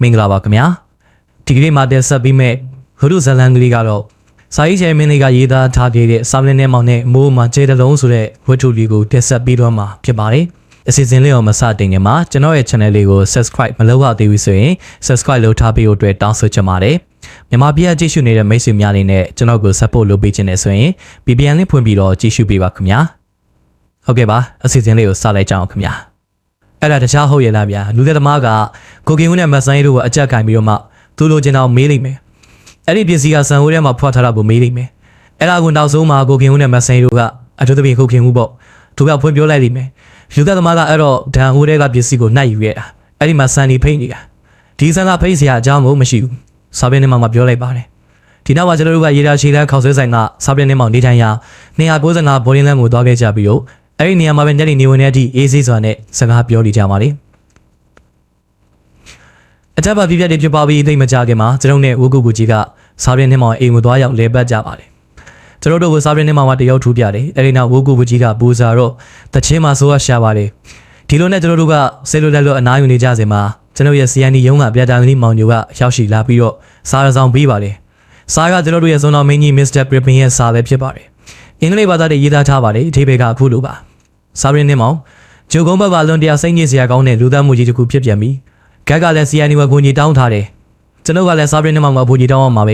မင်္ဂလာပါခင်ဗျာဒီကနေ့မှာတက်ဆက်ပြီးမဲ့ဟိုဒုဇလန်ကလေးကတော့စာရေးချယ်မင်းလေးကရေးသားထားခဲ့တဲ့စာပလင်းထဲမှာနဲ့မိုးမှာကျဲတလုံးဆိုတဲ့ဝတ္ထုလေးကိုတက်ဆက်ပြီးတော့မှာဖြစ်ပါတယ်အစီအစဉ်လေးကိုမစတင်ခင်မှာကျွန်တော်ရဲ့ channel လေးကို subscribe မလုပ်ရသေးဘူးဆိုရင် subscribe လုပ်ထားပေးဖို့အတွက်တောင်းဆိုချင်ပါတယ်မြန်မာပြည်ကြည့်ရှုနေတဲ့မိတ်ဆွေများအနေနဲ့ကျွန်တော်ကို support လုပ်ပေးခြင်းနဲ့ဆိုရင် VPN လေးဖွင့်ပြီးတော့ကြည့်ရှုပေးပါခင်ဗျာဟုတ်ကဲ့ပါအစီအစဉ်လေးကိုစလိုက်ကြအောင်ခင်ဗျာအဲ့ဒါတခြားဟုတ်ရဲ့လားဗျာလူသက်သမားကကိုကင်ဦးနဲ့မဆိုင်တို့ကိုအကြက်ကင်ပြီးတော့မှသူ့လိုချင်အောင်မေးလိုက်မယ်အဲ့ဒီပစ္စည်းကဆန်ဟိုးထဲမှာဖွက်ထားတာကိုမေးလိုက်မယ်အဲ့ဒါကိုနောက်ဆုံးမှာကိုကင်ဦးနဲ့မဆိုင်တို့ကအထူးသဖြင့်ကိုကင်ဦးပေါ့သူကဖွင့်ပြောလိုက်လိမ့်မယ်လူသက်သမားကအဲ့တော့ဒန်ဟိုးထဲကပစ္စည်းကိုနှိုက်ယူခဲ့တာအဲ့ဒီမှာဆန်ဒီဖိတ်နေတာဒီဆန်ကဖိတ်စရာအကြောင်းမရှိဘူးစာပင်းထဲမှာပြောလိုက်ပါတယ်ဒီနောက်မှာကျွန်တော်တို့ကရေဒါရှည်လန်းခေါက်ဆွဲဆိုင်ကစာပင်းထဲမှာနေထိုင်ရာ295ဘော်လင်းလန်းကိုသွားခဲ့ကြပြီးတော့အဲ့ဒီနေရာမှာပဲညနေနေဝင်တဲ့အထိအေးဆေးစွာနဲ့စကားပြောနေကြပါလေအထက်ပါပြပြတွေဖြစ်ပါပြီးသိမကြခင်မှာကျွန်တော်နဲ့ဝုကုကူကြီးကစာပင်းထဲမှာအိမ်ကိုသွားရောက်လဲပတ်ကြပါလေကျွန်တော်တို့ကစာပင်းထဲမှာတရုတ်ထူးပြတယ်အဲ့ဒီနောက်ဝုကုကူကြီးကပူဇာတော့တချင်းမှာဆိုရရှာပါလေဒီလိုနဲ့ကျွန်တော်တို့ကဆေလိုလက်လို့အနားယူနေကြစဉ်မှာကျွန်တော်ရဲ့ CND ရုံးကပြတာလီမောင်ညိုကရောက်ရှိလာပြီးတော့စာရဆောင်ပေးပါလေစာကကျွန်တော်တို့ရဲ့ဇွန်တော်မင်းကြီး Mr. Pripin ရဲ့စာပဲဖြစ်ပါတယ်အင်္ဂလိပ်ဘာသာနဲ့ရေးသားထားပါတယ်အထည်ဘက်ကအခုလိုပါစာရင်းနဲ့မောင်ဂျိုကုန်းဘက်ကလွန်တရားစိတ်ညစ်စရာကောင်းတဲ့လူသားမှုကြီးတစ်ခုဖြစ်ပြန်ပြီဂက်ကလည်း CND ဝကူညီတောင်းထားတယ်ကျွန်တော်ကလည်းစာရင်းနဲ့မောင်ကဘူကြီးတောင်းအောင်ပါပ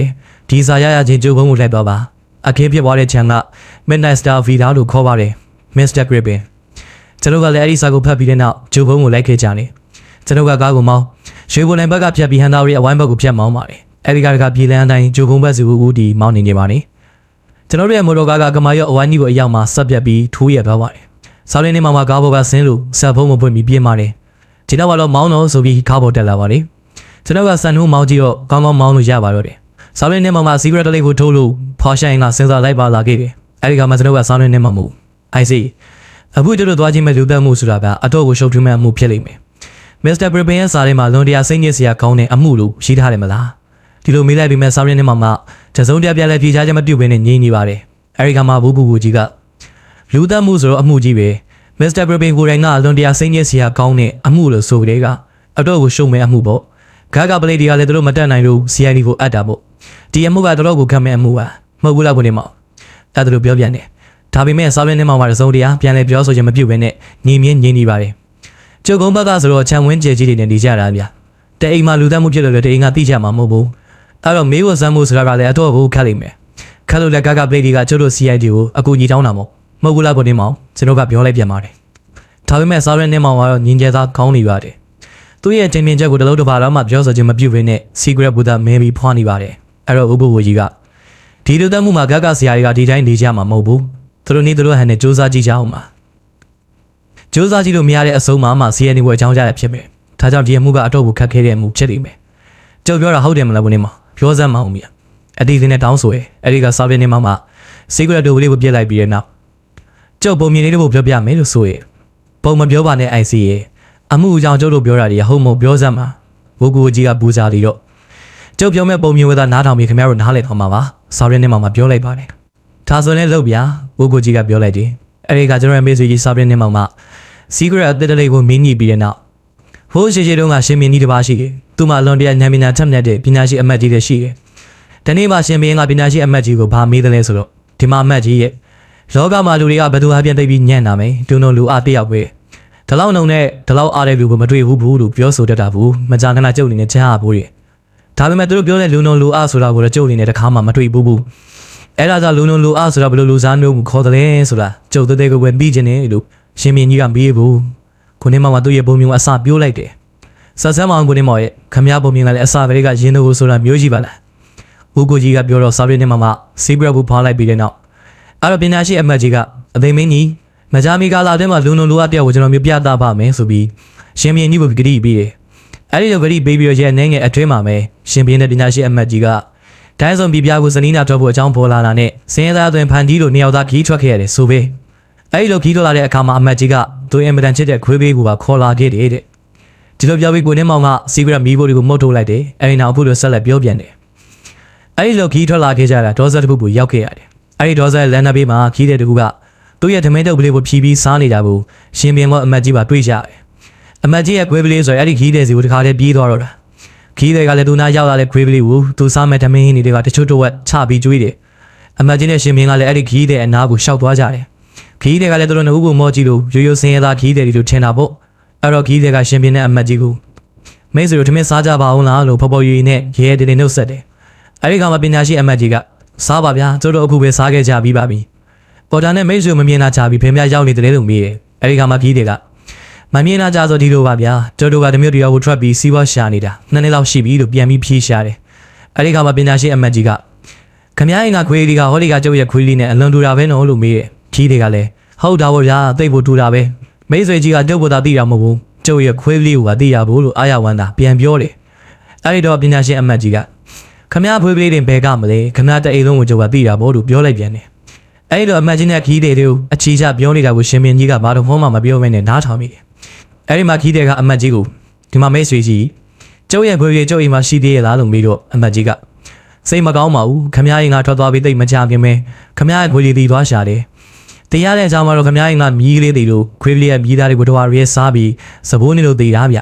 ဲဒီစာရချင်းဂျိုကုန်းကိုလိုက်တော့ပါအခင်းဖြစ်သွားတဲ့ချန်က Midnight Star Vida လို့ခေါ်ပါတယ် Mr. Pripin ကျွန်တော်ကလည်းအဲ့ဒီစာကိုဖတ်ပြီးတဲ့နောက်ဂျိုကုန်းကိုလိုက်ခဲ့ကြတယ်ကျွန်တော်ကကားကိုမောင်းရွှေဘုံလန်ဘက်ကဖြတ်ပြီးဟန်သာရီအဝိုင်းဘက်ကိုဖြတ်မောင်းပါတယ်အဲ့ဒီကပြည်လန်းအတိုင်းဂျိုကုန်းဘက်စီဦးဒီမောင်းနေပါနေကျွန်တော်တို့ရဲ့မော်တော်ကားကကမာရော့အဝိုင်းကြီးကိုအရောက်မှာဆက်ပြတ်ပြီးထိုးရသွားပါတယ်ဆောင်းရင်းနေမှာကားပေါ်ကဆင်းလို့ဆက်ဖုံးမပွင့်ပြီးပြင်းပါတယ်ဒီနောက်ကတော့မောင်းတော့ဆိုပြီးကားပေါ်တက်လာပါလေကျွန်တော်ကဆန်နှိုးမောင်းကြည့်တော့ကောင်းကောင်းမောင်းလို့ရပါတော့တယ်ဆောင်းရင်းနေမှာစီဂရက်လေးကိုထိုးလို့ဖော်ဆိုင်ကစဉ်းစားလိုက်ပါလာခဲ့တယ်အဲ့ဒီကမှကျွန်တော်ကဆောင်းရင်းနေမှာမဟုတ်အိုင်စီအခုတို့သွားချင်းမဲ့လူသက်မှုဆိုတာကအတော့ကိုရှုပ်ထွေးမဲ့အမှုဖြစ်လိမ့်မယ်မစ္စတာပရပင်ရဲ့စာထဲမှာလွန်တရားစိတ်ညစ်စရာကောင်းတဲ့အမှုလို့ရှိထားတယ်မလားဒီလိုမေးလိုက်ပြီးမဲ့ဆောင်းရင်းနေမှာတစုံတရာပြလဲဖြေချခြင်းမပြုတ်ဘဲနဲ့ငြင်းနေပါတယ်အဲဒီကမှဘူးဘူးကြီးကလူသက်မှုဆိုတော့အမှုကြီးပဲမစ္စတာပရပင်ကိုယ်တိုင်ကလွန်တရားစိတ်ညစ်စရာကောင်းတဲ့အမှုလို့ဆိုကြတဲ့ကအတော့ကိုရှုံမဲ့အမှုပေါ့ဂါကပလေးတွေကလည်းတို့မတက်နိုင်လို့ CID ကိုအပ်တာပေါ့ဒီအမှုကတော့ကိုခံမဲ့အမှုပါမဟုတ်ဘူးလားဘုရင်မောင်အဲ့ဒါလိုပြောပြန်တယ်ဒါပေမဲ့ဆောင်းရင်းနေမှာတစုံတရာပြန်လဲပြောဆိုခြင်းမပြုတ်ဘဲနဲ့ညီမြင့်ငြင်းနေပါတယ်ကျုပ်ကုန်းဘက်ကဆိုတော့ခြံဝင်းကျဲကြီးတွေနဲ့နေကြတာဗျတဲ့အိမ်မှာလူသက်မှုဖြစ်လို့လည်းတဲ့အိမ်ကတိကျမှာမဟုတ်ဘူးအဲ့တော့မေးဖို့စမ်းမှုဆိုတာကလည်းအတော့ဘူးခက်လိမ့်မယ်ခက်လို့လည်းကာကပလေးတွေကကျုပ်တို့ CID ကိုအကူညီတောင်းတာမို့မဟုတ်ဘူးလားဘုရင်မောင်ကျွန်တော်ကပြောလိုက်ပြန်ပါတယ်ဒါပေမဲ့ဆောင်းရင်းနေမှာတော့ညင်ကျဲသားခေါင်းနေပါတယ်သူ့ရဲ့တင်ပြချက်ကိုတလုံးတစ်ပါးတော့မှပြောဆိုခြင်းမပြုတ်ဘဲနဲ့ secret ဘူတာမဲပြီးဖွားနေပါတယ်အဲ့တော့ဥပ္ပဝကြီးကဒီလူသက်မှုမှာဂကဆရာတွေကဒီတိုင်းနေကြမှာမဟုတ်ဘူးသူတို့နေသူတို့ဟန်နဲ့စူးစမ်းကြည့်ကြအောင်ပါစူးစမ်းကြည့်လို့မရတဲ့အဆုံးမှာ CND ဝယ်ချောင်းကြရဖြစ်မယ်ဒါကြောင့်ဒီအမှုကအတော့ကိုခက်ခဲတဲ့အမှုဖြစ်နေမယ်ကျုပ်ပြောတာဟုတ်တယ်မလားဘုရင်မောင်ပြောစမ်းမအောင်မြတ်အတီးလေးနဲ့တောင်းဆိုရဲအဲ့ဒီကစာပြနေမှာ secret တို့လေးကိုပြစ်လိုက်ပြီးတဲ့နောက်ကျုပ်ပုံမြင်လေးတို့ပြောပြမယ်လို့ဆိုရဲပုံမပြောပါနဲ့ IC ရဲ့အမှုအကြောင်းကျုပ်တို့ပြောတာတွေဟုတ်မဟုတ်ပြောစမ်းပါဝုကူကြီးကပူဇာလီတော့ကျုပ်ပြောမဲ့ပုံမြင်ဝဲသားနားထောင်ပြီးခင်ဗျားတို့နားလည်တော့မှာပါစာရင်းထဲမှာပြောလိုက်ပါတယ်ဒါဆိုရင်လုပ်ဗျာဝုကူကြီးကပြောလိုက်တယ်အဲ့ဒီကကျွန်တော်ရဲ့မေးဆွေကြီးစာရင်းထဲမှာ secret အသစ်တလေးကိုမင်းကြီးပြီးတဲ့နောက်ဟိုးရှိတုန်းကရှင်မင်းကြီးတစ်ပါးရှိတယ်သူမှလွန်တရားဉာဏ်ပညာထက်မြက်တဲ့ပညာရှိအမတ်ကြီးတွေရှိတယ်ဒီနေ့မှရှင်မင်းကပညာရှိအမတ်ကြီးကိုဗာမေးတယ်လဲဆိုတော့ဒီမှာအမတ်ကြီးရဲ့လောကမှာလူတွေကဘယ်သူဟာပြန်သိပြီးညံ့နာမယ်ဒုံလူအားတယောက်ပဲဒီလောက်နှုံနဲ့ဒီလောက်အားတဲ့လူကိုမတွေ့ဘူးလို့ပြောဆိုတတ်တာဘူးမကြာခဏကျုပ်အနေနဲ့ကြားရဘူးတွေဒါပေမဲ့သူတို့ပြောတဲ့လူလူအားဆိုတာကိုတော့ကျုပ်အနေနဲ့တခါမှမတွေ့ဘူးအဲ့ဒါကြောင့်လူအားဆိုတာဘယ်လိုလူစားမျိုးကိုခေါ်တယ်လဲဆိုတာကျုပ်တဲ့ကိုပဲပြီးခြင်းနဲ့လို့ရှင်မင်းကြီးကမေးဘူးခုနေမှာသူ့ရဲ့ပုံမျိုးအစပြောလိုက်တယ်ဆက်ဆမ်းမောင်ကိုနေမောင်ရဲ့ခမရပုံမြင်လာတဲ့အစာကလေးကရင်းတို့ဆိုတာမျိုးကြီးပါလားဦးကိုကြီးကပြောတော့စာပြည့်နေမှာစီးပြဘူးဖွာလိုက်ပြီးတဲ့နောက်အဲ့တော့ပညာရှိအမတ်ကြီးကအသိမင်းကြီးမကြမီကာလာထဲမှာလူအတယောက်ကိုကျွန်တော်မျိုးပြသပါမယ်ဆိုပြီးရှင်မင်းကြီးကိုဂတိပေးတယ်အဲ့ဒီလိုဂတိပေးပြီးရဲ့အနေငယ်အတွင်းမှာပဲရှင်မင်းတဲ့ပညာရှိအမတ်ကြီးကဒိုင်းစုံပြပြကိုစနီးနာထွက်ဖို့အကြောင်းပေါ်လာတာနဲ့စင်းသားအတွင်ဖန်တီးလို့နှစ်ယောက်သားခီးထွက်ခဲ့ရတယ်ဆိုပဲအဲ့ဒီလိုခီးထွက်လာတဲ့အခါမှာအမတ်ကြီးကသူအင်မတန်ချစ်တဲ့ခွေးပေးကိုပါခေါ်လာခဲ့တယ်တဲ့ဒီလိုပြောပြီးကိုနေမောင်ကစီဂရက်မီးဘိုးတွေကိုမှုတ်ထုတ်လိုက်တယ်အဲ့ဒီနောက်အခုလိုဆက်လက်ပြောပြန်တယ်အဲ့ဒီလိုခီးထွက်လာခဲ့ကြတာဒေါ်ဇာတပုရောက်ခဲ့ရတယ်အဲ့ဒီဒေါ်ဇာလန်နာဘေးမှာခီးတဲ့တကူကသူ့ရဲ့ဓမဲတုပ်ကလေးကိုဖြီးပြီးစားနေတာကိုရှင်ပင်ကအမတ်ကြီးပါတွေ့ကြတယ်အမတ်ကြီးရဲ့ခွေးပလေးဆိုရင်အဲ့ဒီခီးတဲ့စီကိုတခါတည်းပြေးသွားတော့တာ ခီးတွေကလည်းသူနာရောက်လာတဲ့ခွေးကလေးကိုသူစားမဲ့ဓမင်းဟင်းတွေကတချို့တော့ချပြီးကျွေးတယ်အမတ်ကြီးနဲ့ရှင်မင်းကလည်းအဲ့ဒီခီးတဲ့အနားကိုရှောက်သွားကြတယ်ခီးတွေကလည်းသူတို့နှစ်ဦးကိုမောကြည့်လို့ရိုးရိုးစင်ရသားခီးတွေလို့ထင်တာပေါ့အဲ့တော့ခီးတွေကရှင်မင်းနဲ့အမတ်ကြီးကိုမိတ်ဆွေတို့ထမင်းစားကြပါအောင်လားလို့ဖော်ဖော်ရွေနဲ့ရဲရဲတင်းတင်းနှုတ်ဆက်တယ်အဲ့ဒီကမှပညာရှိအမတ်ကြီးကစားပါဗျာကျတို့အခုပဲစားခဲ့ကြပြီးပါပြီပေါ်တာနဲ့မိတ်ဆွေမမြင်တာချပြီးဖေမြရောက်နေတယ်လို့မေးတယ်အဲ့ဒီကမှခီးတွေကမမြင်တာကြဆိုဒီလိုပါဗျာကျတို့ကတမျိုးတရားကိုထွက်ပြီးစီးပွားရှာနေတာနှစ်နှစ်လောက်ရှိပြီလို့ပြန်ပြီးဖြေးရှာတယ်အဲ့ဒီကမှပညာရှိအမတ်ကြီးကခမည်းရင်ကခွေးလေးကဟောဒီကကျုပ်ရဲ့ခွေးလေးနဲ့အလွန်တူတာပဲနော်လို့မေးတယ်ခီးတွေကလည်းဟုတ်တာပေါ့ဗျာသိဖို့တူတာပဲမိတ်ဆွေကြီးကကျုပ်ဘုသားသိတာမဟုတ်ဘူးကျုပ်ရဲ့ခွေးလေးကိုသိရဖို့လို့အားရဝမ်းသာပြန်ပြောတယ်အဲ့ဒီတော့ပညာရှိအမတ်ကြီးကခမည်းခွေးလေးတွေဘဲကမလဲခမည်းတအိမ်လုံးကိုကျုပ်ကသိတာပေါ့လို့ပြောလိုက်ပြန်တယ်အဲ့ဒီတော့အမတ်ကြီးနဲ့ခီးတွေကိုအချီချပြောနေတာကိုရှင်မင်းကြီးကဘာလို့မှမပြောဘဲနဲ့နားထောင်မိတယ်အဲ့ဒီမှာခီးတွေကအမတ်ကြီးကိုဒီမှာမိတ်ဆွေကြီးကျုပ်ရဲ့ခွေးလေးကျုပ်အိမ်မှာရှိသေးရဲ့လားလို့မေးတော့အမတ်ကြီးကစိတ်မကောင်းပါဘူးခမည်းရင်ကထွက်သွားပြီးသိမကြခင်ပဲခမည်းရဲ့ခွေးလေးတီသွားရှာတယ်တရားတဲ့အကြောင်းမှာတော့ခမည်းရင်ကမြီးကလေးတီလို့ခွေးလေးရဲ့မြီးသားတွေကိုတော်ရဲစားပြီးစပိုးနေလို့တီတာဗျ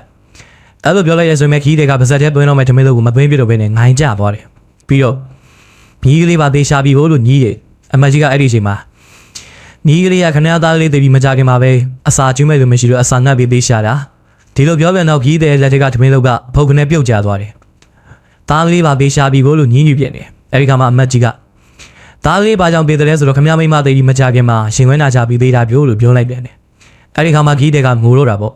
အဲ့လိုပြောလိုက်ရဆိုရင်ခီးတွေကပါဇက်ထဲသွင်းတော့မဲ့ထမင်းလို့ကိုမသွင်းပြတော့ဘဲနဲ့ငိုင်းကြသွားတယ်ပြီးတော့မြီးကလေးပါသေးရှာပြီးဖို့လို့ညီးတယ်အမတ်ကြီးကအဲ့ဒီအချိန်မှာညီးကလေးကခဏသားလေးတီပြီးမကြခင်မှာပဲအစာကျွေးမဲ့လို့မရှိလို့အစာငတ်ပြီးသေးရှာတာဒီလိုပြောပြန်တော့ခီးတဲ့လက်ထက်ကထမင်းလို့ကဖုတ်ကနေပြုတ်ကျသွားတယ်သားလေးပါသေးရှာပြီးဖို့လို့ညီးညူပြင်းတယ်အဲ့ဒီခါမှာအမတ်ကြီးကသားလေးပါကြောင့်ပေးတယ်ဆိုတော့ခမည်းမိမသေးပြီးမကြခင်မှာရှင်ခွဲနာချပြီးသေးတာပြောလို့ပြောလိုက်ပြန်တယ်အဲ့ဒီခါမှာခီးတဲ့ကငိုတော့တာပေါ့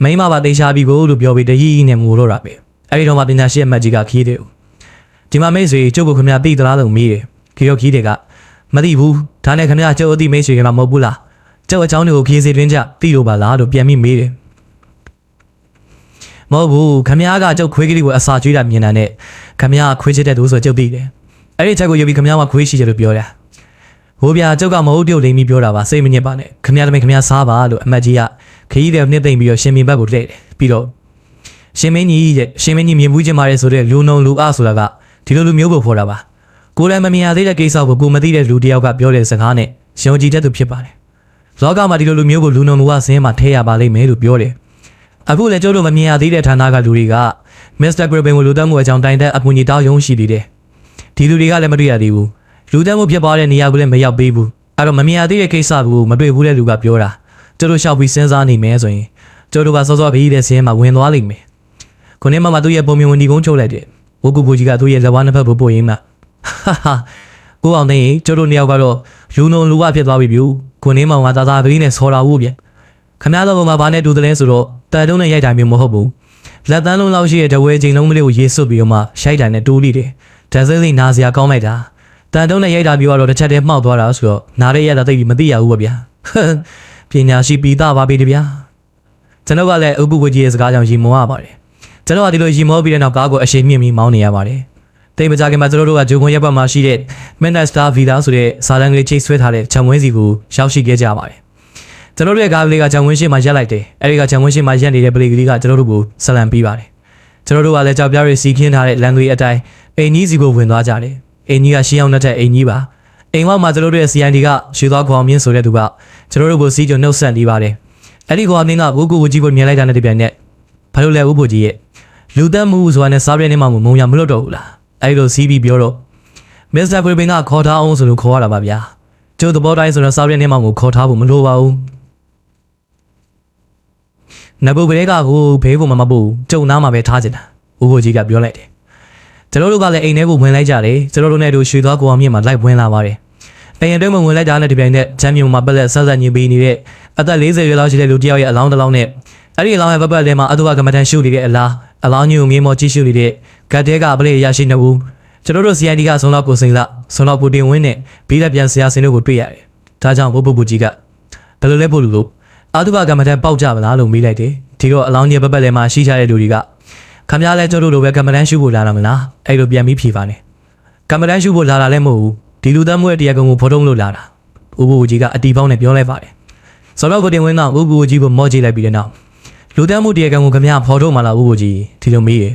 မိမပါသေးရှာပြီးဖို့လို့ပြောပြီးတရီးနဲ့ငိုတော့တာပဲအဲ့ဒီတော့မှပညာရှိအမတ်ကြီးကခီးတဲ့ဒီမှာမိတ်ဆွေကျုပ်ကိုခမည်းသိသလားလို့မေးတယ်ခီးတဲ့ကမသိဘူးဒါနဲ့ခမည်းကျုပ်အသိမိတ်ဆွေကမဟုတ်ဘူးလားကျုပ်အကြောင်းတွေကိုခီးစီတွင်းကြသိလို့ပါလားလို့ပြန်ပြီးမေးတယ်မဟုတ်ဘူးခမည်းကကျုပ်ခွေးကလေးကိုအစာကျွေးတာမြင်တာနဲ့ခမည်းခွေးချစ်တဲ့သူဆိုကျုပ်သိတယ်အဲ့ဒီချက်ကိုယူပြီးခမည်းကခွေးရှိတယ်လို့ပြောတာဟိုဗျာကျုပ်ကမဟုတ်ပြုတ်လိမ့်ပြီးပြောတာပါစိတ်မညစ်ပါနဲ့ခမည်းတမင်ခမည်းစားပါလို့အမတ်ကြီးကခရီးတဲ့နှစ်သိမ့်ပြီးတော့ရှင်မင်းဘက်ကိုလှည့်တယ်ပြီးတော့ရှင်မင်းကြီးမြင်မှုချင်းပါတယ်ဆိုတဲ့လူနုံလူအဆိုတာကဒီလိုလူမျိုးကိုခေါ်တာပါကိုယ်လည်းမမြင်ရသေးတဲ့ကိစ္စကိုကိုမသိတဲ့လူတယောက်ကပြောတဲ့စကားနဲ့ယုံကြည်တတ်သူဖြစ်ပါတယ်လောကမှာဒီလိုလူမျိုးကိုလူနုံလူအစင်းမှာထဲရပါလိမ့်မယ်လို့ပြောတယ်အခုလည်းကျုပ်တို့မမြင်ရသေးတဲ့ဌာနကလူတွေကမစ္စတာဂရဘင်ကိုလူတက်မှုအကြောင်းတိုင်တဲ့အကူအညီတောင်းရုံရှိသေးတယ်ဒီလူတွေကလည်းမတွေ့ရသေးဘူးလူတက်မှုဖြစ်သွားတဲ့နေရာကိုလည်းမရောက်သေးဘူးအဲ့တော့မမြင်ရသေးတဲ့ကိစ္စကိုမတွေ့ဘူးတဲ့လူကပြောတာကျုပ်တို့ရှောက်ပြီးစဉ်းစားနေမယ်ဆိုရင်ကျုပ်တို့ကစောစောခရီးတဲ့ဆင်းမှာဝင်သွားလိမ့်မယ်ခုနေ့မှသူ့ရဲ့ပုံမြင်ဝင်ဒီကုန်းချုပ်လိုက်တယ်ဝုကူပူကြီးကသူ့ရဲ့လက်ဝါးနှစ်ဖက်ကိုပို့ရင်းမှာဟာကိုအောင်သိရင်ကျုပ်တို့နှစ်ယောက်ကတော့လူနုံလူဝဖြစ်သွားပြီဗျခုနေ့မှငါသာသာကလေးနဲ့ဆော်တာဘူးဗျခမရတော့မှဘာနဲ့တူတယ်လဲဆိုတော့တာတုံးနဲ့ရိုက်တာမျိုးမဟုတ်ဘူးလက်တန်းလုံးလောက်ရှိတဲ့တဝဲချိန်လုံးကလေးကိုရေးဆွတ်ပြီးတော့မှရှိုက်တာနဲ့တိုးလိတယ်ဒါစလေးနာစရာကောင်းလိုက်တာတာတုံးနဲ့ရိုက်တာမျိုးကတော့တစ်ချက်တည်းမှောက်သွားတာဆိုတော့နားရဲရတာသိပြီးမသိရဘူးဗျပညာရှိပြီးသားပါပြီတဗျာကျွန်တော်ကလည်းဥပ္ပဝကြီးရဲ့စကားကြောင့်ရီမောရပါတယ်ကျွန်တော်ကဒီလိုရီမောပြီးတဲ့နောက်ကားကိုအရှိန်မြင့်ပြီးမောင်းနေရပါတယ်တိတ်မကြခင်မှာကျွန်တော်တို့ကဂျုံခွန်ရပ်ပတ်မှာရှိတဲ့ Midnight Star Villa ဆိုတဲ့ဇာလန်ကလေးချိတ်ဆွဲထားတဲ့ခြံဝင်းစီကိုရောက်ရှိခဲ့ကြပါတယ်ကျွန်တော်တို့ရဲ့ကားကလေးကခြံဝင်းရှိမှာရက်လိုက်တယ်အဲဒီကခြံဝင်းရှိမှာရက်နေတဲ့ပလေကလေးကကျွန်တော်တို့ကိုဆက်လန်ပြီးပါတယ်ကျွန်တော်တို့ကလည်းကြောက်ပြားတွေစီခင်းထားတဲ့လန်သွေးအတိုင်းအိမ်ကြီးစီကိုဝင်သွားကြတယ်အိမ်ကြီးကရှင်းအောင်နဲ့တဲ့အိမ်ကြီးပါအိမ်ဝမှာကျွန်တော်တို့ရဲ့ CID ကရွှေသွားခေါအောင်မြင့်ဆိုတဲ့သူကကျွန်တော်တို့ကိုစီးကြုံနှုတ်ဆက်နေပါတယ်အဲ့ဒီခေါအောင်မြင့်ကဝုကူဝကြီးကိုမြင်လိုက်တာနဲ့တပြိုင်နက်ဘာလို့လဲဝုဘူကြီးရဲ့လူသက်မှုဆိုတာနဲ့စားပြည့်နေမှမုံရမလွတ်တော့ဘူးလားအဲ့လိုစီးပြီးပြောတော့မစ္စတာဂရဘင်ကခေါ်ထားအောင်ဆိုလို့ခေါ်ရတာပါဗျာကျိုးသဘောတိုင်းဆိုတော့စားပြည့်နေမှကိုခေါ်ထားဖို့မလိုပါဘူးနဘုတ်ပရဲကကိုဘေးကိုမပို့ကျုံသားမှာပဲထားချင်တာဝုဘူကြီးကပြောလိုက်တယ်ကျွန်တော်တို့ကလည်းအိမ်ထဲကိုဝင်လိုက်ကြတယ်ကျွန်တော်တို့နဲ့တို့ရွှေသွားကိုအောင်မြင့်မှာလိုက်ဝင်လာပါတယ်အိမ်အတွင်းမှာဝင်လိုက်တာနဲ့ဒီပြိုင်နဲ့ချမ်းမြေမှာပလက်ဆက်ဆက်ညင်ပေးနေတဲ့အသက်40ရွယ်လောက်ရှိတဲ့လူတစ်ယောက်ရဲ့အလောင်းတစ်လောင်းနဲ့အဲ့ဒီအလောင်းရဲ့ပတ်ထဲမှာအတူကမတန်ရှုနေတဲ့အလားအလောင်းကြီးကိုမြေမော်ကြည့်ရှုနေတဲ့ဂတ်တဲကပလက်ရရှိနေဘူးကျွန်တော်တို့ CID ကဆုံးတော့ကိုစိန်လာဆုံးတော့ပူတင်ဝင်းနဲ့ဘီလက်ပြန်ဆရာစင်တို့ကိုတွေ့ရတယ်ဒါကြောင့်ဘုပူကြီးကဘယ်လိုလဲပို့လို့အတူကမတန်ပေါက်ကြမလားလို့မေးလိုက်တယ်ဒီတော့အလောင်းကြီးပတ်ထဲမှာရှိကြတဲ့လူတွေကခမရလဲကျတို့လိုပဲကမ္မတန်းရှုဖို့လာတာမလားအဲ့လိုပြန်ပြီးဖြေပါနဲ့ကမ္မတန်းရှုဖို့လာတာလည်းမဟုတ်ဘူးဒီလူသားမွေးတရားကုံကိုဖော်ထုတ်လို့လာတာဥပ္ပဝကြီးကအတီပေါင်းနဲ့ပြောလိုက်ပါတယ်ဆိုတော့ကိုတင်ဝင်းကဥပ္ပဝကြီးကိုမော့ကြည့်လိုက်ပြီးတဲ့နောက်လူသားမှုတရားကုံကိုခမရဖော်ထုတ်မှလားဥပ္ပဝကြီးဒီလိုမေးရ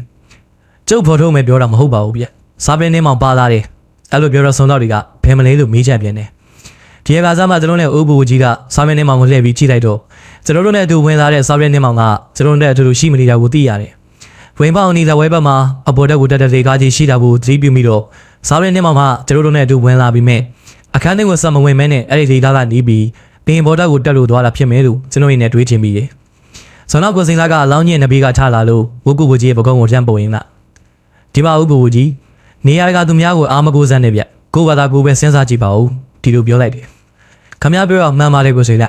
ကျုပ်ဖော်ထုတ်မယ်ပြောတာမဟုတ်ပါဘူးဗျစားပင်းထဲမှာပါလာတယ်အဲ့လိုပြောတော့ဆုံးတော့တွေကဘယ်မလဲလို့မေးချက်ပြန်တယ်ဒီကစားမှကျွန်တော်နဲ့ဥပ္ပဝကြီးကစားပင်းထဲမှာကိုလှည့်ပြီးကြည့်လိုက်တော့ကျွန်တော်တို့နဲ့အတူဝင်လာတဲ့စားပင်းထဲမှာကကျွန်တော်တို့နဲ့အတူတူရှိမနေတာကိုသိရတယ် ဝင်းပေါင်းနီလက်ဝဲဘက်မှာအပေါ်တက်ကိုတက်တဲ့လေကားကြီးရှိတာကိုသတိပြုမိတော့စားရင်းနဲ့မှကျွန်တော်တို့နဲ့အတူဝင်လာပြီးမြဲအခန်းထဲကိုဆက်မဝင်မဲနဲ့အဲ့ဒီလေကားကနေပြီးပင်ပေါ်တက်ကိုတက်လို့သွားတာဖြစ်မယ်လို့ကျွန်တော်ရင်းနဲ့တွေးချင်ပြီးတယ်ဇွန်နောက်ကိုစင်လာကအလောင်းကြီးနဘေးကထလာလို့ဝုကူဘူကြီးရဲ့ပကုံးကိုလှမ်းပုံရင်းလာဒီမှာဝုကူဘူကြီးနေရာကသူများကိုအားမကိုးစမ်းနေဗျကိုဘာသာကိုပဲစဉ်းစားကြည့်ပါဦးဒီလိုပြောလိုက်တယ်ခမရပြောတော့မှန်ပါတယ်ကိုစိလာ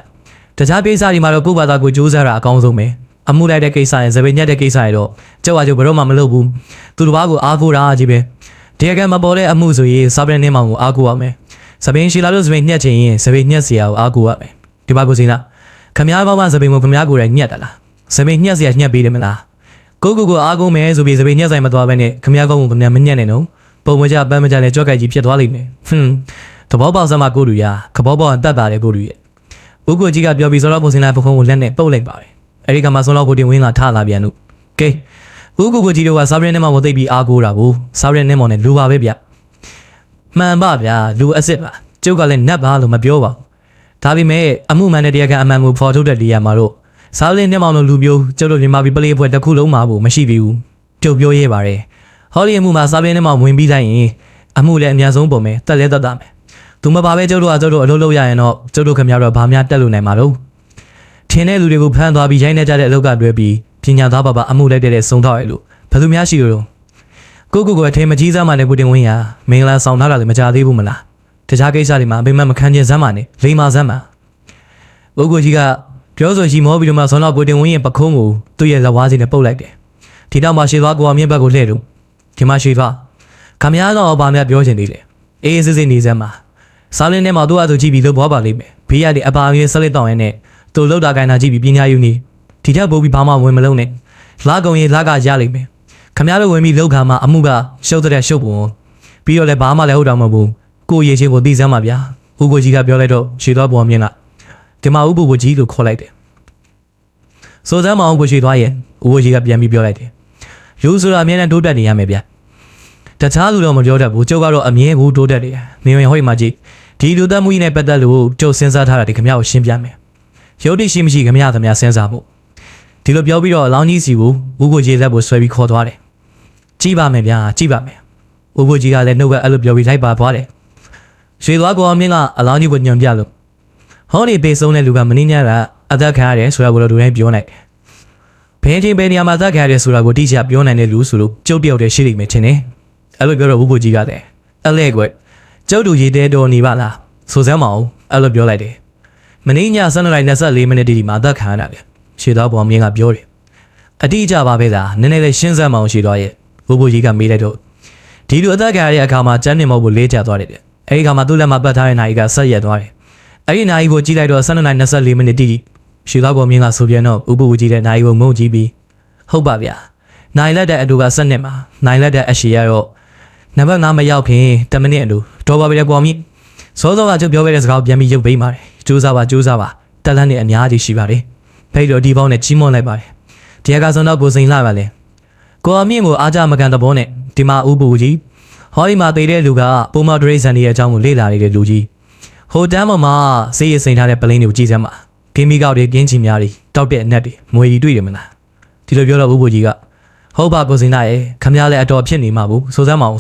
တခြားကိစ္စတွေမှာတော့ကိုဘာသာကိုကြိုးစားတာအကောင်းဆုံးပဲအမှုလိုက်တဲ့ကိစ္စရင်ဇပင်ညက်တဲ့ကိစ္စရတော့ကြောက်အားကြောင့်ဘယ်တော့မှမလုပ်ဘူးသူတစ်ပါးကိုအားကိုးတာကြီးပဲတရားကမပေါ်တဲ့အမှုဆိုရင်စာပရင်းနှင်းမောင်ကိုအားကိုးရမယ်ဇပင်ရှိလာလို့ဇပင်ညက်ချင်ရင်ဇပင်ညက်စရာကိုအားကိုးရမယ်ဒီပါကိုစိလာခမရဘောမှာဇပင်ကိုခမရကိုယ်တိုင်ညက်တာလားဇပင်ညက်စရာညက်ပေးတယ်မလားကိုအားကိုးမယ်ဆိုပြီးဇပင်ညက်ဆိုင်မသွားဘဲနဲ့ခမရကောင်းကိုခမရမညက်နဲ့နော်ပုံမကြပန်းမကြနဲ့ကြော့ကြိုက်ကြီးဖြစ်သွားလိမ့်မယ်သဘောပေါက်စမ်းမကိုလူရခဘောပေါက်တတ်ပါတယ်ကိုလူရဲ့ဦးကိုကြီးကပြောပြီးစောတော့ပုံစံလိုက်ပခုံးကိုလက်နဲ့ပုတ်လိုက်ပါတယ်အဲဒီကမှစောတော့ကိုတင်ဝင်းလာထလာပြန်လို့ကဲဦးကိုကြီးတို့ကစားရင်းနဲ့မှမသိပြီးအားကိုးတာကိုစားရင်းနဲ့မော်နဲ့လူပါပဲဗျမှန်ပါဗျာလူအစ်စ်ပါကျုပ်ကလည်းနတ်ပါလို့မပြောပါဘူးဒါပေမဲ့အမှုမှန်တဲ့တရားကအမှန်ကိုဖော်ထုတ်တဲ့နေရာမှာတော့စားရင်းနဲ့မောင်တို့လူမျိုးကျုပ်တို့မြန်မာပြည်ပလေးပွဲတစ်ခုလုံးမှာဘူးမရှိပြီဘူးကျုပ်ပြောရဲပါတယ်ဟောလီအမှုမှာစားရင်းနဲ့မောင်ဝင်ပြီးတိုင်းရင်အမှုလည်းအများဆုံးပုံမယ်တက်လဲတက်တာမယ်သူမပါပဲကျုပ်တို့အလုပ်လုပ်ရရင်တော့ကျုပ်တို့ခင်ဗျားတို့ဘာများတက်လို့နိုင်မှာတော့ထင်းတဲ့လူတွေကိုဖမ်းသွားပြီးရိုင်းနေကြတဲ့အလုပ်ကတွဲပြီးပညာသားပါအမှုလိုက်တဲ့စုံတော့ရလို့ဘယ်သူများရှိလို့ကိုအထင်မကြီးစားမှလည်းကိုတင်ဝင်းရမင်္ဂလာဆောင်ထားတာလည်းမကြသေးဘူးမလားတခြားကိစ္စတွေမှာအပိမမခံကျင်စမ်းပါနဲ့လိမ္မာစမ်းပါကိုကြီးကပြောဆိုရှိမောပြီးတော့မှဇွန်လောက်ကိုတင်ဝင်းရဲ့ပခုံးကိုသူ့ရဲ့လက်ဝါးစီနဲ့ပုတ်လိုက်တယ်ဒီတော့မှရှေ့သွားကိုအမြင့်ဘက်ကိုလှည့်လို့ဒီမှာရှေ့သွားခမရတော့ဘာများပြောချင်သေးလဲအေးစစ်စစ်နေစမ်းပါစားလင်းထဲမှာသူ့အတူကြည့်ပြီးလို့ဘောပါလိမ့်မယ်ဘေးရတဲ့အပါအဝင်ဆက်လက်တောင်းရင်းနဲ့သူ့လောက်တာကိုင်းတာကြည့်ပြီးပညာယူနေဒီထက်ပိုပြီးဘာမှဝင်မလုံးနဲ့လာကုန်ရင်လာကရလိမ့်မယ်ခမရတို့ဝင်ပြီးလောက်ခါမှာအမှုကရှုပ်တဲ့ရှုပ်ပုံပြီးတော့လည်းဘာမှလည်းဟုတ်တော့မဟုတ်ဘူးကိုရေချင်းကိုသိစမ်းပါဗျာဦးကိုကြီးကပြောလိုက်တော့ရှေ့သွားပေါ်မြင်လာဒီမှာဦးကိုကြီးလို့ခေါ်လိုက်တယ်စိုးစမ်းမအောင်ကိုရှေ့သွားရဲ့ဦးကိုကြီးကပြန်ပြီးပြောလိုက်တယ်လူဆိုတာအမြဲတမ်းတိုးတက်နေရမယ်ဗျတခြားလူတော့မပြောတတ်ဘူးကျုပ်ကတော့အမြဲဘူးတိုးတက်တယ်နေရင်ဟိုမှာကြည့်ဒီလူသက်မှုကြီးနဲ့ပတ်သက်လို့ကျုပ်စဉ်းစားထားတာဒီခမရကိုရှင်းပြမယ်ရုပ်တိရှိမရှိခမရသမျှစဉ်းစားဖို့ဒီလိုပြောပြီးတော့အလောင်းကြီးစီကိုဦးကိုကြီးလက်ကိုဆွဲပြီးခေါ်သွားတယ်ကြည့်ပါမယ်ဗျာကြည့်ပါမယ်ဦးကိုကြီးကလည်းနှုတ်ကအဲ့လိုပြောပြီးလိုက်ပါသွားတယ်ရွှေသွားကိုအမင်းကအလောင်းကြီးကိုညွန်ပြလို့ဟောဒီပေဆုံးတဲ့လူကမင်းညကအသက်ခံရတယ်ဆိုတာကိုတော့လူတိုင်းပြောနိုင်တယ်ဘယ်ချိန်ဘယ်နေရာမှာအသက်ခံရတယ်ဆိုတာကိုတိကျပြောနိုင်တဲ့လူဆိုလို့ကျုပ်တယောက်တည်းရှိလိမ့်မယ်ထင်တယ်အဲ့လိုပြောတော့ဦးကိုကြီးကလည်းအဲ့လေကွကျုပ်တို့ရေတဲတော်နေပါလားဆိုစမ်းမအောင်အဲ့လိုပြောလိုက်တယ်မင်းည12:24မိနစ်ဒီမှာအသက်ခံရတာလေရှေ့သွားပေါ်မြင်းကပြောတယ်အတိအကျပါပဲလားနည်းနည်းလေးရှင်းစမ်းမအောင်ရှေ့သွားရဲ့ဦးကိုကြီးကမေးလိုက်တော့ဒီလိုအသက်ခံရတဲ့အခါမှာကျန်းနေမဟုတ်ဘူးလေးကျသွားတယ်အဲ့ဒီခါမှာသူ့လက်မှာပတ်ထားတဲ့နိုင်ကဆက်ရက်သွားတယ်အဲ့ဒီနိုင်ကိုကြည့်လိုက်တော့12:24မိနစ်တိရှေ့သွားပေါ်မြင်းကဆိုပြန်တော့ဦးကိုကြီးတဲ့နိုင်ကိုငုံကြည့်ပြီးဟုတ်ပါဗျာနိုင်လက်တဲ့အတူက7နှစ်မှာနိုင်လက်တဲ့အရှည်ရတော့နံပါတ်9မရောက်ခင်10မိနစ်အတူတော်ပါပြီလေပေါ်မြင့်စောစောကကျုပ်ပြောခဲ့တဲ့စကားကိုပြန်ပြီးရုပ်ပေးပါတယ်ကြိုးစားပါတက်လန်းနေအများကြီးရှိပါတယ်ဖိတ်တော့ဒီပေါင်းနဲ့ကြီးမွန်လိုက်ပါတယ်တရားကဆုံးတော့ကိုစိန်လာပါလေကိုအမြင့်ကိုအားကြမကန်သဘောနဲ့ဒီမှာဦးပူကြီးဟောဒီမှာတည်တဲ့လူကပုံမဒရိဆန်ရဲ့အကြောင်းကိုလေ့လာနေတဲ့လူကြီးဟိုတန်းပေါ်မှာစေးရစိန်ထားတဲ့ပလင်းတွေကိုကြည့်စမ်းပါဂင်းမီကောက်တွေကင်းချီများတွေတောက်တဲ့အနက်တွေမွေကြီးတွေ့တယ်မလားဒီလိုပြောတော့ဦးပူကြီးကဟုတ်ပါကိုစိန်လာရဲ့ခမရလည်းအတော်ဖြစ်နေမှာဘူးဆိုစမ်းမအောင်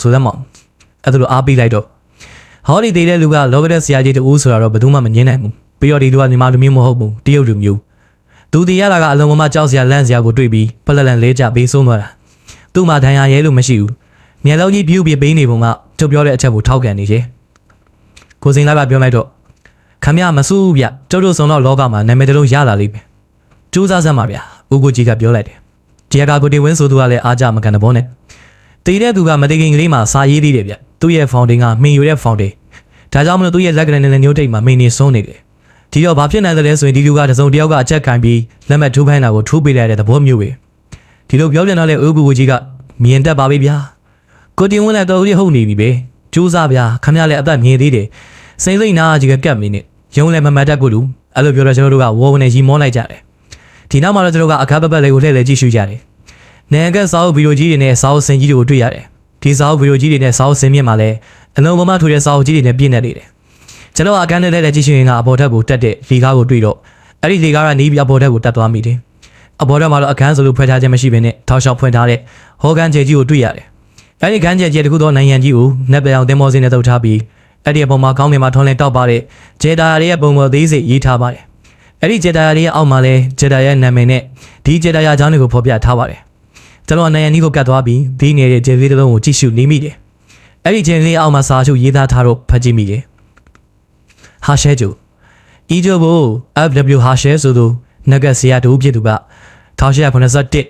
အဲ့ဒါလိုအားပေးလိုက်တော့ဟောဒီတည်တဲ့လူကလောကတဲ့ဆရာကြီးတူဆိုတော့ဘယ်သူမှမငင်းနိုင်ဘူးပြီးတော့ဒီလူကညီမလူမျိုးမဟုတ်ဘူးတရုတ်လူမျိုးသူတည်ရတာကအလုံးမကြောက်စရာလန့်စရာကိုတွေ့ပြီးပလက်လန်လေးကြပေးဆုံးသွားတာသူ့မှာဒဏ်ရာရဲလို့မရှိဘူးမျက်လုံးကြီးပြူပြပေးနေပုံကကျုပ်ပြောတဲ့အချက်ကိုထောက်ကန်နေတယ်ကိုစိန်လာကပြောလိုက်တော့ခမရမစိုးဘူးဗျကျုပ်တို့စုံတော့လောကမှာနာမည်တလုံးရလာလိမ့်မယ်စူးစမ်းစမ်းပါဗျဦးကိုကြီးကပြောလိုက်တယ်တရားကကိုတေဝင်းဆိုသူကလည်းအားကြမကန်တဲ့ဘောနဲ့တည်တဲ့သူကမတိခင်ကလေးမှာစာရေးသေးတယ်ဗျသူ့ရဲ့ဖောင်တင်ကမှင်ယူတဲ့ဖောင်တင်ဒါကြောင့်မလို့သူ့ရဲ့လက်ကလေးနဲ့ညှို့တိတ်မှာမင်းနေဆုံးနေတယ်ဒီတော့ဘာဖြစ်နိုင်တယ်လဲဆိုရင်ဒီလူကတစုံတယောက်ကအချက်ခံပြီးလက်မဲ့ထိုးခိုင်းတာကိုထိုးပေးလိုက်တဲ့သဘောမျိုးပဲဒီလိုပြောပြန်တော့လေဦးကိုကြီးကမြင်တတ်ပါပြီဗျာကိုတင်ဝင်းလည်းတော်ကြီးဟုတ်နေပြီပဲကြိုးစားဗျာခမရလည်းအသက်မြင်သေးတယ်စိမ့်စိမ့်နာကြီးကကပ်မင်းနဲ့ရုံလည်းမမှတ်တတ်ကိုလူအဲ့လိုပြောတော့ကျွန်တော်တို့ကဝေါ်ဝင်နေရီမောလိုက်ကြတယ်ဒီနောက်မှာတော့ကျွန်တော်ကအခါပတ်ပတ်လေးကိုလှည့်လည်ကြည့်ရှုကြတယ်နိုင်ငံကစာအုပ်ဗီဒီယိုကြီးတွေနဲ့စာအုပ်စင်ကြီးတွေကိုတွေ့ရတယ်ဒီစာအုပ်ဗီဒီယိုကြီးတွေနဲ့စာအုပ်စင်မြင့်မှာလည်းအလုံးမမထူတဲ့စာအုပ်ကြီးတွေနဲ့ပြည့်နေတယ်ကျွန်တော်အကန်းနဲ့လည်းကြည့်ရှုရင်ကအပေါ်ထက်ကိုတက်တဲ့လေကားကိုတွေ့တော့အဲ့ဒီလေကားကနေပြီးအပေါ်ထက်ကိုတက်သွားမိတယ် အဘော်တော့မှတော့အခန်းစလို့ဖွဲ့ထားခြင်းမရှိဘဲနဲ့ထောက်လျှောက်ဖွင့်ထားတဲ့ဟောကန်ကျဲကြီးကိုတွေ့ရတယ်။အဲဒီခန်းကျဲကြီးတခုသောနိုင်ငံကြီးကိုနက်ပြောင်တင်မောစင်းနဲ့တုပ်ထားပြီးအဲ့ဒီအပေါ်မှာကောင်းကင်မှာထွန်းလင်းတောက်ပါတဲ့ဂျေဒါယာရဲ့ပုံပေါ်သေးစိတ်ရေးထားပါတယ်။အဲ့ဒီဂျေဒါယာရဲ့အောက်မှာလဲဂျေဒါယာရဲ့နာမည်နဲ့ဒီဂျေဒါယာအကြောင်းတွေကိုဖော်ပြထားပါတယ်။ကျွန်တော်နိုင်ငံကြီးကိုကတ်သွားပြီးဒီနေတဲ့ဂျေလေးတစ်လုံးကိုကြည့်ရှုနေမိတယ်။အဲ့ဒီဂျေလေးအောက်မှာစာချုပ်ရေးသားထားတော့ဖတ်ကြည့်မိတယ်။ဟာရှဲဂျူဤဂျိုဘို FW ဟာရှဲဆိုသူနဂတ်ဆီယာတူဖြစ်သူက1881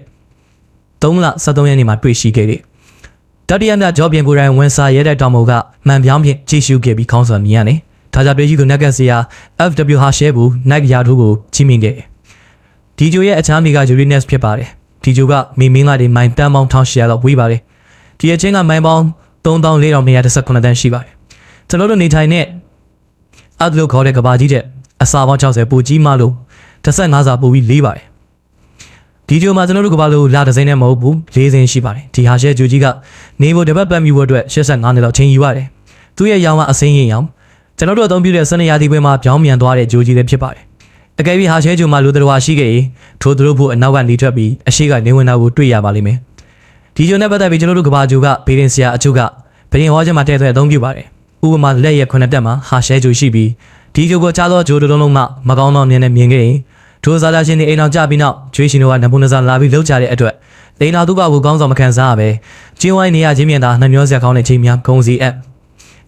3လ23ရက်နေ့မှာတွေ့ရှိခဲ့တယ်။တတိယမြတ်ဂျော့ပြင်ကိုယ်တိုင်ဝန်စာရဲတဲ့တောင်ပေါ်ကမှန်ပြောင်းဖြင့်ကြည့်ရှုခဲ့ပြီးခေါင်းဆောင်မြင်ရတယ်။ဒါကြောင့်တွေ့ရှိသူနဂတ်ဆီယာ FW ဟာရှဲဘူးနိုင်ရာထူးကိုချီးမြှင့်ခဲ့တယ်။ဒီဂျိုရဲ့အခြားမိကယူရီနက်စ်ဖြစ်ပါတယ်။ဒီဂျိုကမီမင်းလာတွေမိုင်တန်းပေါင်း1800လောက်ဝေးပါတယ်။ဒီအချင်းကမိုင်ပေါင်း34,218တန်းရှိပါတယ်။ကျွန်တော်တို့နေထိုင်တဲ့အဒလိုခေါ်တဲ့ကဘာကြီးတဲ့အစာပေါင်း60ပိုကြီးမှလို့15စာပိုပြီးလေးပါတယ်ဒီဂျိုမှာကျွန်တော်တို့ကဘာလို့လာဒဇင်းနဲ့မဟုတ်ဘူး၄စင်းရှိပါတယ်ဒီဟာရှဲဂျူကြီးကနေဖို့တပတ်ပတ်ပြီးဖို့အတွက်85နှစ်လောက်ချိန်ယူရတယ်သူ့ရဲ့ရောင်ကအစင်းရင်ရောင်ကျွန်တော်တို့အသုံးပြုတဲ့စနေရာသီပွဲမှာပြောင်းပြန်သွားတဲ့ဂျိုကြီးလည်းဖြစ်ပါတယ်အကယ်၍ဟာရှဲဂျူမှာလူတော်ဝါရှိခဲ့ရင်ထိုးသူတို့ဖို့အနောက်ကနေထွက်ပြီးအရှိကနေဝင်တာကိုတွေ့ရပါလိမ့်မယ်ဒီဂျိုနဲ့ပတ်သက်ပြီးကျွန်တော်တို့ကဘာဂျိုကဘေးရင်ဆရာအချို့ကဘရင်ဟောချက်မှာတည့်သွဲအသုံးပြုပါတယ်ဥပမာလက်ရဲ့9တက်မှာဟာရှဲဂျိုရှိပြီးဒီဂျိုကိုကြားသောဂျိုတုံးလုံးမှမကောင်းသောမြင်နဲ့မြင်ခဲ့ရင်ထိုဇာတာရှင်တွေအိမ်အောင်ကြပြီးနောက်ကျွေးရှင်တို့ကနဘုံနဇာလာပြီးလှုပ်ကြတဲ့အတွက်လိန်နာသူကဘူကောင်းဆောင်မခံစားရပဲကျင်းဝိုင်းနေရချင်းမြင်တာနှမျောစရာကောင်းတဲ့ချိန်များဂုံစီအပ်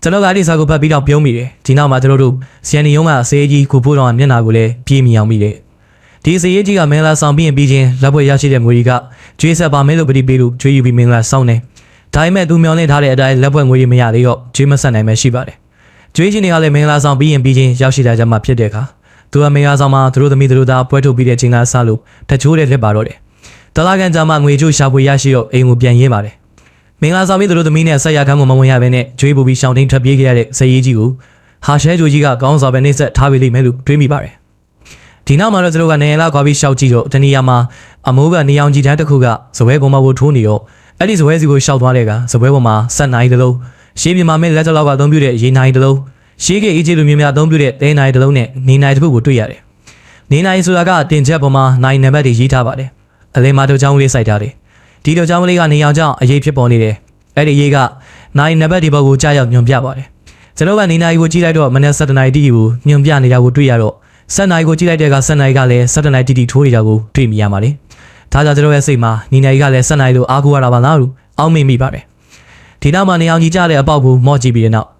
ကျွန်တော်ကဒီစာကိုဖတ်ပြီးတော့ပြုံးမိတယ်ဒီနောက်မှာကျွန်တော်တို့စီယန်နီယုံကအစေးကြီးကိုဖို့တော်မျက်နှာကိုလည်းပြေးမြင်အောင်မိတယ်ဒီစေးကြီးကမင်္ဂလာဆောင်ပြီးရင်ပြီးချင်းလက်ပွဲရရှိတဲ့ငွေကြီးကကျွေးဆက်ပါမယ်လို့ပတိပေးလို့ကျွေးယူပြီးမင်္ဂလာဆောင်တယ်ဒါပေမဲ့သူမျောလင့်ထားတဲ့အတိုင်းလက်ပွဲငွေကြီးမရသေးတော့ကျွေးမဆက်နိုင်မှရှိပါတယ်ကျွေးရှင်တွေကလည်းမင်္ဂလာဆောင်ပြီးရင်ပြီးချင်းရောက်ရှိတာကြမှာဖြစ်တဲ့အခါသူကမင်္ဂလာဆောင်မှာသူတို့သမီးတို့သားပွဲထုတ်ပြီးတဲ့ချိန်ကစလို့တချိုးတဲ့လက်ပါတော့တယ်တလားကန်ကြမှာငွေချိုးရှာဖွေရရှိတော့အိမ်ကိုပြန်ရင်းပါတယ်မင်္ဂလာဆောင်ပြီးသူတို့သမီးနဲ့ဆက်ရခန်းကိုမဝင်ရဘဲနဲ့ကျွေးပူပြီးရှောင်းတင်းထွက်ပြေးခဲ့ရတဲ့စရေးကြီးကိုဟာရှဲဂျိုကြီးကကောင်းစွာပဲနှိမ့်ဆက်ထားပေးလိမ့်မယ်လို့တွေးမိပါတယ်ဒီနောက်မှာတော့သူတို့ကနေလာခွာပြီးရှောက်ကြည့်တော့တနေရာမှာအမိုးကနေအောင်ကြီးတန်းတစ်ခုကဇပွဲကုန်းမကိုထိုးနေတော့အဲ့ဒီဇပွဲစီကိုရှောက်သွားတဲ့ကဇပွဲပေါ်မှာဆက်နိုင်တလုံးရှေးပြမှာမင်းလက်ကြောက်ကအသုံးပြုတဲ့ရေနိုင်တလုံးရှေးကအေးကြီးလူမျိုးများအသုံးပြုတဲ့တဲနိုင်တလုံးနဲ့နေနိုင်တစ်ခုကိုတွေ့ရတယ်နေနိုင်ဆိုတာကတင်ချက်ပေါ်မှာနိုင်နံပါတ်တွေရေးထားပါတယ်အလင်းမတို့ချောင်းလေးစိုက်ထားတယ်ဒီတို့ချောင်းလေးကနေအောင်ကြောင့်အရေးဖြစ်ပေါ်နေတယ်အဲ့ဒီရေးကနိုင်နံပါတ်ဒီဘက်ကိုကြားရောက်ညွန်ပြပါတယ်ကျွန်တော်ကနေနိုင်ကိုကြည့်လိုက်တော့မနေ့7နိုင်တီကိုညွန်ပြနေတာကိုတွေ့ရတော့7နိုင်ကိုကြည့်လိုက်တဲ့က7နိုင်ကလည်း7နိုင်တီထိုးနေတာကိုတွေ့မိရပါလေဒါကြောင့်ကျွန်တော်ရဲ့စိတ်မှာနေနိုင်ကလည်း7နိုင်လို့အားကိုးရတာပါလားလို့အောက်မေ့မိပါတယ်ဒီနောက်မှာနေအောင်ကြီးကြတဲ့အပေါက်ကိုမော့ကြည့်ပြီးတဲ့နောက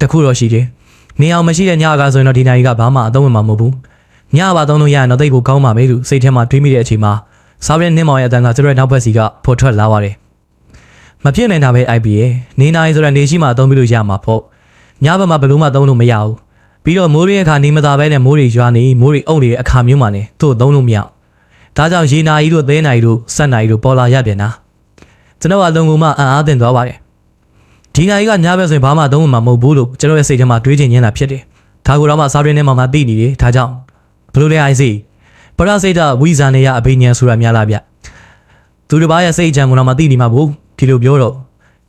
်တခုတော့ရှိတယ်နေအောင်မရှိတဲ့ညကဆိုရင်တော့ဒီနိုင်ကဘာမှအသုံးဝင်မှာမဟုတ်ဘူးညပါသုံးလို့ရရင်တော့တိတ်ကိုကောင်းပါမယ်လို့စိတ်ထဲမှာတွေးမိတဲ့အချိန်မှာစားပြင်းနှင်းမောင်ရဲ့အတန်းကကျွန်တော်နောက်ဘက်စီကဖော်ထွက်လာပါတယ်မဖြစ်နိုင်တာပဲ IP ရဲ့နေနိုင်ဆိုတဲ့နေရှိမှအသုံးပြုလို့ရမှာပေါ့ညဘက်မှာဘယ်လို့မှသုံးလို့မရဘူးပြီးတော့မိုးရင်းအခါနေမသာပဲနဲ့မိုးတွေရွာနေမိုးတွေအုပ်နေတဲ့အခါမျိုးမှာနေသူ့သုံးလို့မရဒါကြောင့်ရေနာကြီးတို့သဲနာကြီးတို့ဆက်နာကြီးတို့ပေါ်လာရပြန်တာကျွန်တော်အလုံးကုန်မှအံ့အားသင့်သွားပါတယ်ဒီနိုင်ကညဘက်ဆိုရင်ဘာမှသုံးမှာမဟုတ်ဘူးလို့ကျွန်တော်ရဲ့စိတ်ထဲမှာတွေးချင်နေတာဖြစ်တယ်ဒါကိုတော့မှစားပြင်းနဲ့မှသိနေတယ်ဒါကြောင့်ဘလို့လဲအိုင်စီပရစိတ်တဝိဇာနေရအဘိညာဉ်ဆိုတာများလားဗျသူတစ်ပါးရဲ့စိတ်ကြံကတော့မသိနေမှာဘူးဒီလိုပြောတော့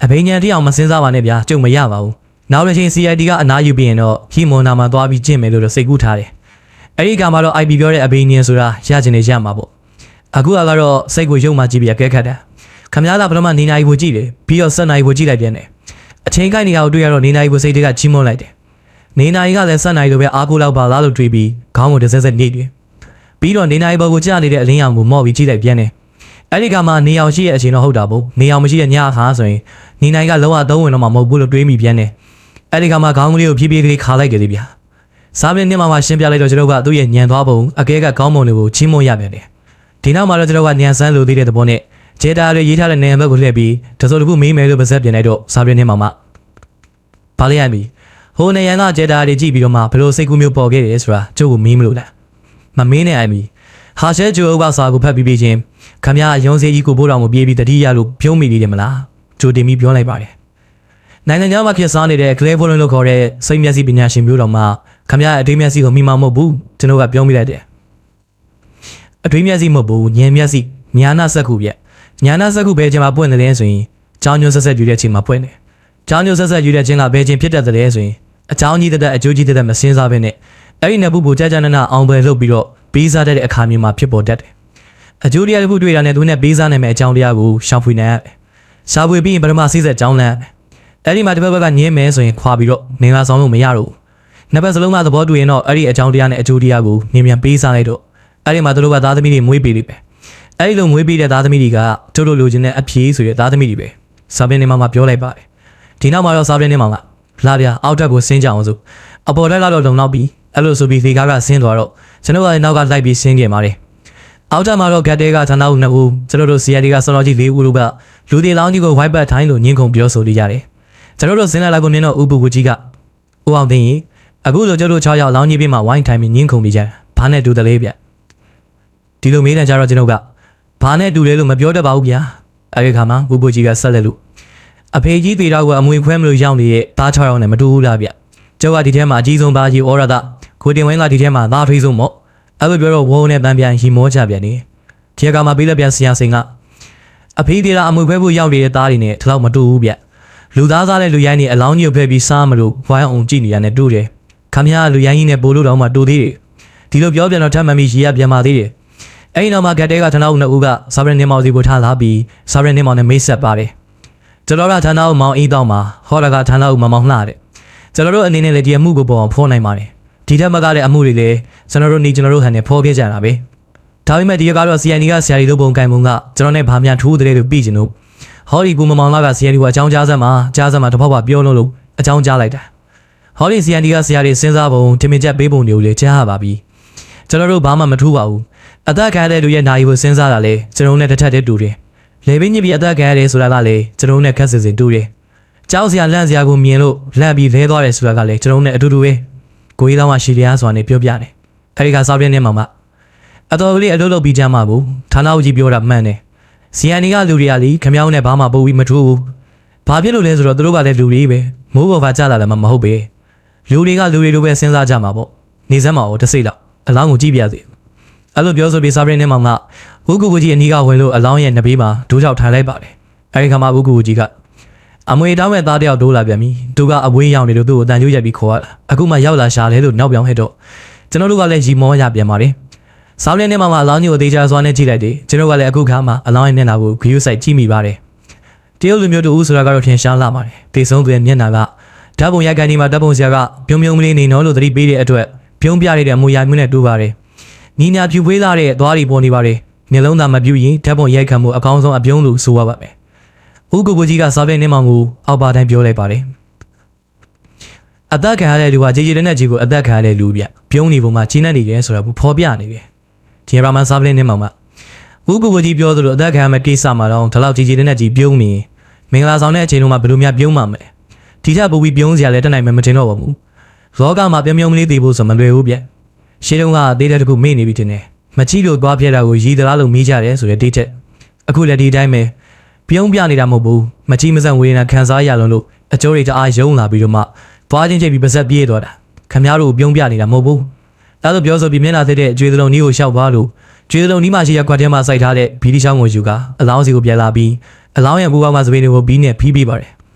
အဘိညာဉ်တရားမစင်းစားပါနဲ့ဗျာကြုံမရပါဘူးနောက်တစ်ချိန် CID ကအနားယူပြီးရင်တော့ဟီမွန်နာမှာသွားပြီးကျင့်မယ်လို့စိတ်ကူးထားတယ်အဲ့ဒီကမှတော့ IP ပြောတဲ့အဘိညာဉ်ဆိုတာရချင်နေရမှာပေါ့အခုကတော့စိတ်ကိုယုံမှကြည့်ပြီးအကဲခတ်တာခမရလာဘလို့မှနေနိုင်ဖို့ကြည့်တယ်ပြီးတော့7နိုင်ဖို့ကြည့်လိုက်ပြန်တယ်အချိန်ကိုက်နေရကိုတွေ့ရတော့နေနိုင်ဖို့စိတ်တွေကချီးမွမ်းလိုက်တယ်နေနိုင်ကလည်း7နိုင်လိုပဲအားကိုးလောက်ပါလားလို့တွေးပြီးခေါင်းကိုတစ်စက်စက်နေတယ်ပြီးတော့နေနိုင်ဘောကိုကြားနေတဲ့အလင်းရောင်ကိုမော့ပြီးကြည့်လိုက်ပြန်တယ်အဲ့ဒီကမှနေအောင်ရှိရဲ့အချိန်တော့ဟုတ်တာပေါ့နေအောင်မရှိတဲ့ညအခါဆိုရင်နေနိုင်ကလုံးဝသုံးဝင်တော့မှမဟုတ်ဘူးလို့တွေးမိပြန်တယ်အဲ့ဒီကမှခေါင်းကလေးကိုဖြည်းဖြည်းကလေးခါလိုက်ကြတယ်ဗျာစားပြင်းနဲ့မှရှင်းပြလိုက်တော့ကျွန်တော်ကသူ့ရဲ့ညံသွားပုံအကဲကခေါင်းပုံတွေကိုချီးမွမ်းရပြန်တယ်ဒီနောက်မှာတော့ကျွန်တော်ကညံဆန်းလိုသေးတဲ့သဘောနဲ့ဂျေတာတွေရေးထားတဲ့နေရာဘက်ကိုလှည့်ပြီးတစိုးတစ်ခုမေးမယ်လို့ပါဇက်ပြင်လိုက်တော့စားပြင်းနဲ့မှဘာလဲရမီဟိုနေရန်ကဂျေတာတွေကြည့်ပြီးတော့မှဘလို့စိတ်ကူးမျိုးပေါ်ခဲ့တယ်ဆိုတာကျုပ်ကိုမေးမလို့လားမမင်းနဲ့အိုင်မီဟာရှဲဂျိုဥပစာကိုဖတ်ပြီးချင်းခမရရုံးစေးကြီးကိုပို့တော်မပြေးပြီးတတိယလို့ပြုံးမိတယ်မလားဂျိုတင်ပြီးပြောလိုက်ပါတယ်နိုင်ငံခြားမှာဖြစ်စားနေတဲ့ Clay Volume လို့ခေါ်တဲ့စိတ်မျက်စိပညာရှင်မျိုးတော်မှာခမရအတွေးမျက်စိကိုမိမမဟုတ်ဘူးကျွန်တော်ကပြောမိလိုက်တယ်အတွေးမျက်စိမဟုတ်ဘူးဉာဏ်မျက်စိညာနာစက်ခုပြညာနာစက်ခုဘယ်ချိန်မှာပွင့်တယ်လဲဆိုရင်ကြောင်းညွှန်းဆက်ဆက်ယူတဲ့ချိန်မှာပွင့်တယ်ကြောင်းညွှန်းဆက်ဆက်ယူတဲ့ချိန်ကဘယ်ချိန်ဖြစ်တတ်တယ်လဲဆိုရင်အကြောင်းကြီးတဲ့အကျိုးကြီးတဲ့မစင်းစားဘဲနဲ့အဲ့ဒီနဘူးဘူကြာကြာနာနာအောင်ပွဲလုပ်ပြီးတော့ပေးစားတဲ့အခါမျိုးမှာဖြစ်ပေါ်တတ်တယ် အကျိုးတရားတစ်ခုတွေ့တာနဲ့သူနဲ့ပေးစားနိုင်မယ့်အကြောင်းတရားကိုရှောင်ဖွေနိုင်ရတယ်။ရှာဖွေပြီးရင်ပထမစိစက်ကြောင်းလန့်အဲ့ဒီမှာတစ်ဖက်ကညင်းမဲဆိုရင်ခွာပြီးတော့မင်္ဂလာဆောင်လို့မရတော့ဘူး။နှစ်ဖက်စလုံးကသဘောတူရင်တော့အဲ့ဒီအကြောင်းတရားနဲ့အကျိုးတရားကိုမြန်ပေးစားလိုက်တော့အဲ့ဒီမှာသူတို့ကသားသမီးတွေမွေးပေးလိမ့်မယ်။အဲ့ဒီလိုမွေးပေးတဲ့သားသမီးတွေကတို့လိုချင်တဲ့အဖြေဆိုတဲ့သားသမီးတွေပဲ။စာပင်ထဲမှာပြောလိုက်ပါတယ်။ဒီနောက်မှာတော့စာပင်ထဲမှာလာပြအောက်တက်ကိုဆင်းကြအောင်ဆိုအပေါ်တက်ကတော့လုံလောက်ပြီးအဲ့လိုဆိုပြီးဒီကားကဆင်းသွားတော့ကျွန်တော်ကနောက်ကလိုက်ပြီးဆင်းခဲ့ပါတယ်။အောက်တက်မှာတော့ဂတ်တဲကဌာနဦး2ဦးကျွန်တော်တို့ CID ကစော်တော်ကြီး4ဦးတို့ကလူတွေလောင်းကြီးကိုဝိုက်ပတ်ထိုင်းလို့ညှင်းခုန်ပြောဆိုနေကြတယ်။ကျွန်တော်တို့ဆင်းလာလိုက်ကိုမြင်တော့ဥပဝကြီးကဦးအောင်သိရင်အခုလိုကျွန်တော်တို့6ယောက်လောင်းကြီးပြီးမှဝိုင်းထိုင်းပြီးညှင်းခုန်နေကြတယ်။ဘာနဲ့တူတယ်လဲဗျ။ဒီလိုမေးနေကြတော့ကျွန်တော်ကဘာနဲ့တူလဲလို့မပြောတတ်ပါဘူးဗျာ။အဲဒီခါမှာဥပဝကြီးကဆက်လက်လို့အဖေကြီးသေးတော့ကအမွေခွဲမလို့ရောက်နေတဲ့သား6ယောက်နဲ့မတူဘူးလားဗျ။ကျောက်ကဒီထဲမှာအကြီးဆုံးပါကြီးဩရဒကိုတင်ဝင်းကဒီထဲမှာသားထွေးဆုံးမို့အဲ့လိုပြောတော့ဝုန်းနဲ့တန်းပြန်ရီမောချပြန်နေဒီကမှာပေးလက်ပြန်ဆရာစင်ကအဖေသေးတာအမွေခွဲဖို့ရောက်နေတဲ့သားတွေနဲ့ဒီလောက်မတူဘူးဗျလူသားစားတဲ့လူရိုင်းနေအလောင်းကြီးကိုဖဲပြီးစားမလို့ဝိုင်းအောင်ကြည့်နေရတယ်တူတယ်ခမရလူရိုင်းကြီးနဲ့ပို့လို့တော့မှတူသေးတယ်ဒီလိုပြောပြန်တော့ထပ်မှန်ပြီးရီရပြန်ပါသေးတယ်အဲ့ဒီနောက်မှာဂတ်တဲကဌာနဦး2ဦးကစာရင်းနေမောင်စီကိုထားလာပြီးစာရင်းနေမောင်နဲ့မိတ်ဆက်ပါတယ်ကျွန်တော်ကဌာနဦးမောင်အေးတော့မှာဟောရကဌာနဦးမောင်လှတဲ့ကျွန်တော်တို့အနေနဲ့လည်းဒီအမှုကိုပေါ်အောင်ဖော်နိုင်ပါတယ်ဒီထက်မကတဲ့အမှုတွေလည်းကျွန်တော်တို့ဟန်နဲ့ဖော်ပြကြတာပဲဒါပေမဲ့ဒီကတော့ CID ကဆရာကြီးတို့ပုံကင်ပုံကကျွန်တော်နဲ့ဗာမြန်ထိုးတဲ့လို့ပြီးကျင်လို့ဟောဒီကိုမမောင်လာက CID ကိုအကြောင်းကြားစမ်းမှာတစ်ဖက်ပါပြောလို့အကြောင်းကြားလိုက်တာဟောဒီ CID ကဆရာကြီးစဉ်းစားပုံထင်မြင်ချက်ပေးပုံတွေကိုလည်းကြားရပါပြီကျွန်တော်တို့ဘာမှမထူးပါဘူးအသက်ခံတဲ့လူရဲ့နိုင်ကိုစဉ်းစားတာလေကျွန်တော်နဲ့တစ်ထက်တည်းတူတယ်လေပင်းညစ်ပြီးအသက်ခံရတယ်ဆိုတာကလည်းကျွန်တော်နဲ့ခက်စင်တူတယ်ကြောက်စရာလန့်စရာကိုမြင်လို့လန့်ပြီးလဲသွားတယ်ဆိုတာကလည်းကျွန်တော်နဲ့အတူတူပဲကိုကြီးတော်မှရှီလျားစွာနဲ့ပြောပြတယ်အဲဒီကစားပြင်းနေမှာမှအတော်လေးအလုပ်လုပ်ပြီးကြမှာဘူးဌာနဦးကြီးပြောတာမှန်တယ်စီအန်နီကလူတွေကလေခမောင်းနဲ့ဘာမှပို့ပြီးမထူးဘူးဘာဖြစ်လို့လဲဆိုတော့သူတို့ကလည်းလူတွေပဲမိုးပေါ်ပါကြလာတယ်မှမဟုတ်ပဲလူတွေကလူတွေလိုပဲစဉ်းစားကြမှာပေါ့နေစမ်းမှာတော့တစ်စိတ်လောက်အလောင်းကိုကြည့်ပြစေအဲ့လိုပြောဆိုပြီးစားပြင်းနေမှာမှဝုကူကူကြီးအနီးကဝင်လို့အလောင်းရဲ့နှဘေးမှာဒိုးချောက်ထိုင်လိုက်ပါတယ်အဲဒီခါမှာဝုကူကူကြီးကအမွေတောင်းမဲ့သားတယောက်ဒိုးလာပြန်ပြီသူကအဝေးရောက်နေလို့သူ့ကိုတန်ကျိုးရက်ပြီးခေါ်ရတာအခုမှရောက်လာရှာတယ်လို့နောက်ပြောင်းဟဲ့တော့ကျွန်တော်တို့ကလည်းရီမောရပြန်ပါတယ်ဆောင်းနေမှာအလောင်းကြီးကိုသေးချာစွာနဲ့ကြည့်လိုက်တယ်ကျွန်တော်ကလည်းအခုခါမှအလောင်းရဲ့မျက်နှာကိုဂရုစိုက်ကြည့်မိပါတယ်တရုတ်လူမျိုးတူဆိုတာကတော့ထင်ရှားလာပါတယ်တေဆုံးသူရဲ့မျက်နှာကဓာတ်ပုံရိုက်ကန်ဒီမှာဓာတ်ပုံဆရာကပြုံးမလေးနေနော်လို့သတိပေးတဲ့အတွက်ပြုံးပြရတဲ့အမူအရာမျိုးနဲ့တူပါတယ်ညီညာဖြူဖွေးလာတဲ့သွားရီပေါ်နေပါတယ်မျက်လုံးသာမပြူရင်ဓာတ်ပုံရိုက်ခံမှုအကောင်းဆုံးအပြုံးလို့ဆိုရပါမယ်ဦးကိုကိုကြီးကစားပြနေမှကိုအောက်ပါတိုင်းပြောလိုက်ပါတယ်အသက်ခံရတဲ့လူကကြေတဲ့နဲ့ကြီးကိုအသက်ခံရတဲ့လူပြပြုံးနေပုံမှာကြီးနေတယ်ဆိုတာကိုဖော်ပြနေတယ်ဒီရာမန်စားပြနေမှဦးကိုကိုကြီးပြောသလိုအသက်ခံရမယ့်ကိစ္စမှာတော့ဒီလောက်ကြေတဲ့နဲ့ကြီးပြုံးနေမင်္ဂလာဆောင်တဲ့အချိန်တုန်းကဘယ်လိုများပြုံးမှာမလဲဒီထက်ပိုပြီးပြုံးစရာလည်းတက်နိုင်မှမတင်တော့ပါဘူးလောကမှာပြုံးမလေးသေးဖို့ဆိုမလွယ်ဘူးဗျရှင်းတုန်းကသေးတဲ့တခုမေ့နေပြီတင်တယ်မကြည့်လို့သွားပြတာကိုရည်သလားလို့မေးကြတယ်ဆိုတဲ့ဒိတ်ချက်အခုလည်းဒီတိုင်းပဲပြုံးပြနေတာမဟုတ်ဘူးမကြည့်မစံဝေဒနာခံစားရလုံးလို့အကျိုးတွေတအားယုံလာပြီးတော့မှသွားချင်းချိတ်ပြီးပါဇက်ပြေးသွားတာခမ ्या တို့ပြုံးပြနေတာမဟုတ်ဘူးဒါဆိုပြောဆိုပြီးမျက်နှာသိတဲ့အကျွေးသလုံးနီးကိုရှောက်သွားလို့ကျွေးသလုံးနီးမှရှိရခွက်ထဲမှာစိုက်ထားတဲ့ဘီဒီချောင်းကိုယူကအလောင်းစီကိုပြန်လာပြီးအလောင်းရဲ့ဘူပေါင်းကစပင်းတွေကိုဘီးနဲ့ဖီးပေးပါတယ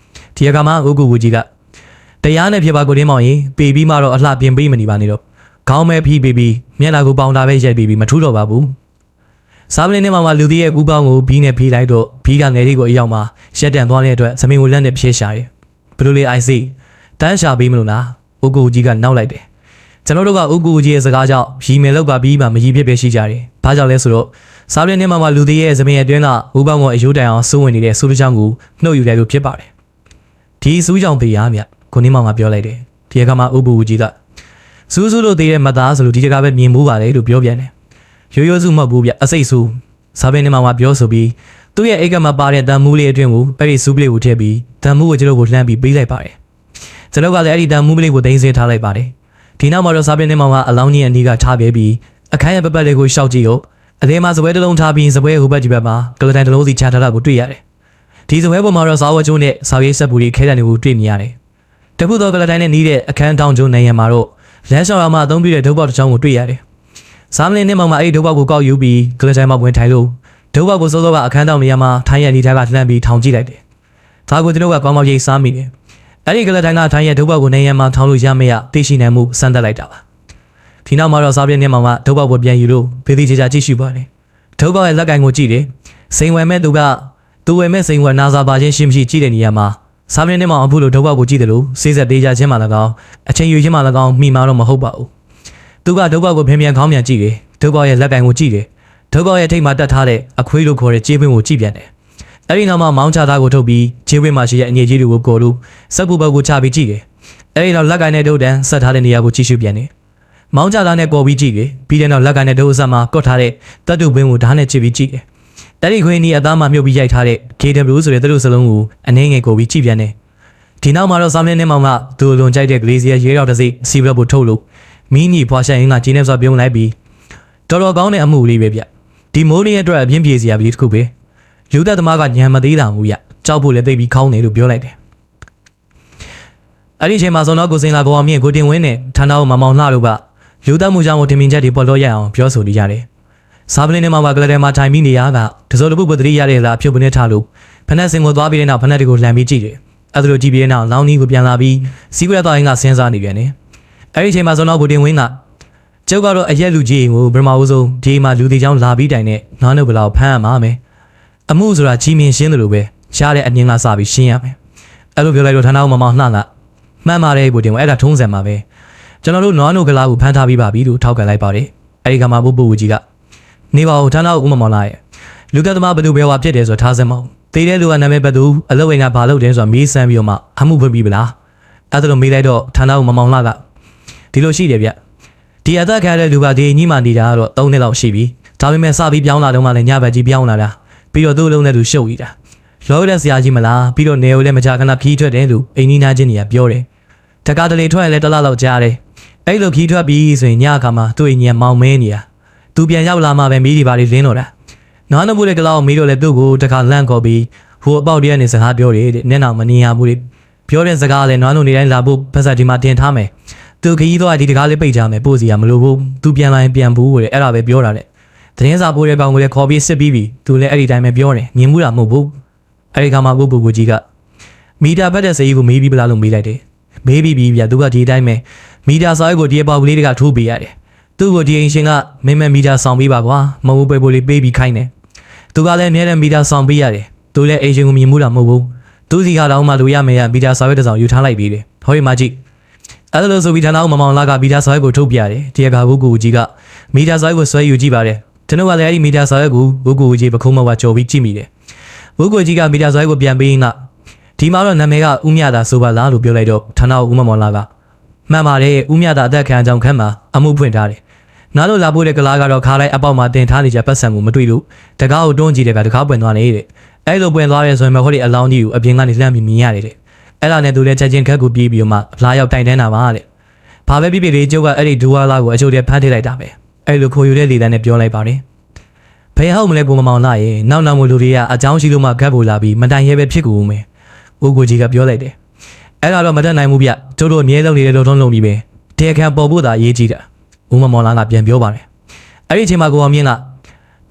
်ဒီအခါမှာဥကူကူကြီးကတရားနဲ့ဖြစ်ပါကိုတင်းမောင်ရင်ပေပြီးမှတော့အလှပြင်ပေးမနေပါနဲ့တော့ခေါင်းမဲဖီးပေးပြီးမျက်နှာကိုပေါင်တာပဲရိုက်ပေးပြီးမထူးတော့ပါဘူးစားပလင်းထဲမှာလူသေးရဲ့ကူပေါင်းကိုဘီးနဲ့ဖီးလိုက်တော့ဘီးကနေလေးကိုအရောက်မှာရက်တန်သွားတဲ့အတွက်သမင်ကိုလက်နဲ့ဖြည့်ရှာတယ်ဘယ်လိုလဲအိုင်စီတန်းရှာပေးမလို့လားဥကူကြီးကနောက်လိုက်တယ်ကျွန်တော်တို့ကဥကူကြီးရဲ့စကားကြောင့်ရီမယ်လောက်ပါပြီးမှမရီဖြစ်ပဲရှိကြတယ်ဘာကြောင့်လဲဆိုတော့စားပလင်းထဲမှာလူသေးရဲ့သမင်ရဲ့အတွင်းကဥပေါင်းကိုအယိုးတန်အောင်စိုးဝင်နေတဲ့စူးကြောင်ကိုနှုတ်ယူလိုက်လို့ဖြစ်ပါတယ်ဒီစူးကြောင်သေးရမြကိုနေမောင်ကပြောလိုက်တယ်ဒီအခါမှာဥပူကြီးကစူးလို့သေးတဲ့မသားဆိုလို့ဒီတကားပဲမြင်မှုပါလေလို့ပြောပြန်တယ်ရိုးရိုးစုမဟုတ်ဘူးဗျအစိတ်စုစားပင်းနေမှာပြောဆိုပြီးသူ့ရဲ့အိတ်ကမှာပါတဲ့တန်မူးလေးအတွင်းကိုအဲ့ဒီစူးပလေးကိုထည့်ပြီးတန်မူးကိုကျွန်တော်ကိုလှမ်းပြီးပေးလိုက်ပါတယ်ကျွန်တော်ကလည်းအဲ့ဒီတန်မူးလေးကိုသိမ်းဆည်းထားလိုက်ပါတယ်ဒီနောက်မှာတော့စားပင်းနေမှာအလောင်းကြီးအနီးကထားပေးပြီးအခန်းရဲ့ပပတ်လေးကိုရှောက်ကြည့်တော့အသေးမှာစပွဲတစ်လုံးထားပြီးစပွဲဟိုဘက်ဒီဘက်မှာကလတိုင်တစ်လုံးစီချထားတာကိုတွေ့ရတယ်ဒီစပွဲပေါ်မှာတော့စာဝတ်ကျိုးနဲ့စာရေးဆက်ပူတွေခဲတံတွေကိုတွေ့မြင်ရတယ်တခုသောကလတိုင်နဲ့နီးတဲ့အခန်းတောင်ကျိုးနေရမှာတော့လမ်းလျှောက်ရမှာအသုံးပြုတဲ့ဒုတ်ပေါက်တစ်ချောင်းကိုတွေ့ရတယ်စားမလင်းနဲ့မှအဲ့ဒုတ်ပေါက်ကိုကောက်ယူပြီးကလတိုင်မှာဝင်ထိုင်လို့ဒုတ်ပေါက်ကိုစိုးကအခန်းတောင်နေရာမှာထိုင်းရနီထားကလှမ်းပြီးထောင်ကြည့်လိုက်တယ်ဒါကိုကျွန်တော်ကကောင်းကောင်းရိပ်စားမိတယ်အဲ့ဒီကလတိုင်ကထိုင်းရဒုတ်ပေါက်ကိုနေရာမှာထောင်လို့ရမရသိရှိနိုင်မှုစမ်းသပ်လိုက်တာပါဒီနောက်မှာတော့စားပြင်းနေမှာဒုတ်ပေါက်ကိုပြန်ယူလို့ဖေးသေးချာချာကြည့်ရှုပါတယ် ဒုဘောရဲ့လက်ကင်ကိုကြည့်တယ်စိန်ဝယ်မဲ့သူကသူဝယ်မဲ့စိန်ဝယ်နာစာပါချင်းရှိမရှိကြည့်တဲ့နေရာမှာစာပြင်းနဲ့မှအခုလိုဒုဘောကိုကြည့်တယ်လို့စေးဆက်သေးကြချင်းမှ၎င်းအချိန်ယူချင်းမှ၎င်းမိမာတော့မဟုတ်ပါဘူးသူကဒုဘောကိုပြန်ခေါင်းပြန်ကြည့်တယ်ဒုဘောရဲ့လက်ကင်ကိုကြည့်တယ်ဒုဘောရဲ့ထိတ်မှတက်ထားတဲ့အခွေးလိုခေါ်တဲ့ကြေးပွင့်ကိုကြည့်ပြန်တယ်အဲ့ဒီနောက်မှာမောင်းချသားကိုထုတ်ပြီးကြေးပွင့်မှာရှိတဲ့အငြိကြီးတွေကိုကိုလို့စက်ပူဘက်ကိုချပြီးကြည့်တယ်အဲ့ဒီနောက်လက်ကင်နဲ့ဒုတ်တန်းဆက်ထားတဲ့နေရာကိုကြည့်ရှုပြန်တယ်မောင်းချသားနဲ့ပေါ်ပြီးကြည့်တယ်ပြီးတဲ့နောက်လက်ကင်နဲ့ဒုတ်အဆက်မှာကော့ထားတဲ့တပ်တုပင်းကိုဓာတ်နဲ့ချစ်ပြီးကြည့်တယ်အဲ့ဒီခွေးနီးအသားမှာမြုပ်ပြီးရိုက်ထားတဲ့ KW ဆိုတဲ့တပ်တုစလုံးကိုအနှင်းငယ်ကိုပြီးကြည့်ပြန်တယ်ဒီနောက်မှာတော့စာမင်းနဲ့မောင်ကသူ့လွန်ကြိုက်တဲ့ Glacier ရေရောက်တစ်စိစီဘက်ကိုထုတ်လို့မီးနီဖွာရှန်ရင်းကကျင်းနေစွာပြုံးလိုက်ပြီးတော်တော်ကောင်းတဲ့အမှုလေးပဲဗျဒီမိုးလေးအတွက်အပြင်းပြေစရာပြီးတစ်ခုပဲလူသက်သမားကညံမသေးတာဘူးဗျကြောက်ဖို့လည်းသိပြီးခေါင်းနေလို့ပြောလိုက်တယ်အဲ့ဒီချိန်မှာဇွန်တော်ကိုစင်လာဘောအောင်မြင့်ကိုတင်ဝင်းနဲ့ဌာနအောင်မမောင်လှတို့ကလူသက်မှုကြောင့်တင်မြင်ချက်တွေပေါ်လို့ရအောင်ပြောဆိုနေကြတယ်စားပလင်းနဲ့မှကလတဲ့မှာထိုင်ပြီးနေရကတစိုးတပုတ်ပတ္တိရတဲ့လားဖြုတ်ပနေထားလို့ဖက်နဲ့စင်ကိုသွားပြီးတဲ့နောက်ဖက်နဲ့တွေကိုလှန်ပြီးကြည့်တယ်အဲ့ဒါလိုကြည့်ပြီးတဲ့နောက်လောင်းနီးကိုပြန်လာပြီးစီးကွက်သွားရင်ကစဉ်းစားနေပြန်တယ်အဲ့ဒီချိန်မှာဇွန်တော်ကိုတင်ဝင်းကကျုပ်ကတော့အရက်လူကြီးကိုပထမဦးဆုံးဒီမှာလူသေးချောင်းလာပြီးတိုင်နဲ့နွားနှုတ်ဘလောက်ဖမ်းရမှာမယ်အမှုဆိုတာကြီးမြင်ရှင်းတယ်လို့ပဲရှားတဲ့အမြင်ကစပြီးရှင်းရမယ်အဲ့လိုပြောလိုက်တော့ဌာနအောင်မမောင်လှလာမှန်ပါတယ်ကိုတင်ဝင်းအဲ့ဒါထုံးစံပါပဲကျွန်တော်တို့နွားနှုတ်ကလာကိုဖမ်းထားပြီးပါပြီလို့ထောက်ခံလိုက်ပါတယ်အဲ့ဒီကမှဘိုးဘိုးကြီးကနေပါဦးဌာနအောင်ဦးမမောင်လှရဲ့လူသက်သမားဘယ်သူဘယ်ဝါဖြစ်တယ်ဆိုထားစမ်းမအောင်တေးတဲ့လူကနာမည်ဘယ်သူအလုပ်ဝင်ကဘာလုပ်တယ်ဆိုတာမေးစမ်းပြီးတော့မှအမှုဖွင့်ပြီးပလားအဲ့ဒါလိုမေးလိုက်တော့ဌာနအောင်မမောင်လှကဒီလိုရှိတယ်ဗျဒီအသက်ခံရတဲ့လူကဒီညီမနေတာကတော့3နှစ်လောက်ရှိပြီဒါပေမဲ့စပြီးပြောင်းလာတော့မှလည်းညဘက်ကြီးပြောင်းလာတာပြီးတော့သူ့လုံးနဲ့သူရှုပ်နေတာလောရက်ဆရာကြီးမလားပြီးတော့နေကိုလည်းမကြခဏခီးထွက်တယ်လို့အိမ်နီးနားချင်းတွေကပြောတယ်တကားတလေထွက်ရလဲတစ်လလောက်ကြားတယ်အဲ့လိုခီးထွက်ပြီးဆိုရင်ညအခါမှာသူ့အိမ်ကြီးမောင်မဲနေတာသူပြန်ရောက်လာမှပဲမိဒီပါလေးလင်းတော့တာနွားနှုတ်တဲ့ကလောက်မိတော့လဲသူ့ကိုတခါလန့်ခေါ်ပြီးဟိုအပေါက်တည်းကနေစကားပြောတယ်တဲ့နဲ့နောက်မနေရဘူးလေပြောတဲ့စကားလည်းနွားနှုတ်နေတိုင်းလာဖို့ဖက်ဆက်ဒီမှာတင်ထားမယ်သူခရီးသွားဒီတကားလေးပိတ်ကြမယ်ပို့စီရမလို့ဘူးသူပြန်လာရင်ပြန်ဘူးတဲ့အဲ့ဒါပဲပြောတာတဲ့သတင်းစာပို့တဲ့ကောင်ကိုလည်းခေါ်ပြီးစစ်ပြီးပြီသူလည်းအဲ့ဒီတိုင်းပဲပြောတယ်မြင်မှုတာမဟုတ်ဘူးအဲ့ဒီခါမှာကိုကြီးကမီတာဖက်တဲ့စေကြီးကိုမေးပြီးပလားလို့မေးလိုက်တယ်မေးပြီးပြီဗျသူကဒီအတိုင်းပဲမီတာစာရွက်ကိုဒီအပေါက်ကလေးတွေကထိုးပေးရတယ်သူ့ကိုဒီအင်ရှင်ကမင်းမမီတာဆောင်ပေးပါကွာမဟုတ်ပဲပို့လေးပေးပြီးခိုင်းတယ်သူကလည်းအများနဲ့မီတာဆောင်ပေးရတယ်သူလည်းအင်ရှင်ကိုမြင်မှုတာမဟုတ်ဘူးသူစီကတော့မှလူရမယ်ရမီတာစာရွက်တစ်စောင်ယူထားလိုက်ပြီးတယ်ဟောဒီမှာကြည့်အဲ့လိုဆိုပြီးဌာနအောင်မမောင်လာကမီတာစာရွက်ကိုထုတ်ပြတယ်ဒီအခါကိုကြီးကမီတာစာရွက်ကိုဆွဲယူကြည့်ပါတယ်ကျွန်တော်ကလည်းအဲ့ဒီမီတာစာရွက်ကိုကိုကြီးပခုံးမဝကြော်ပြီးကြည့်မိတယ်ကိုကြီးကမီတာစာရွက်ကိုပြန်ပေးရင်ကဒီမှာတော့နာမည်ကဦးမြတာဆိုပါလားလို့ပြောလိုက်တော့ဌာနအောင်ဦးမမောင်လာကမှန်ပါတယ်ဦးမြတာအသက်ခံကြောင်ခန့်မှာအမှုဖွင့်ထားတယ်နားလို့လာဖို့တဲ့ကလားကတော့ခါလိုက်အပေါက်မှာတင်ထားနေကြပတ်စံကိုမတွေ့လို့တကားကိုတွန်းကြည့်တယ်ကတကားပွင့်သွားနေတဲ့အဲ့လိုပွင့်သွားရဲဆိုရင်မဟုတ်တဲ့အလောင်းကြီးကိုအပြင်ကနေလှမ်းပြီးမြင်ရတယ်တဲ့အဲ့ဒါနဲ့သူလည်းချက်ချင်းခက်ကိုပြေးပြီးမှလာရောက်တိုင်တန်းတာပါတဲ့ဘာပဲဖြစ်ဖြစ်လေးကျုပ်ကအဲ့ဒီဒူဝါလာကိုအချို့တည်းဖမ်းထည့်လိုက်တာပဲအဲ့လိုခိုးယူတဲ့လေတန်းနဲ့ပြောလိုက်ပါတယ်ဘယ်ဟုတ်မလဲကိုမမောင်လာရဲ့နောက်မို့လူတွေကအကြောင်းရှိလို့မှဂတ်ဖို့လာပြီးမတိုင်ရဲပဲဖြစ်ကူဦးမယ်ကိုကြီးကပြောလိုက်တယ်အဲ့ဒါတော့မတတ်နိုင်ဘူးဗျတို့တို့အမြဲလုံးနေတဲ့လုံထုံးလုံးပြီးပဲတရားခံပေါ်ဖို့သာအရေးကြီးတာဦးမမောင်လာကပြန်ပြောပါတယ်အဲ့ဒီအချိန်မှာကိုအောင်မြင့်က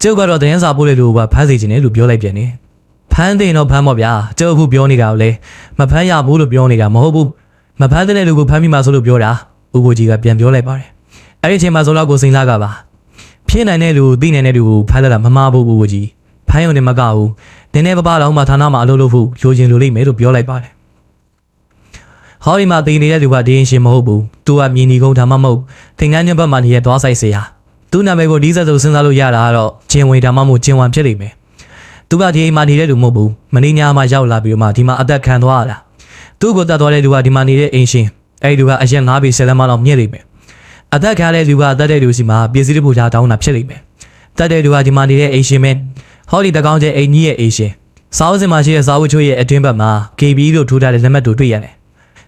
ကျုပ်ကတော့သတင်းစာပို့လေလို့ပါဖမ်းစီခြင်းတယ်လို့ပြောလိုက်ပြန်တယ်ဖမ်းတဲ့တော့ဖမ်းပါဗျာကျုပ်အခုပြောနေတာကိုလေမဖမ်းရဘူးလို့ပြောနေတာမဟုတ်ဘူးမဖမ်းတဲ့လူကိုဖမ်းမိမှဆိုလို့ပြောတာဦးကြီးကပြန်ပြောလိုက်ပါတယ်အဲ့ဒီအချိန်မှာဇော်လောက်ကိုစိန်လာကပါဖြစ်နိုင်တဲ့လူသိနိုင်တဲ့လူကိုဖမ်းလာမမှားဘူးဦးကြီးဖမ်းရုံနဲ့မကဘူးနည်းနည်းပါးတော့မှဌာနမှာအလုပ်လုပ်ဖို့လိုချင်လိုလိမ့်မယ်လို့ပြောလိုက်ပါတယ်ဟောဒီမှာတင်နေတဲ့လူကဒီရင်ရှင်မဟုတ်ဘူးသူကမြင်ဒီကုန်းဒါမှမဟုတ်သင်္ကန်းညဘက်မှာနေရသွားဆိုင်စေဟာသူ့နာမည်ကိုဒီဆက်စုံစဉ်းစားလို့ရတာကတော့ဂျင်ဝေဒါမှမဟုတ်ဂျင်ဝမ်ဖြစ်လိမ့်မယ်သူကဒီအိမ်မှာနေတဲ့လူမဟုတ်ဘူးမင်းညာမှာရောက်လာပြီးတော့မှဒီမှာအသက်ခံသွားတာသူ့ကိုတတ်သွားတဲ့လူကဒီမှာနေတဲ့အိမ်ရှင်အဲ့ဒီလူကအရက်9ပေ10လက်မလောက်မြင့်လိမ့်မယ်အသက်ခံတဲ့လူကတတ်တဲ့လူစီမှာပြည်စည်းတပူထားတောင်းတာဖြစ်လိမ့်မယ်တတ်တဲ့လူကဒီမှာနေတဲ့အိမ်ရှင်ပဲဟောဒီတကောင်ကျအိမ်ကြီးရဲ့အိမ်ရှင်စာအုပ်စင်မှာရှိတဲ့စာအုပ်ချိုးရဲ့အတွင်းဘက်မှာ KB လို့ထိုးထားတဲ့လက်မှတ်တို့တွေ့ရတယ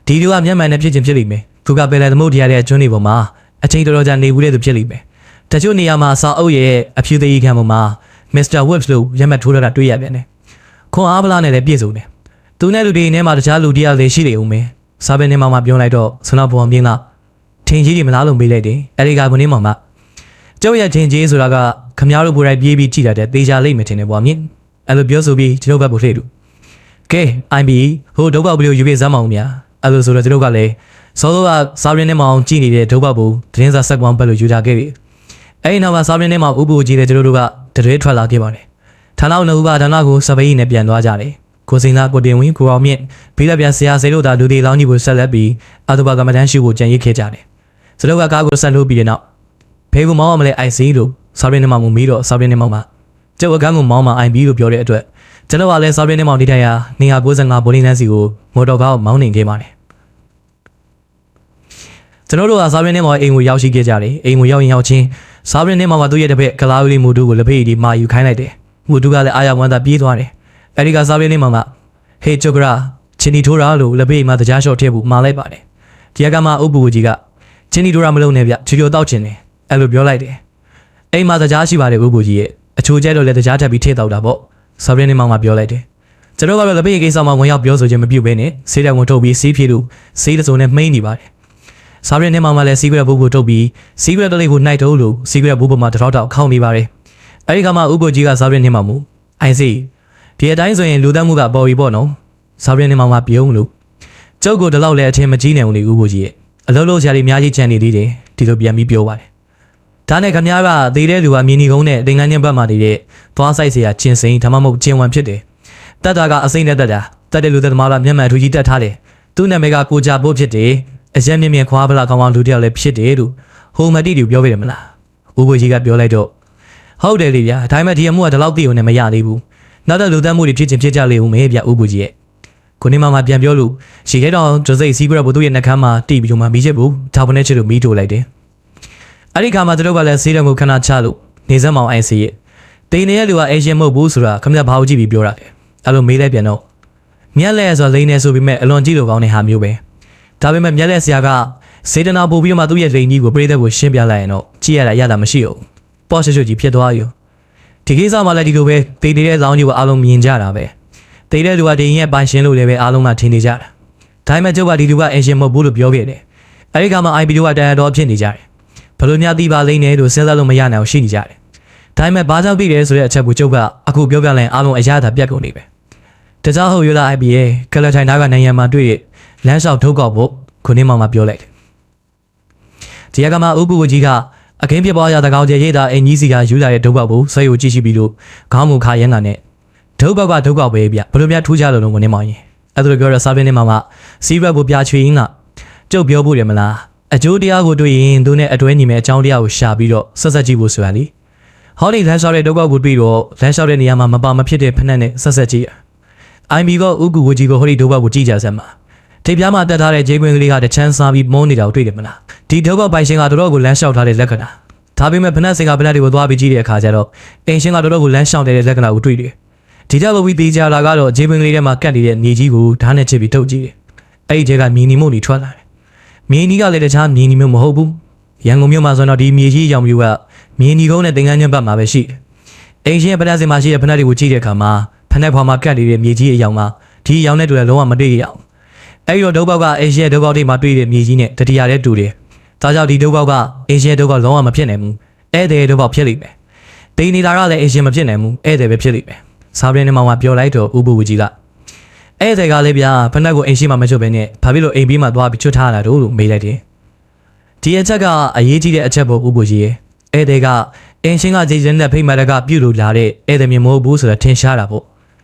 ်ဒီလူကမျက်မှန်နဲ့ဖြစ်ချင်းဖြစ်လိမ့်မယ်သူကပယ်လယ်သမုဒ္ဒရာရဲ့အကျွန်းတွေပေါ်မှာအချိန်တော်တော်ကြာနေဘူးတဲ့သူဖြစ်လိမ့်မယ်တချို့နေရာမှာစာအုပ်ရဲ့အဖြူသေးခံပေါ်မှာ Mr. Webs လို့ရက်မှတ်ထိုးထားတာတွေ့ရပြန်တယ်ခွန်အားဗလာနဲ့လည်းပြည့်စုံတယ်သူနဲ့လူတွေနဲ့မှတခြားလူတယောက်လည်းရှိနေဦးမယ်စာပင်ထဲမှာပြောလိုက်တော့ဆွမ်းတော်ပေါ်ပြင်းလာထင်ကြီးတွေမလားလို့မေးလိုက်တယ်အဲဒီကခုနေမှာကျုပ်ရဲ့ထင်ကြီးဆိုတာကခမားတို့ဘူရိုက်ပြေးပြီးကြည့်တာတဲ့သေချာလိမ့်မယ်ထင်တယ်ပေါ့မြင်အဲ့လိုပြောဆိုပြီးကျွန်တော်ဘက်ကိုလှည့်လို့ကဲ IB ဟိုဒုဘောက်ဘလို့ယူပြစမ်းမအောင်များအဲ့လိုဆိုတော့ကျွန်တော်ကလည်းစောစောကစာရင်းထဲမှာအောင်ကြည့်နေတဲ့ဒုဘောက်ဘူသတင်းစာဆက်ကွန်ဘက်လို့ယူထားခဲ့ပြီအဲ့ဒီနောက်မှာစာရင်းထဲမှာဥပ္ပူကြီးတဲ့ကျွန်တော်တို့က တရွေးထွက်လာခဲ့ပါတယ်ဌာနနှုတ်ပါဌာနကိုစပိန်နဲ့ပြန်သွားကြတယ်ကိုစိန်သားကိုတင်ဝင်းကိုအောင်မြင့်ဘေးလက်ပြန်ဆရာစေလို့သာလူတွေလောင်းကြီးကိုဆက်လက်ပြီးအတူပါကမ္မတန်းရှိကိုကြံရိတ်ခဲ့ကြတယ်စလုတ်ကကားကိုဆက်လို့ပြီးတဲ့နောက်ဖေကူမောင်းအောင်မလဲ IC လို့စာရင်းနဲ့မှမမီတော့စာရင်းနဲ့မှမှာကျုပ်ကန်းကိုမောင်းမှာ IB လို့ပြောတဲ့အတွက်ကျွန်တော်ကလည်းစာရင်းနဲ့မှဒီတိုင်ရာ295ဘိုလင်းလန်းစီကိုမော်တော်ကားကိုမောင်းနေခဲ့ပါတယ်ကျွန်တော်တို့ကစာရင်းနဲ့မှအိမ်ကိုရောက်ရှိခဲ့ကြတယ်အိမ်ကိုရောက်ရင်ရောက်ချင်းစာရင်းနဲ့မှသူ့ရဲ့တစ်ဖက်ကလာဦးလေးမူတူကိုလက်ဖေးဒီမာယူခိုင်းလိုက်တယ်မူတူကလည်းအာရဝမ်းသာပြေးသွားတယ်အဲဒီကစာရင်းနဲ့မှဟေးကျုပ်ကချင်းနီထိုးရာလို့လက်ဖေးမှာတရားလျှော့ထည့်ဖို့မှာလိုက်ပါတယ်ဒီကမှဥပ္ပူကြီးကချင်းနီထိုးရာမလုံးနဲ့ဗျချွေတောက်ချင်တယ်အဲ့လိုပြောလိုက်တယ်အိမ်မှာတရားရှိပါတယ်ဥပ္ပူကြီးရဲ့အချိုကျဲတော့လည်းတရားထပ်ပြီးထည့်တော့တာပေါ့စာရင်းနဲ့မှပြောလိုက်တယ်ကျွန်တော်ကတော့လက်ဖေးကိစ္စမှာဝင်ရောက်ပြောဆိုခြင်းမပြုဘဲနဲ့ဆေးတဲ့ဝင်ထုတ်ပြီးစီးပြေလို့ဆေးတစုံနဲ့မှိန်းနေပါတယ်စာရင်းနဲ့မှလည်းစီးကရက်ဘူးကိုထုတ်ပြီးစီးကရက်တလေးကိုနှိုက်ထုတ်လို့စီးကရက်ဘူးပေါ်မှာတထောက်ထောက်ခေါင်းနေပါတယ်အဲဒီကမှဥပ္ပူကြီးကစာရင်းနဲ့မှမူအိုင်စီဒီအတိုင်းဆိုရင်လူသတ်မှုကပေါ်ပြီပေါ့နော်စာရင်းနဲ့မှပြုံးလို့ကျုပ်ကိုဒီလောက်လည်းအထင်မကြီးနိုင်ဘူးလေဥပ္ပူကြီးရဲ့အလုံးလုံးဆရာတွေအများကြီးချန်နေသေးတယ်ဒီလိုပြန်ပြီးပြောပါတယ်ဒါနဲ့ခင်ဗျားကသေတဲ့လူကမြင်းဒီကုန်းနဲ့တင်ငန်းချင်းဘက်မှာနေတဲ့သွားဆိုင်စရာချင်းစိန်ဒါမှမဟုတ်ချင်းဝံဖြစ်တယ်တက်တာကအစိမ့်နဲ့တက်တာတက်တဲ့လူသက်သမားကမျက်မှန်ထူကြီးတက်ထားတယ်သူ့နာမည်ကကိုကြဖို့ဖြစ်တယ်အရက်မြင့်မြင့်ခွားပလာကောင်းကောင်းလူတယောက်လည်းဖြစ်တယ်လို့ဟိုမတိတူပြောပြတယ်မလားဥပ္ပူကြီးကပြောလိုက်တော့ဟုတ်တယ်လေဗျာဒါပေမဲ့ဒီအမှုကဒီလောက်သိုံနဲ့မရသေးဘူးနောက်တဲ့လူသက်မှုတွေဖြစ်ချင်းဖြစ်ကြလေဦးမေဗျဥပ္ပူကြီးရဲ့ကိုနေမမပြန်ပြောလို့ရှီခဲတော်ဒစိတ်စီးကရဘသူ့ရဲ့နှကမ်းမှာတိပြီးတော့မှမီးချစ်ဘူးဒါပနဲ့ချစ်လို့မီးထိုးလိုက်တယ်အဲ့ဒီခါမှာသူတို့ကလည်းဆေးတယ်ကိုခဏချလို့နေစမ်းမောင်အိုင်စီရဲ့တိန်နေတဲ့လူကအေရှင်မဟုတ်ဘူးဆိုတာခမရဘာကိုကြည့်ပြီးပြောတာလဲအဲ့လိုမေးလိုက်ပြန်တော့မြက်လဲဆိုလိန်နေဆိုပြီးမဲ့အလွန်ကြည့်လို့ကောင်းတဲ့ဟာမျိုးပဲဒါပေမဲ့မြက်လဲဆရာကစေတနာပို့ပြီးမှသူ့ရဲ့လိန်ကြီးကိုပရိသတ်ကိုရှင်းပြလိုက်ရင်တော့ကြည့်ရတာရတာမရှိဘူးပေါ့ရှွှတ်ကြီးဖြစ်သွားရောဒီကိစ္စမှာလည်းဒီလိုပဲတေးတဲ့လောင်းကြီးကိုအားလုံးမြင်ကြတာပဲတေးတဲ့လူကဒီရင်ပိုင်ရှင်လို့လည်းပဲအားလုံးကထင်နေကြတာဒါပေမဲ့ကျုပ်ကဒီလူကအရှင်မဟုတ်ဘူးလို့ပြောခဲ့တယ်အဲ့ဒီကမှ IP တို့ကတရားတော်ဖြစ်နေကြတယ်ဘလို့များသိပါလိမ့်နေလို့စဉ်းစားလို့မရနိုင်အောင်ရှိနေကြတယ်ဒါပေမဲ့ဘာကြောင့်သိတယ်ဆိုတဲ့အချက်ကိုကျုပ်ကအခုပြောပြလိုက်အားလုံးအရသာပြတ်ကုန်နေပဲတခြားဟုတ်ရလား IP ရဲ့ကလထိုင်နာကနိုင်ငံမှာတွေ့ရလမ်းလျှောက်ထုတ်ကောက်ဖို့ခုနေမှပြောလိုက်တယ်ဒီကမှဥပ္ပူကြီးကအကင်းပြပွားရတဲ့ကောင်ကျရိတ်တာအင်ကြီးစီကယူလာတဲ့ဒုတ်ပေါက်ကိုဆွဲကိုကြည့်ရှိပြီးလို့ခေါင်းမူခါရမ်းတာနဲ့ဒုတ်ပေါက်ကဒုတ်ပေါက်ပဲဗျဘလို့များထူးကြလို့လုံးကိုနေမောင်ရင်အဲ့ဒါလိုပြောတော့စာပင်းနေမှာစီးရက်ကိုပြချွေရင်းကကျုပ်ပြောဖို့တယ်မလားအကျိုးတရားကိုတွေ့ရင်သူနဲ့အတွဲညီမဲ့အကြောင်းတရားကိုရှာပြီးတော့ဆက်ဆက်ကြည့်ဖို့ဆိုတာလေဟောဒီလမ်းလျှောက်တဲ့ဒုတ်ပေါက်ကိုတွေ့တော့လမ်းလျှောက်တဲ့နေရာမှာမပါမဖြစ်တဲ့ဖက်နဲ့ဆက်ဆက်ကြည့်IB ကဥကူဝကြီးကိုဟောဒီဒုတ်ပေါက်ကိုကြည့်ကြစမ်းပါထိပ်ပြားမှာတက်ထားတဲ့ဂျေးကွင်းကလေးကတချမ်းစားပြီးမုန်းနေတာကိုတွေ့တယ်မလားဒီဒုတ်ပေါက်ပိုင်ရှင်ကတော်ကိုလမ်းလျှောက်ထားတဲ့လက္ခဏာဒါပေမဲ့ဖက်စင်ကဖက်တွေကိုသွားပြီးကြည့်တဲ့အခါကျတော့အင်ရှင်ကတော်ကိုလမ်းလျှောက်တဲ့လက္ခဏာကိုတွေ့တယ်ဒီတော့ဘီသေးကြလာကတော့ဂျေးကွင်းကလေးထဲမှာကတ်နေတဲ့နေကြီးကိုဓာတ်နဲ့ချစ်ပြီးထုတ်ကြည့်တယ်အဲ့ဒီထဲကမြေနီမို့နေထွက်လာတယ်မြေနီကလည်းတခြားမြေနီမျိုးမဟုတ်ဘူးရန်ကုန်မြို့မှာဆိုတော့ဒီမြေကြီးရောင်မျိုးကမြေနီကုန်းနဲ့တင်ငန်းချင်းဘက်မှာပဲရှိတယ်အင်ရှင်ရဲ့ဖက်စင်မှာရှိတဲ့ဖက်တွေကိုကြည့်တဲ့အခါမှာဖက်ဖွာမှာကတ်နေတဲ့မြေကြီးအယောင်မှာဒီအယောင်နဲ့တူတယ်လုံးဝမတွေ့ရအောင်အဲ့ဒီတော့ဒုတ်ပေါက်ကအင်ရှင်ရဲ့ဒုတ်ပေါက်တွေမှာတွေ့တဲ့မြေကြီးနဲ့တတိယတဲ့တူတယ်ဒါကြောင့်ဒီဒုတ်ပေါက်ကအင်ရှင်ရဲ့ဒုတ်ပေါက်လုံးဝမဖြစ်နိုင်ဘူးဧည့်သည်ဒုတ်ပေါက်ဖြစ်လိမ့်မယ်တိန်နေတာကလည်းအင်ရှင်မဖြစ်နိုင်ဘူးဧည့်သည်ပဲဖြစ်လိမ့်မယ်စာပြင်းနေမှာပြောလိုက်တော့ဥပ္ပဝကြီးကဧည့်သည်ကလည်းဗျာဖက်ကိုအင်ရှင်မှာမချွတ်ပဲနဲ့ဘာဖြစ်လို့အိမ်ပြီးမှသွားပြီးချွတ်ထားလာတော့လို့မေးလိုက်တယ်ဒီအချက်ကအရေးကြီးတဲ့အချက်ပေါ့ဥပ္ပကြီးရဲ့ဧည့်သည်ကအင်ရှင်ကဂျေဂျန်နဲ့ဖိမရကပြုတ်လို့လာတဲ့ဧည့်သည်မျိုးမဟုတ်ဘူးဆိုတာထင်ရှားတာပေါ့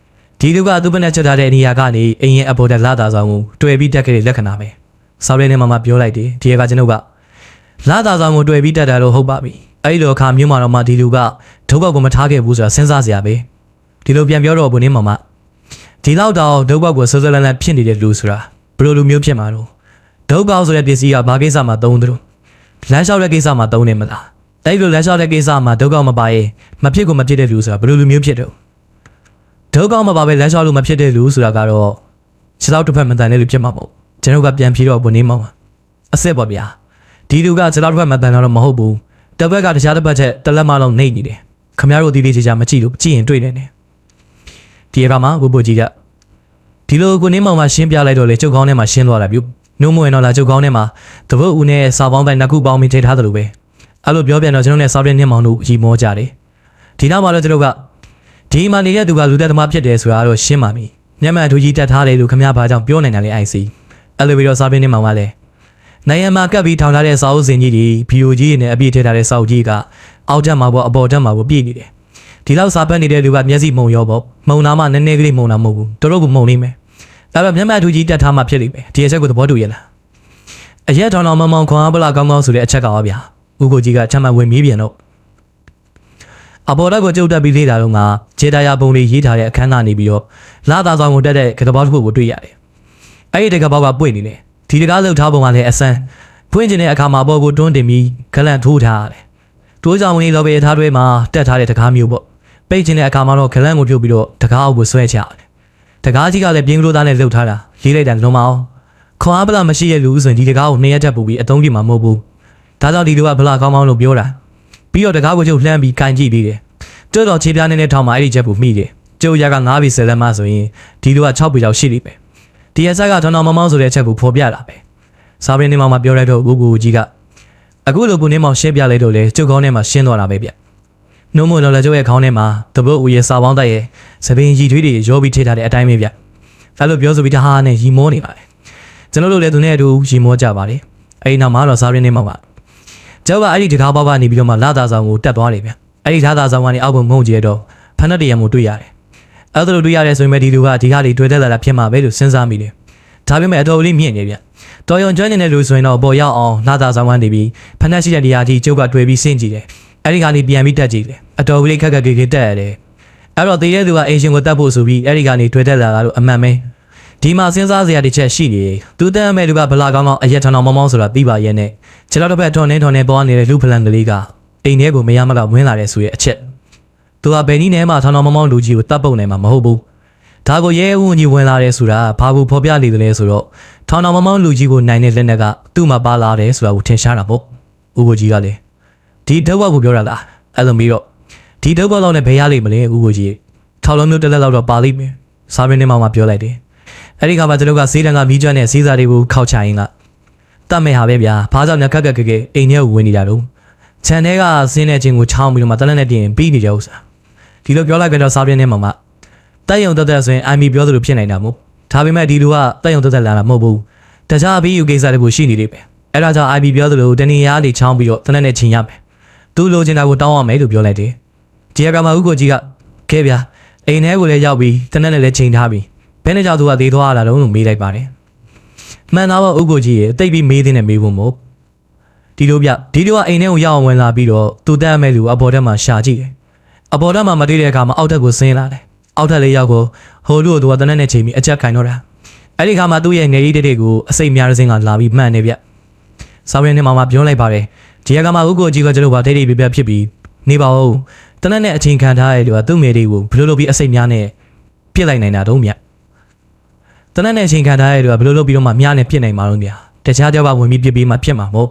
ဒီလူကသူ့ဘက်နဲ့ချက်ထားတဲ့နေရာကနေအင်ရင်အပေါ်တက်လာတာဆောင်ကိုတွေ့ပြီးတက်ခဲ့တဲ့လက္ခဏာပဲစာပြင်းနေမှာပြောလိုက်တယ်ဒီကကျွန်ုပ်ကလာတာဆောင်ကိုတွေ့ပြီးတက်တယ်လို့ဟုတ်ပါပြီအဲ့လိုအခါမျိုးမှာတော့မှဒီလူကဒုတ်ပေါက်ကိုမထားခဲ့ဘူးဆိုတာစဉ်းစားစရာပဲဒီလိုပြန်ပြောတော့ဘုန်းင်းမမဒီလောက်တော့ဒုတ်ပေါက်ကိုဆွဆွလန်းလန်းဖြစ်နေတဲ့လူဆိုတာဘယ်လိုလူမျိုးဖြစ်မှာတော့ဒုတ်ပေါက်ဆိုတဲ့ပစ္စည်းကဘာကိစ္စမှာသုံးတယ်လို့လမ်းလျှောက်တဲ့ကိစ္စမှာသုံးနေမလားအဲ့လိုလမ်းလျှောက်တဲ့ကိစ္စမှာဒုတ်ကောက်မပါရင်မဖြစ်ကိုမဖြစ်တဲ့လူဆိုတာဘယ်လိုလူမျိုးဖြစ်တော့ဒုတ်ကောက်မပါပဲလမ်းလျှောက်လို့မဖြစ်တဲ့လူဆိုတာကတော့ခြေထောက်တစ်ဖက်မတန်တဲ့လူဖြစ်မှာပေါ့ကျွန်တော်ကပြန်ဖြေတော့ဘုန်းင်းမောင်အစ်စ်ပေါ့ဗျာဒီလူကခြေထောက်တစ်ဖက်မတန်တော့မဟုတ်ဘူးတစ်ဖက်ကတခြားတစ်ဖက်ချက်တလက်မလုံးနှိပ်နေတယ်ခမရတို့ဒီလေးချာမကြည့်လို့ကြည့်ရင်တွေ့နေတယ်ဒီရမှာဘိုးဘိုးကြီးကဒီလိုကိုနေမောင်မှာရှင်းပြလိုက်တော့လေကျုပ်ကောင်းထဲမှာရှင်းသွားတာပြုနှုံးမဝင်တော့လာကျုပ်ကောင်းထဲမှာတပုတ်ဦးနဲ့စာပေါင်းပိုင်းနှစ်ခုပေါင်းပြီးထည့်ထားသလိုပဲအဲ့လိုပြောပြန်တော့ကျွန်တော်နဲ့စာပြည့်နှင်းမောင်တို့ရီမောကြတယ်ဒီနောက်မှာတော့ကျွန်တော်ကဒီမှာနေတဲ့သူကလူသက်သမားဖြစ်တယ်ဆိုတာတော့ရှင်းပါပြီမျက်မှန်ထူကြီးတက်ထားတယ်လို့ခမရဘာကြောင့်ပြောနိုင်တယ်လဲ IC အဲ့လိုပြီးတော့စာပြည့်နှင်းမောင်ကလည်းနိုင်ငံမှာကပ်ပြီးထောင်ထားတဲ့စာအုပ်စင်ကြီးတွေဗီယိုကြီးနဲ့အပြည့်ထည့်ထားတဲ့စာအုပ်ကြီးကအောက်တက်မှာပေါ့အပေါ်တက်မှာပေါ့ပြည့်နေတယ် ဒီလောက်စာပတ်နေတဲ့လူကမျက်စိမှုံရောပေါ့မုံနာမှနည်းနည်းကလေးမှုံတာမဟုတ်ဘူးတော်တော်ကိုမှုံနေမယ်ဒါပေမဲ့မျက်မှန်ထူကြီးတက်ထားမှဖြစ်လိမ့်မယ်ဒီအချက်ကိုသဘောတူရလားအရက်ထောင်တော်မောင်ခွန်အားပလာကောင်းကောင်းဆိုတဲ့အချက်ကပါဗျာဦးကိုကြီးကချမ်းမဝင်မြေးပြန်တော့အပေါ်တော့ကိုကျုပ်တက်ပြီးသေးတာတော့ငါခြေတရာပုံလေးရေးထားတဲ့အခန်းသားနေပြီးတော့လာသားဆောင်ကိုတက်တဲ့ကတဘောတစ်ခုကိုတွေ့ရတယ်အဲ့ဒီတကဘောကပွင့်နေတယ်ဒီတကားလှုပ်ထားပုံကလည်းအဆန်းဖွင့်ကျင်တဲ့အခါမှာပေါ်ကိုတွန်းတင်ပြီးခလန့်ထိုးထားရတယ်တိုးကြောင်ဝင်လောပဲထားတွဲမှာတက်ထားတဲ့တကားမျိုးပေါ့ပိတ်ကျင်တဲ့အခါမှာတော့ခလန့်ကိုပြုတ်ပြီးတော့တကားအောက်ကိုဆွဲချရတယ်တကားကြီးကလည်းပြင်းကလေးသားနဲ့လှုပ်ထားတာရေးလိုက်တယ်လုံးမအောင်ခွန်အားပလာမရှိတဲ့လူဆိုရင်ဒီတကားကို2ရက်တက်ပူပြီးအသုံးပြမှာမဟုတ်ဘူးဒါကြောင့်ဒီလူကဗလာကောင်းကောင်းလို့ပြောတာပြီးတော့တကားကိုကျုပ်လှမ်းပြီးကန်ကြည့်ပြီးတယ်ကျုပ်တော့ခြေပြားနေတဲ့ထောင်မှာအဲ့ဒီချက်ကိုမိတယ်ကျုပ်ရက9ပြီ10လက်မှဆိုရင်ဒီလူက6ပြီလောက်ရှိလိမ့်မယ်ဒီအဆက်ကထောင်တော်မောင်ဆိုတဲ့ချက်ကိုဖော်ပြတာပဲစာပင်းနေမောင်မှာပြောလိုက်တော့ဦးကိုကြီးကအခုလိုကိုနေမောင်ရှင်းပြလိုက်တော့လေကျုပ်ကောင်းထဲမှာရှင်းသွားတာပဲဗျနှုံးမလို့လည်းကျုပ်ရဲ့ခေါင်းထဲမှာတပုတ်ဦးရဲ့စာပေါင်းတက်ရဲ့စပင်းရီထွေးတွေရောပြီးထိထားတဲ့အတိုင်းပဲဗျဒါလို့ပြောဆိုပြီးတဟားနဲ့ရီမောနေပါတယ်ကျွန်တော်တို့လည်းသူနဲ့အတူရီမောကြပါတယ်အဲ့ဒီနောက်မှာတော့စာပင်းနေမောင်ကကျောက်ကအဲ့ဒီတကားပေါက်ကနေပြီးတော့မှလာသားဆောင်ကိုတက်သွားတယ်ဗျအဲ့ဒီလာသားဆောင်ကနေအောက်ဘုံငုံကျဲတော့ဖဏတ်တရံကိုတွေ့ရတယ်အဲ့ဒါလိုတွေ့ရတဲ့ဆိုရင်ဒီလူကဒီကားလေးတွေ့တက်လာတာဖြစ်မှာပဲလို့စဉ်းစားမိတယ်ဒါပေမဲ့အတော်လေးမြင့်နေဗျတော်ရုံကျွမ်းနေတဲ့လူဆိုရင်တော့ပေါ်ရောက်အောင်လာသားဆောင်ကနေပြီးဖဏတ်ရှိတဲ့နေရာထိကျုပ်ကတွေ့ပြီးဆင့်ကြည့်တယ်အဲ့ဒီကနေပြန်ပြီးတက်ကြည့်တယ်အတော်လေးခက်ခက်ကေကေတက်ရတယ်အဲ့တော့တည်တဲ့သူကအင်ရှင်ကိုတက်ဖို့ဆိုပြီးအဲ့ဒီကနေတွေ့တက်လာတာလို့အမှန်ပဲဒီမှာစဉ်းစားစရာတစ်ချက်ရှိနေသူတမ်းမဲ့လူကဗလာကောင်းကောင်းအရက်ထန်တော်မောင်းမောင်းဆိုတာသိပါရဲ့နဲ့ခြေတော်တစ်ဖက်ထွန်နေပေါ်နေတဲ့လူဖလန်ကလေးကအိမ်ထဲကိုမရမတော့ဝင်လာတဲ့ဆိုရဲ့အချက်သူကဘယ်နည်းနဲ့မှထန်တော်မောင်းမောင်းလူကြီးကိုတပ်ပုတ်နိုင်မှာမဟုတ်ဘူးဒါကိုရဲဦးကြီးဝင်လာတယ်ဆိုတာဘာဘူးဖော်ပြနေတယ်လဲဆိုတော့ထန်တော်မောင်းမောင်းလူကြီးကိုနိုင်တဲ့လက်နက်ကသူ့မှာပါလာတယ်ဆိုတာကိုထင်ရှားတာပေါ့ဦးကိုကြီးကလည်းဒီဒုက္ခကိုပြောတာလားအဲ့လိုပြီးတော့ဒီဒုက္ခလောက်နဲ့ဘယ်ရလိမ့်မလဲဦးကိုကြီးထောက်လုံးမျိုးတက်လက်လောက်တော့ပါလိမ့်မယ်စာပင်းနေမှပြောလိုက်တယ်အဲ့ဒီကမှကျွန်တော်ကဈေးတန်းကမီးကျွမ်းတဲ့ဈေးစားတွေကိုခောက်ချရင်ကတတ်မဲ့ဟာပဲဗျာဘာကြောင့်ညခက်ခက်ကေအိမ်ထဲကိုဝင်နေတာတော့ခြံထဲကဆင်းတဲ့ချင်းကိုချောင်းပြီးတော့မှတလက်နဲ့တင်ပြီးနေကြဥစ္စာဒီလိုပြောလိုက်ကြတော့စာပြင်းနေမှာတက်ယုံတက်ဆိုရင် IM ပြောသလိုဖြစ်နေတာမို့ဒါပေမဲ့ဒီလူကတက်ယုံတက်လာတာမဟုတ်ဘူးတခြားပြီးယူကိစ္စတွေကိုရှိနေတယ်ပဲအဲ့ဒါကြောင့် IB ပြောသလိုတနေရာလေးချောင်းပြီးတော့တလက်နဲ့ချင်းရမယ်သူ့လိုချင်တာကိုတောင်းရမယ်လို့ပြောလိုက်တယ်ဒီကမှဦးကိုကြီးကခဲဗျာအိမ်ထဲကိုလည်းရောက်ပြီးတလက်နဲ့လည်းချင်းထားပြီးဘယ်နဲ့ကြောင့်သူကသေးသွားလာတော့လို့မေးလိုက်ပါတယ်မှန်သားပါဦးကိုကြီးရဲ့တိတ်ပြီးမေးတဲ့နဲ့မေးဖို့မို့ဒီလိုကအိမ်ထဲကိုရောက်အောင်ဝင်လာပြီးတော့သူတက်မဲ့လူအပေါ်တက်မှာရှာကြည့်တယ်အပေါ်တက်မှာမတွေ့တဲ့အခါမှာအောက်တက်ကိုဆင်းလာတယ်အောက်တက်လေးရောက်ကိုဟိုလူကသူကတနက်နဲ့ချိန်ပြီးအချက်ခိုင်တော့တာအဲ့ဒီခါမှာသူ့ရဲ့ငယ်ကြီးတဲ့ကိုအစိတ်များတဲ့စင်းကလာပြီးမှန်နေဗျစာရင်းနဲ့မှပြောလိုက်ပါတယ်ဒီကမှဦးကိုကြီးကကျွန်တော်ဗာဒိတ်ပြပြဖြစ်ပြီးနေပါဦးတနက်နဲ့အချိန်ခံထားရတဲ့လူကသူ့မေတွေကိုဘယ်လိုလုပ်ပြီးအစိတ်များနဲ့ပြစ်လိုက်နိုင်တာတော့မြတ်တနက်နဲ့အချိန်ခံထားရတဲ့လူကဘယ်လိုလုပ်ပြီးတော့မှမြားနဲ့ပြစ်နိုင်မှာတော့မြတ်တခြားကြောက်ကဝင်ပြီးပြစ်ပြီးမှဖြစ်မှာမဟုတ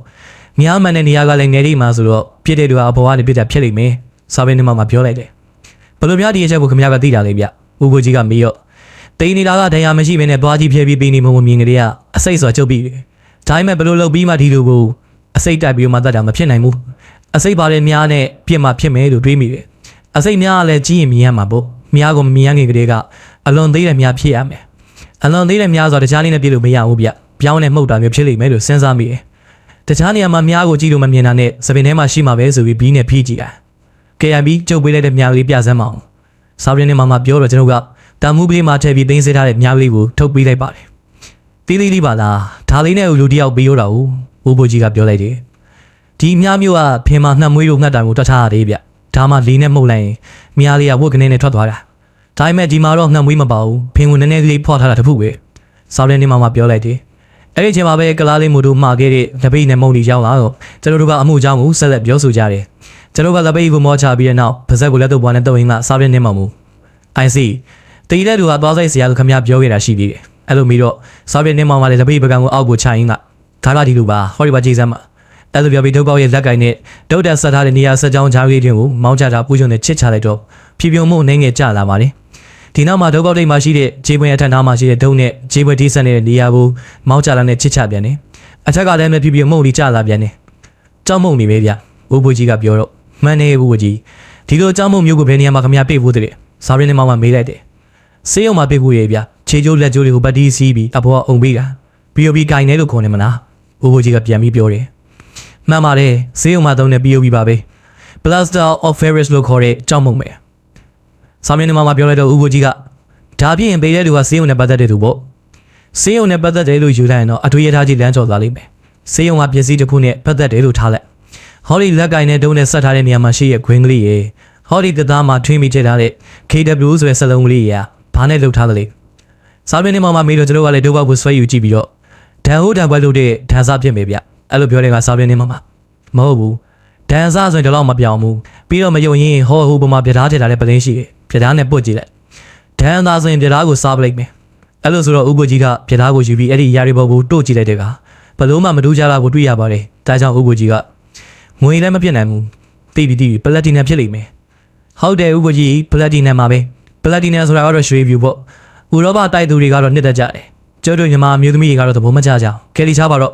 ်မြားမှန်တဲ့နေရာကလည်းငယ်လေးမှဆိုတော့ပြစ်တဲ့လူကအပေါ်ကနေပြစ်တာဖြစ်လိမ့်မယ်စာပင်းနဲ့မှပြောလိုက်တယ်ဘယ်လိုများဒီအချက်ကိုခင်ဗျားကသိတာလေဗျဦးကိုကြီးကမေးရော့တိန်နေတာကဒဏ်ရာမရှိဘဲနဲ့သွားကြီးဖြဲပြီးပြီးနေမမြင်ကလေးကအစိတ်ဆိုချုပ်ပြီးဒါပေမဲ့ဘယ်လိုလုပ်ပြီးမှဒီလိုကိုအစိတ်တိုက်ပြီးမှတတ်တာမဖြစ်နိုင်ဘူးအစိတ်ပါတဲ့မြားနဲ့ပြစ်မှဖြစ်မယ်လို့တွေးမိတယ်အစိတ်မြားကလည်းကြီးရင်မြင်ရမှာပေါ့မြားကိုမမြင်ရခင်ကလေးကအလွန်သေးတဲ့မြားဖြစ်ရမယ်အလွန်သေးတဲ့မြားဆိုတော့တခြားနည်းနဲ့ပြစ်လို့မရဘူးဗျပြောင်းနဲ့မှုတ်တာမျိုးဖြစ်လိမ့်မယ်လို့စဉ်းစားမိတယ်တခြားနေရာမှာမြားကိုကြည့်လို့မမြင်တာနဲ့စပင်ထဲမှာရှိမှာပဲဆိုပြီးဘီးနဲ့ဖိကြည့်တာ KIB ကျုပ်ပေးလိုက်တဲ့မြားလေးပြဆန်းမအောင်စာရင်းနဲ့မှပြောတော့ကျွန်တော်ကတာမှုပေးမှထည့်ပြီးသိမ်းစေထားတဲ့မြားလေးကိုထုတ်ပေးလိုက်ပါတယ်တီးတီးလေးပါလားဒါလေးနဲ့လူတယောက်ပေးရတာဦးဘိုးကြီးကပြောလိုက်တယ်ဒီမြားမျိုးကဖင်မနှက်မွေးတို့ငှက်တိုင်ကိုတတ်ထားရတယ်ဗျဒါမှလေးနဲ့မှုတ်လိုက်ရင်မြားလေးကဝတ်ကနေနဲ့ထွက်သွားတာဒါပေမဲ့ဒီမှာတော့နှက်မွေးမပါဘူးဖင်ကိုနည်းနည်းလေးဖော့ထားတာတခုပဲစာရင်းနဲ့မှပြောလိုက်တယ်အဲ့ဒီချိန်မှာပဲကလားလေးမို့တို့မှာခဲ့တဲ့လက်ပိတ်နဲ့မုံကြီးရောက်လာတော့ကျွန်တော်တို့ကအမှုအကြောင်းကိုဆက်လက်ပြောဆိုကြတယ်ကျွန်တော်ကလက်ပိတ်ကိုမောချပြီးတဲ့နောက်ပါဇက်ကိုလက်တော့ပွားနဲ့တုံးရင်းကစာရင်းနဲ့မှမူ IC တီးတဲ့လူကသွားဆိုင်ဆရာကခမပြောခဲ့တာရှိသေးတယ်အဲ့လိုပြီးတော့စာရင်းနဲ့မှလည်းလက်ပိတ်ပကံကိုအောက်ကိုချရင်းကဒါကဒီလိုပါဟောဒီပါကြည်စမ်းမှာအဲ့လိုပြောပြီးဒုတ်ပေါက်ရဲ့လက်ကင်နဲ့ဒုတ်တက်ဆက်ထားတဲ့နေရာဆက်ကြောင်းချားလေးတွေကိုမောင်းချတာပူးချုံနဲ့ချစ်ချလိုက်တော့ဖြပြုံမှုနှင်းငယ်ကျလာပါတယ်ဒီနောက်မှာဒုတ်ပေါက်တိတ်မှာရှိတဲ့ခြေပွင့်အထက်နားမှာရှိတဲ့ဒုံနဲ့ခြေပွင့်ထိဆက်နေတဲ့နေရာကိုမောင်းချလာနဲ့ချစ်ချပြန်တယ်အထက်ကလည်းမဖြပြုံမှုလေးကျလာပြန်တယ်ကြောက်မုံနေပဲဗျဘိုးဘွေးကြီးကပြောတော့မှန်နေဘိုးဘွေးကြီးဒီလိုကြောက်မုံမျိုးကိုဘယ်နေရာမှာခမရပြေးဖို့တဲ့စာရင်းနဲ့မှမေးလိုက်တယ်ဆေးရုံမှာပြေးဖို့ရဲ့ဗျခြေကျိုးလက်ကျိုးတွေကိုပတ်တီးစီးပြီးအဘောကအုံပေးတာပြီးပြီးဂိုင်နေလို့ခေါ်နေမလားဘိုးဘွေးကြီးကပြန်ပြီးပြောတယ်မှန်ပါတယ်ဆေးရုံမှာသုံးတဲ့ POB ပါပဲ Plaster of Paris လို့ခေါ်တဲ့ကြောက်မုံပဲ စာမျက်နှာမှာပြောလိုက်တော့ဦးကိုကြီးကဒါပြင်းပေးတဲ့လူကစေးုံနဲ့ပတ်သက်တဲ့သူပေါ့စေးုံနဲ့ပတ်သက်တယ်လို့ယူလိုက်ရင်တော့အထွေရထားကြီးလမ်းကျော်သွားလိမ့်မယ်စေးုံကပစ္စည်းတစ်ခုနဲ့ပတ်သက်တယ်လို့ထားလိုက်ဟောဒီလက်ကင်နဲ့တုံးနဲ့ဆက်ထားတဲ့နေရာမှာရှိရဲ့ခွင်းကလေးရေဟောဒီတသားမှာထွင်းမိထည့်ထားတဲ့ KW ဆိုတဲ့စလုံးကလေးရာဘာနဲ့လှုပ်ထားသလဲစာမျက်နှာမှာမေးတော့ကျွန်တော်ကလည်းဒုက္ခကိုဆွဲယူကြည့်ပြီးတော့ဒန်ဟုတ်တန်ပွဲလို့တဲ့ဒန်စားဖြစ်မယ်ဗျအဲ့လိုပြောတဲ့ကစာမျက်နှာမှာမဟုတ်ဘူးဒန်စားဆိုရင်တော့မပြောင်းဘူးပြီးတော့မယုံရင်ဟောဟိုပမာပြထားထည့်ထားတဲ့ပလင်းရှိတယ်ပြထားနဲ့ပုတ်ကြည့်လိုက်ဒန်သားဆိုရင်ပြထားကိုစားပလိုက်မယ်အဲ့လိုဆိုတော့ဥပ္ပကြီးကပြထားကိုယူပြီးအဲ့ဒီယာရီဘော်ကိုတို့ကြည့်လိုက်တဲ့ကဘလို့မှမတူးကြတာကိုတွေ့ရပါတယ်ဒါကြောင့်ဥပ္ပကြီးကငွေလည်းမပြတ်နိုင်ဘူးတီးပြီးပလက်တီနမ်ဖြစ်လိမ့်မယ်ဟုတ်တယ်ဥပ္ပကြီးပလက်တီနမ်ပါပဲပလက်တီနမ်ဆိုတာကတော့ရွှေဗျူပေါ့ဥရောပတိုက်သူတွေကတော့နှစ်သက်ကြတယ်ကျိုးတို့ညီမမျိုးသမီးတွေကတော့သဘောမကျကြအောင်ကယ်လီချာပါတော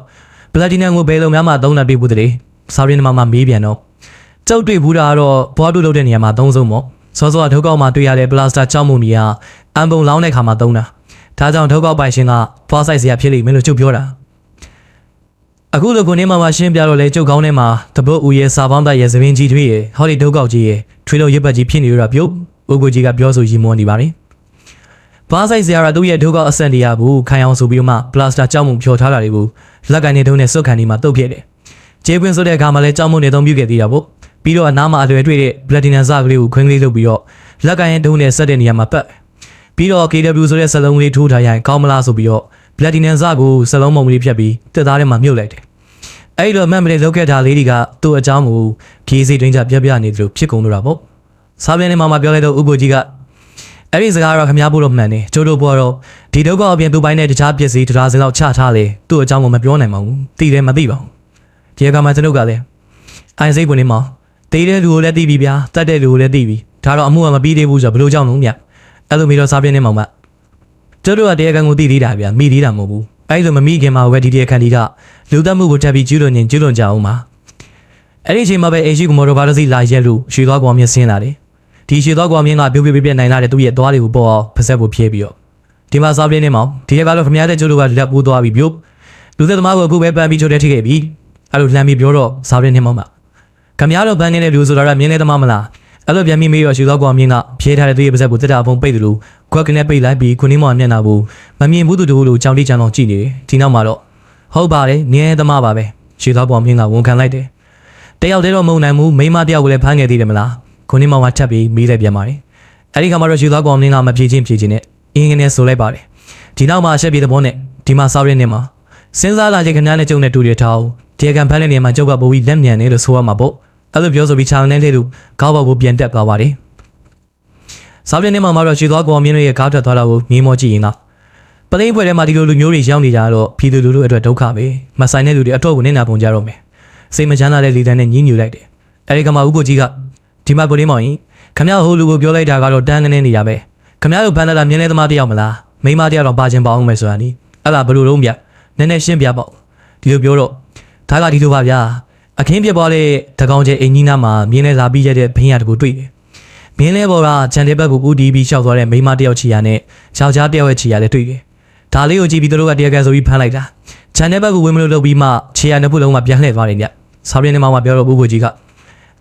့ပလက်တီနမ်ကိုဘယ်လိုများမှသုံးတာတွေ့ဘူးတည်းစာရင်းမှာမေးပြန်တော့ကျုပ်တွေ့ဘူးတာကတော့ဘွားတို့လုပ်တဲ့နေရာမှာသုံးဆုံးပေါ့စောစောထုတ်ကောက်မှာတွေ့ရတဲ့ပလတ်စတာကြောက်မှုကြီးကအန်ပုံလောင်းတဲ့ခါမှာသုံးတာဒါကြောင့်ထုတ်ကောက်ပိုင်ရှင်ကဖွားဆိုင်စရာဖြစ်လိမ့်မယ်လို့ကျုပ်ပြောတာအခုလိုကိုနေမှာရှင်းပြတော့လေကျုပ်ကောင်းထဲမှာတပုတ်ဦးရဲ့စာပေါင်းသားရဲ့သပင်းကြီးထွေးရဲ့ဟောဒီထုတ်ကောက်ကြီးရဲ့ထွေးလို့ရစ်ပတ်ကြီးဖြစ်နေရတာပြုတ်ဥက္ကိုကြီးကပြောဆိုရည်မွန်းနေပါတယ်ဖွားဆိုင်စရာကသူ့ရဲ့ထုတ်ကောက်အဆန်တရားဘူးခိုင်အောင်ဆိုပြီးတော့မှပလတ်စတာကြောက်မှုဖြော်ထားတာတွေကိုလက်ကန်နေတုံးနဲ့စွတ်ခံနေမှာတုတ်ဖြစ်တယ်ကျေးပွင့်ဆိုတဲ့အခါမှာလဲကြောက်မှုနဲ့သုံးပြခဲ့သေးတာပေါ့ပြီးတော့အနားမှာအလွယ်တွေ့တဲ့ platinum စကလေးကိုခွင်းကလေးလုပ်ပြီးတော့လက်ကန်ရဲ့တုံးနဲ့ဆက်တဲ့နေရာမှာပတ်ပြီးတော့ KW ဆိုတဲ့စလုံးလေးထိုးထားရင်ကောင်းမလားဆိုပြီးတော့ platinum စကိုစလုံးမုံလေးဖြတ်ပြီးတက်သားထဲမှာမြုပ်လိုက်တယ်အဲ့လိုမှတ်မလေးလောက်ခဲ့တာလေးတွေကသူ့အကြောင်းကိုခီးစိတ်တွင်းချပြနေတယ်လို့ဖြစ်ကုန်လို့တာပေါ့စာပြန်ထဲမှာပြောလိုက်တော့ဥပ္ပကြီးကအဲ့ဒီစကားတော့ခမားဖို့တော့မှန်တယ်ကျိုးတို့ဘောတော့ဒီဒုက္ခအပြင်သူပိုင်းနဲ့တခြားပစ္စည်းတရားစင်လောက်ချထားလေသူ့အကြောင်းကိုမပြောနိုင်ပါဘူးသိတယ်မသိပါဘူးဒီကမှကျွန်ုပ်ကလည်းအိုင်စိတ်ပွင့်နေမှာတေးတဲ့လူကိုလည်းသိပြီဗျာတတ်တဲ့လူကိုလည်းသိပြီဒါတော့အမှုကမပြီးသေးဘူးဆိုတော့ဘယ်လိုကြောင့်လုံးမြအဲ့လိုမျိုးတော့စာပြင်းနေမှာမကျတို့ကတရားခံကိုသိသေးတာဗျာမိသေးတာမဟုတ်ဘူးအဲ့လိုမမိခင်မှာပဲဒီတရားခံဒီကလူသက်မှုကိုတက်ပြီးကျူးလွန်ရင်ကျူးလွန်ကြအောင်ပါအဲ့ဒီအချိန်မှာပဲအေရှိကမော်တော်ဘာတစီလာရက်လို့ရွှေသွားကောင်မြင်ဆင်းလာတယ်ဒီရွှေသွားကောင်မြင်ကပြုတ်ပြနိုင်လာတဲ့သူ့ရဲ့သွားတွေကိုပေါ်အောင်ဖဆက်ဖို့ဖြဲပြီးတော့ဒီမှာစာပြင်းနေမှာဒီရက်ကတော့ခမရတဲ့ကျတို့ကလက်ပိုးသွားပြီးပြုတ်လူသက်သမားကိုအခုပဲပန်းပြီးချိုးတဲ့ထိခဲ့ပြီအဲ့လိုလှမ်းပြီးပြောတော့စာပြင်းနေမှာခမရတော့ဘန်းနေတဲ့လူဆိုတာကမြင်းနေသမားမလားအဲ့လိုပြန်ပြီးမေးတော့ရွှေသွားကောင်မြင်ကဖြဲထားတဲ့သူ့ရဲ့ပါဇက်ကိုတက်တာဖုံးပိတ်တယ်လို့ခွက်ကနေပိတ်လိုက်ပြီးခုနှင်းမောင်မျက်နှာကိုမမြင်ဘူးသူတို့လိုကြောင်တိချမ်းအောင်ကြည့်နေတယ်ဒီနောက်မှာတော့ဟုတ်ပါတယ်မြင်းသမားပါပဲရွှေသွားကောင်မြင်ကဝန်ခံလိုက်တယ်တယောက်တည်းတော့မုံနိုင်ဘူးမိမတယောက်ကိုလည်းဖမ်းခဲ့သေးတယ်မလားခုနှင်းမောင်ကထပ်ပြီးမေးလိုက်ပြန်ပါတယ်အဲ့ဒီခါမှာတော့ရွှေသွားကောင်မြင်ကမဖြေချင်းနဲ့အင်းငနဲ့ဆိုလိုက်ပါတယ်ဒီနောက်မှာအချက်ပြေတဲ့ဘောနဲ့ဒီမှာစောက်ရင်းနေမှာစဉ်းစားလာချိန်ခဏနဲ့ကျုံနဲ့တူရထားတရားခံဖမ်းတဲ့နေရာမှာကျုပ်ကပိုပြီးလက်မြန်နေလို့ဆိုရမှာပေါ့အဲ့လိုပြောဆိုပြီးချောင်းနဲ့လေးလူကောက်ပေါက်ကိုပြန်တက်သွားပါတယ်စာပြင်းနေမှာတော့ရွှေသွားကောင်မြင်းရဲ့ကားထွက်သွားတာကိုမြင်မောကြည့်ရင်ကပသိန်းဖွဲ့ထဲမှာဒီလိုလူမျိုးတွေရောက်နေကြတော့ပြည်သူလူထုအတွက်ဒုက္ခပဲမဆိုင်တဲ့လူတွေအတော့ကိုနစ်နာပုံကြတော့မယ်စိတ်မချမ်းသာတဲ့လီတန်းနဲ့ညှဉ်းညူလိုက်တယ်အဲ့ဒီကမှဥပ္ပကြီးကဒီမှာကိုလေးမောင်ရင်ခမရဟိုလူကိုပြောလိုက်တာကတော့တန်းကနေနေရပဲခမရတို့ဖမ်းလာတာမြင်းလေးသမားတယောက်မလားမိမတယောက်တော့ပါချင်းပါအောင်မယ်ဆိုတာနီးအဲ့ဒါဘယ်လိုလုံးပြနည်းနည်းရှင်းပြပေါ့ဒီလိုပြောတော့ဒါကဒီလိုပါဗျာအခင်းပြပွားတဲ့တကောင်ကျဲအင်ကြီးနားမှာမြင်းလဲလာပြီးရတဲ့ဘင်းရတကူတွေ့တယ်မြင်းလဲပေါ်ကခြံတဲ့ဘက်ကိုဦးတီးပြီးရှောက်သွားတဲ့မိမတယောက်ချီရနဲ့ယောက်ျားတယောက်ရဲ့ချီရလည်းတွေ့တယ်ဒါလေးကိုကြည့်ပြီးသူတို့ကတရားခံဆိုပြီးဖမ်းလိုက်တာခြံတဲ့ဘက်ကိုဝင်မလို့လုပ်ပြီးမှချီရနှစ်ဖက်လုံးကပြန်လှည့်သွားတယ်ညစာပြင်းနေမှာပြောတော့ဘူးကြီးက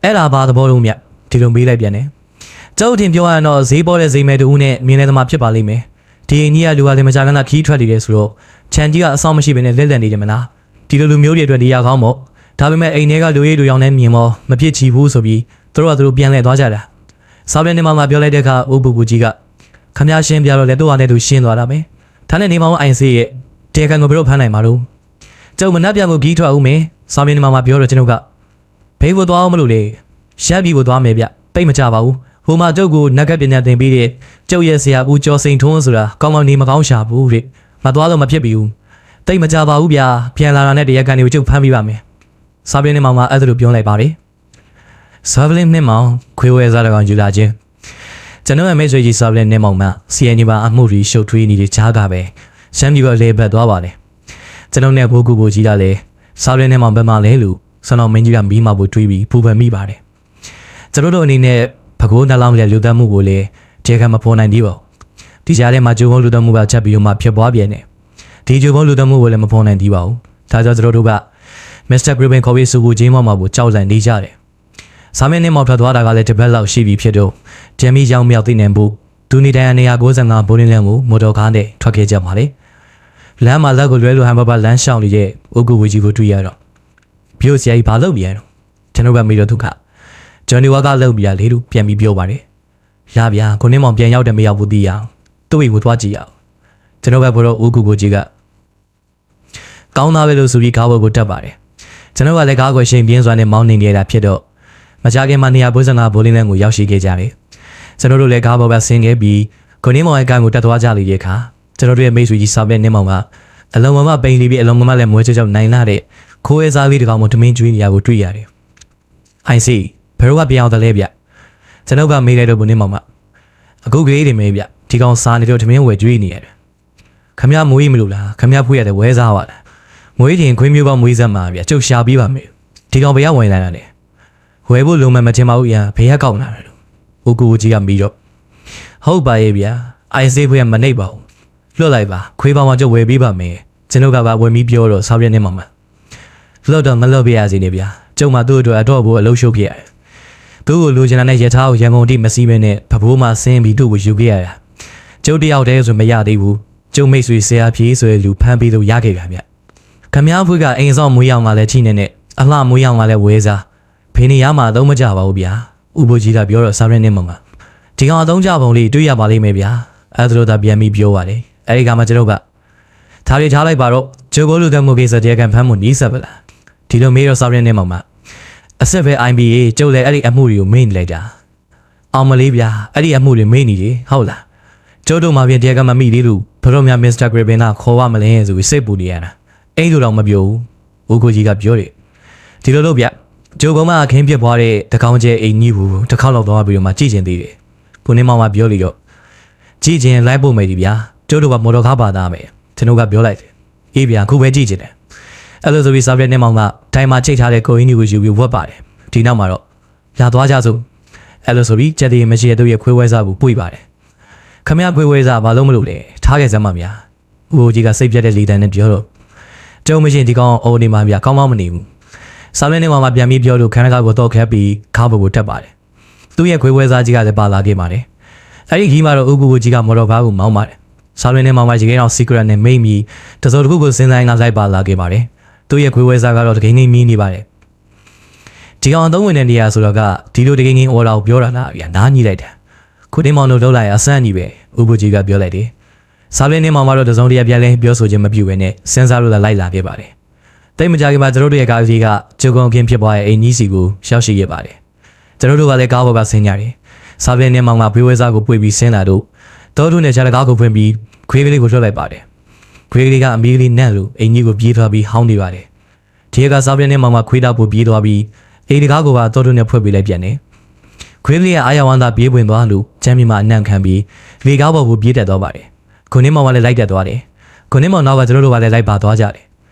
အဲ့ဒါဘာသဘောလုံးမြဒီလိုမေးလိုက်ပြန်တယ်ကျောက်တင်ပြောရရင်တော့ဈေးပေါ်တဲ့ဈေးမဲတူနဲ့မြင်းလဲသမားဖြစ်ပါလိမ့်မယ်ဒီအင်းကြီးကလူကလည်းမကြခဏခီးထွက်နေတယ်ဆိုတော့ခြံကြီးကအဆောင်မရှိဘဲနဲ့လက်လက်နေတယ်မလားဒီလိုလူမျိုးတွေအတွက်နေရာကောင်းမို့ဒါပေမဲ့အိမ်ထဲကလူရေးလူရောင်နဲ့မြင်မောမဖြစ်ချီဘူးဆိုပြီးသူတို့ပြန်လဲသွားကြတာစာပြင်းနေမှာပြောလိုက်တဲ့အခါဥပ္ပကြီးကခမရရှင်းပြတော့လေတို့ဟာနဲ့သူရှင်းသွားတာပဲဒါနဲ့နေမောင်အိုင်စီရဲ့တရားခံကိုဘယ်လိုဖမ်းနိုင်မှာလို့ကျုံမနှက်ပြန်ကိုကြီးထွက်အောင်မယ်စာပြင်းနေမှာပြောတော့ကျွန်တော်ကဘေးကိုသွားအောင်မလို့လေရက်ပြီးကိုသွားမယ်ဗျတိတ်မကြပါဘူးဟိုမှာကျုပ်ကိုနက်ကပညာသင်ပြီးတဲ့ကျုပ်ရဲ့ဆရာဦးကျော်စိန်ထွန်းဆိုတာကောင်းကောင်းနေမကောင်းရှာဘူးတဲ့မသွားလို့မဖြစ်ပြီဘူးတိတ်မကြပါဘူးဗျာပြန်လာတာနဲ့တရားခံတွေကိုကျုပ်ဖမ်းပြီးပါမယ်စာပြင်းနေမှာအဲ့ဒါလိုပြောလိုက်ပါတယ်စာပလင်းနဲ့မောင်ခွေးဝဲစားတကောင်ယူလာခြင်းကျွန်တော်ရဲ့မိတ်ဆွေကြီးစာပလင်းနဲ့မောင်မှစီအန်နီပါအမှုတွေရှုပ်ထွေးနေတဲ့ကြားကပဲရှမ်းပြည်ကလေဘက်သွားပါတယ်ကျွန်တော်နဲ့ဘိုးကူကိုကြီးကလည်းစာပလင်းနဲ့မောင်ဘက်မှလဲလို့ဆန်တော်မင်းကြီးကမီးမဖို့တွေးပြီးပူပန်မိပါတယ်ကျွန်တော်တို့အနေနဲ့ဖကိုးနှလောင်းရဲ့လူသက်မှုကိုလည်းတရားခံမဖော်နိုင်သေးပါဘူးဒီကြားထဲမှာဂျိုးဘုံလူသက်မှုပဲချက်ပြီးတော့မှဖြစ်ပွားပြန်တယ်ဒီဂျိုးဘုံလူသက်မှုကိုလည်းမဖော်နိုင်သေးပါဘူးဒါကြောင့်ကျွန်တော်တို့ကမစ္စတာဂရစ်ဘန်ခေါ်ပြီးစုကိုဂျင်းမောင်မှာကိုကြောက်လန့်နေကြတယ် စာမင်းနဲ့မောက်ထွက်သွားတာကလည်းတစ်ပတ်လောက်ရှိပြီဖြစ်တော့ဂျမ်မီရောင်မြောက်သိနေဘူးသူနေတိုင်း195ဘိုးလင်းလန်းကိုမော်တော်ကားနဲ့ထွက်ခဲ့ကြပါလေလမ်းမှာလက်ကိုလွဲလို့ဟမ်ဘာဘာလမ်းရှောင်းနေတဲ့အိုကူဝီဂျီကိုတွေ့ရတော့ပြို့စရာကြီးဘာလုပ်နေရတော့ကျွန်တော်ကမေးတော့သူကဂျွန်နီဝါကလုပ်ပြရလေလို့ပြန်ပြီးပြောပါတယ်ရဗျာကိုနေမောင်ပြန်ရောက်တယ်မရောက်ဘူးသိရအောင်သူ့အိမ်ကိုသွားကြည့်ရအောင်ကျွန်တော်ကဘောတော့အိုကူကိုကြီးကကောင်းသားပဲလို့ဆိုပြီးကားဘောကိုတက်ပါတယ်ကျွန်တော်ကလည်းကားကိုရှင်ပြင်းစွာနဲ့မောင်းနေနေတာဖြစ်တော့မကြခင်မှာ195ဘိုးလင်းလန်းကိုရောက်ရှိခဲ့ကြတယ်ကျွန်တော်တို့လည်းကားဘောပဲဆင်းခဲ့ပြီးကိုနေမောင်ရဲ့ကန်ကိုတက်သွားကြလေတဲ့အခါကျွန်တော်တို့ရဲ့မိတ်ဆွေကြီးစာပဲနေမောင်ကအလုံးမပိန်လေးပြီးအလုံးမလည်းမွေးချောက်နိုင်လာတဲ့ခိုးရဲစားလေးတကောင်မှတမင်းကျွေးနေရကိုတွေ့ရတယ်။အိုင်စီဘယ်တော့ပြောင်းတယ်လဲဗျ။ကျွန်တော်ကမေးလိုက်တော့ဘုန်းနေမောင်မအခုကလေးတွေမေးဗျ။ဒီကောင်စားနေတော့တမင်းဝယ်ကျွေးနေရတယ်။ခမရမွေးမလို့လားခမရဖွေးရတယ်ဝဲစားပါလား။မွေးတင်ခွင်းမျိုးပေါင်းမွေးစက်မှာဗျ။ကျုပ်ရှာပြီးပါမယ်။ဒီကောင်ဘယ်ရောက်ဝင်လာတာလဲ။ဝယ်ဖို့လုံးမထင်ပါဘူးဗျ။ဘယ်ရက်ကောက်လာတယ်လို့။ဦးကူကြီးကပြီးတော့ဟုတ်ပါရဲ့ဗျ။အိုင်စီဖွေးကမနှိပ်ပါဘူး။လွတ်လိုက်ပါခွေးပေါင်းမှကျုပ်ဝယ်ပြီးပါမယ်။ကျွန်တော်ကပါဝယ်ပြီးပြောတော့စားပြနေမှာမလွတ်တော့မလွတ်ပြရစီနေဗျာကျုံမသူ့အတွက်အတော့ဘူးအလုံးရှုပ်ခဲ့ရတယ်သူ့ကိုလိုချင်တာနဲ့ရထားကိုရန်ကုန်တိမစီးမဲနဲ့ဖဖိုးမှဆင်းပြီးသူ့ကိုယူခဲ့ရတာကျုပ်တယောက်တည်းဆိုမရသေးဘူးကျုံမိတ်ဆွေဆရာဖြီးဆိုတဲ့လူဖမ်းပြီးတော့ရခဲ့တာဗျခမည်းဖွေးကအိမ်ဆောင်မွေးရောက်မှလည်းချိနေနဲ့အလှမွေးရောက်မှလည်းဝဲစားဖေးနေရမှတော့မကြပါဘူးဗျာဥပကြီးကပြောတော့စားရနေမှာမှာဒီကောင်အသုံးကြပုံလေးတွေ့ရပါလိမ့်မယ်ဗျာအဲ့ဒါလို့သာပြန်ပြီးပြောပါတယ်အဲ့ဒီကမှကျွန်တော်ကထားရထားလိုက်ပါတော့ကျုပ်ဘလူတမှုကိစ္စတရားခံဖမ်းမှုနီးစပ်ပလားဒီလိုမေးတော့စာရင်းနဲ့မှမအဆက်ပဲ IBA ကျုပ်လည်းအဲ့ဒီအမှုတွေကိုမေးနေလိုက်တာအောင်မလေးဗျာအဲ့ဒီအမှုတွေမေးနေတယ်ဟုတ်လားကျုပ်တို့မှပြင်တရားကမမိသေးလို့ဘရောမြမစ္စတာဂရဘင်နာခေါ်ရမလဲဆိုပြီးစိတ်ပူနေရတာအဲ့လိုတော့မပြောဘူးဦးကိုကြီးကပြောတယ်ဒီလိုလို့ဗျကျုပ်ကမှအခင်းပြစ်သွားတဲ့တကောင်းကျဲအိမ်ကြီးကိုတစ်ခေါက်လောက်သွားပြီးတော့မှကြည့်ကျင်သေးတယ်ဘုန်းနေမောင်ကပြောလိတော့ကြည့်ကျင်လိုက်ဖို့မယ်ဒီဗျာကျုပ်တို့ကမော်တော်ကားပါသားမယ်ကျွန်တော်ကပြောလိုက်တယ်အေးဗျာခုပဲကြည့်ကျင်တယ်အဲ့လိုဆိုပြီးစာပြနေမောင်ကတိုင်မှာချိတ်ထားတဲ့ကိုအင်းကြီးကိုယူပြီးဝတ်ပါတယ်ဒီနောက်မှာတော့လာသွားကြစို့အဲ့လိုဆိုပြီးကြက်တီမရှိတဲ့သူရဲ့ခွေးဝဲစားကိုပွေပါတယ်ခမရခွေးဝဲစားဘာလို့မလုပ်လဲထားခဲ့စမ်းပါဗျာဦးကြီးကစိတ်ပြတ်တဲ့လီတန်နဲ့ပြောတော့ကျုံမရှိဒီကောင်အိုးနေမှာဗျာကောင်းမမနေဘူးစာပြနေမောင်ကပြန်ပြီးပြောလို့ခန်းကားကိုတော့ခက်ပြီးခါဘကိုတက်ပါတယ်သူ့ရဲ့ခွေးဝဲစားကြီးကလည်းပါလာခဲ့ပါတယ်အဲ့ဒီကြီးမှာတော့ဦးကူကြီးကမော်တော်ကားကိုမောင်းပါတယ်စာပြနေမောင်ကရေခဲအောင် secret နဲ့မိတ်မီတစောတခုကိုစဉ်းစားငါလိုက်ပါလာခဲ့ပါတယ်သူ့ရဲ့ခွေးဝဲစားကတော့တကယ်နေမီးနေပါတယ်ဒီကောင်အသုံးဝင်တဲ့နေရာဆိုတော့ကဒီလိုတကယ်ငင်းအော်တာကိုပြောတာလားဗျာနားညှိလိုက်တာခုတင်းမောင်တို့လှုပ်လိုက်အဆန်းကြီးပဲဥပကြီးကပြောလိုက်တယ်စားလင်းနေမောင်ကတော့တစုံတရာပြန်လဲပြောဆိုခြင်းမပြုဘဲနဲ့စဉ်းစားလို့လိုက်လာခဲ့ပါတယ်တိတ်မကြခင်မှာကျွန်တော်တို့ရဲ့ကားကြီးကကျုံကုန်ခင်းဖြစ်သွားတဲ့အိမ်ကြီးစီကိုရောက်ရှိခဲ့ပါတယ်ကျွန်တော်တို့ကလည်းကားပေါ်ကဆင်းကြတယ်စားလင်းနေမောင်ကဘေးဝဲစားကိုပွေပြီးဆင်းလာတော့တော်တို့နဲ့ခြေကားကိုဖွင့်ပြီးခွေးကလေးကိုလွှတ်လိုက်ပါတယ်ခွေးကလေးကအမီးလေးနန့်လို့အိမ်ကြီးကိုပြေးသွားပြီးဟောင်းနေပါတယ်ဒီကစားပြင်းနဲ့မှခွေးတောက်ဖို့ပြေးသွားပြီးအိမ်တကားကိုပါတော်တို့နဲ့ဖွင့်ပေးလိုက်ပြန်တယ်ခွေးကလေးကအာရဝန္တာပြေးဝင်သွားလို့ချမ်းမြေမှာအနံ့ခံပြီးလေကားပေါ်ကိုပြေးတက်သွားပါတယ်ခုနှစ်မောင်ကလည်းလိုက်တက်သွားတယ်ခုနှစ်မောင်နောက်ကကျွန်တော်တို့ကလည်းလိုက်ပါသွားကြတယ်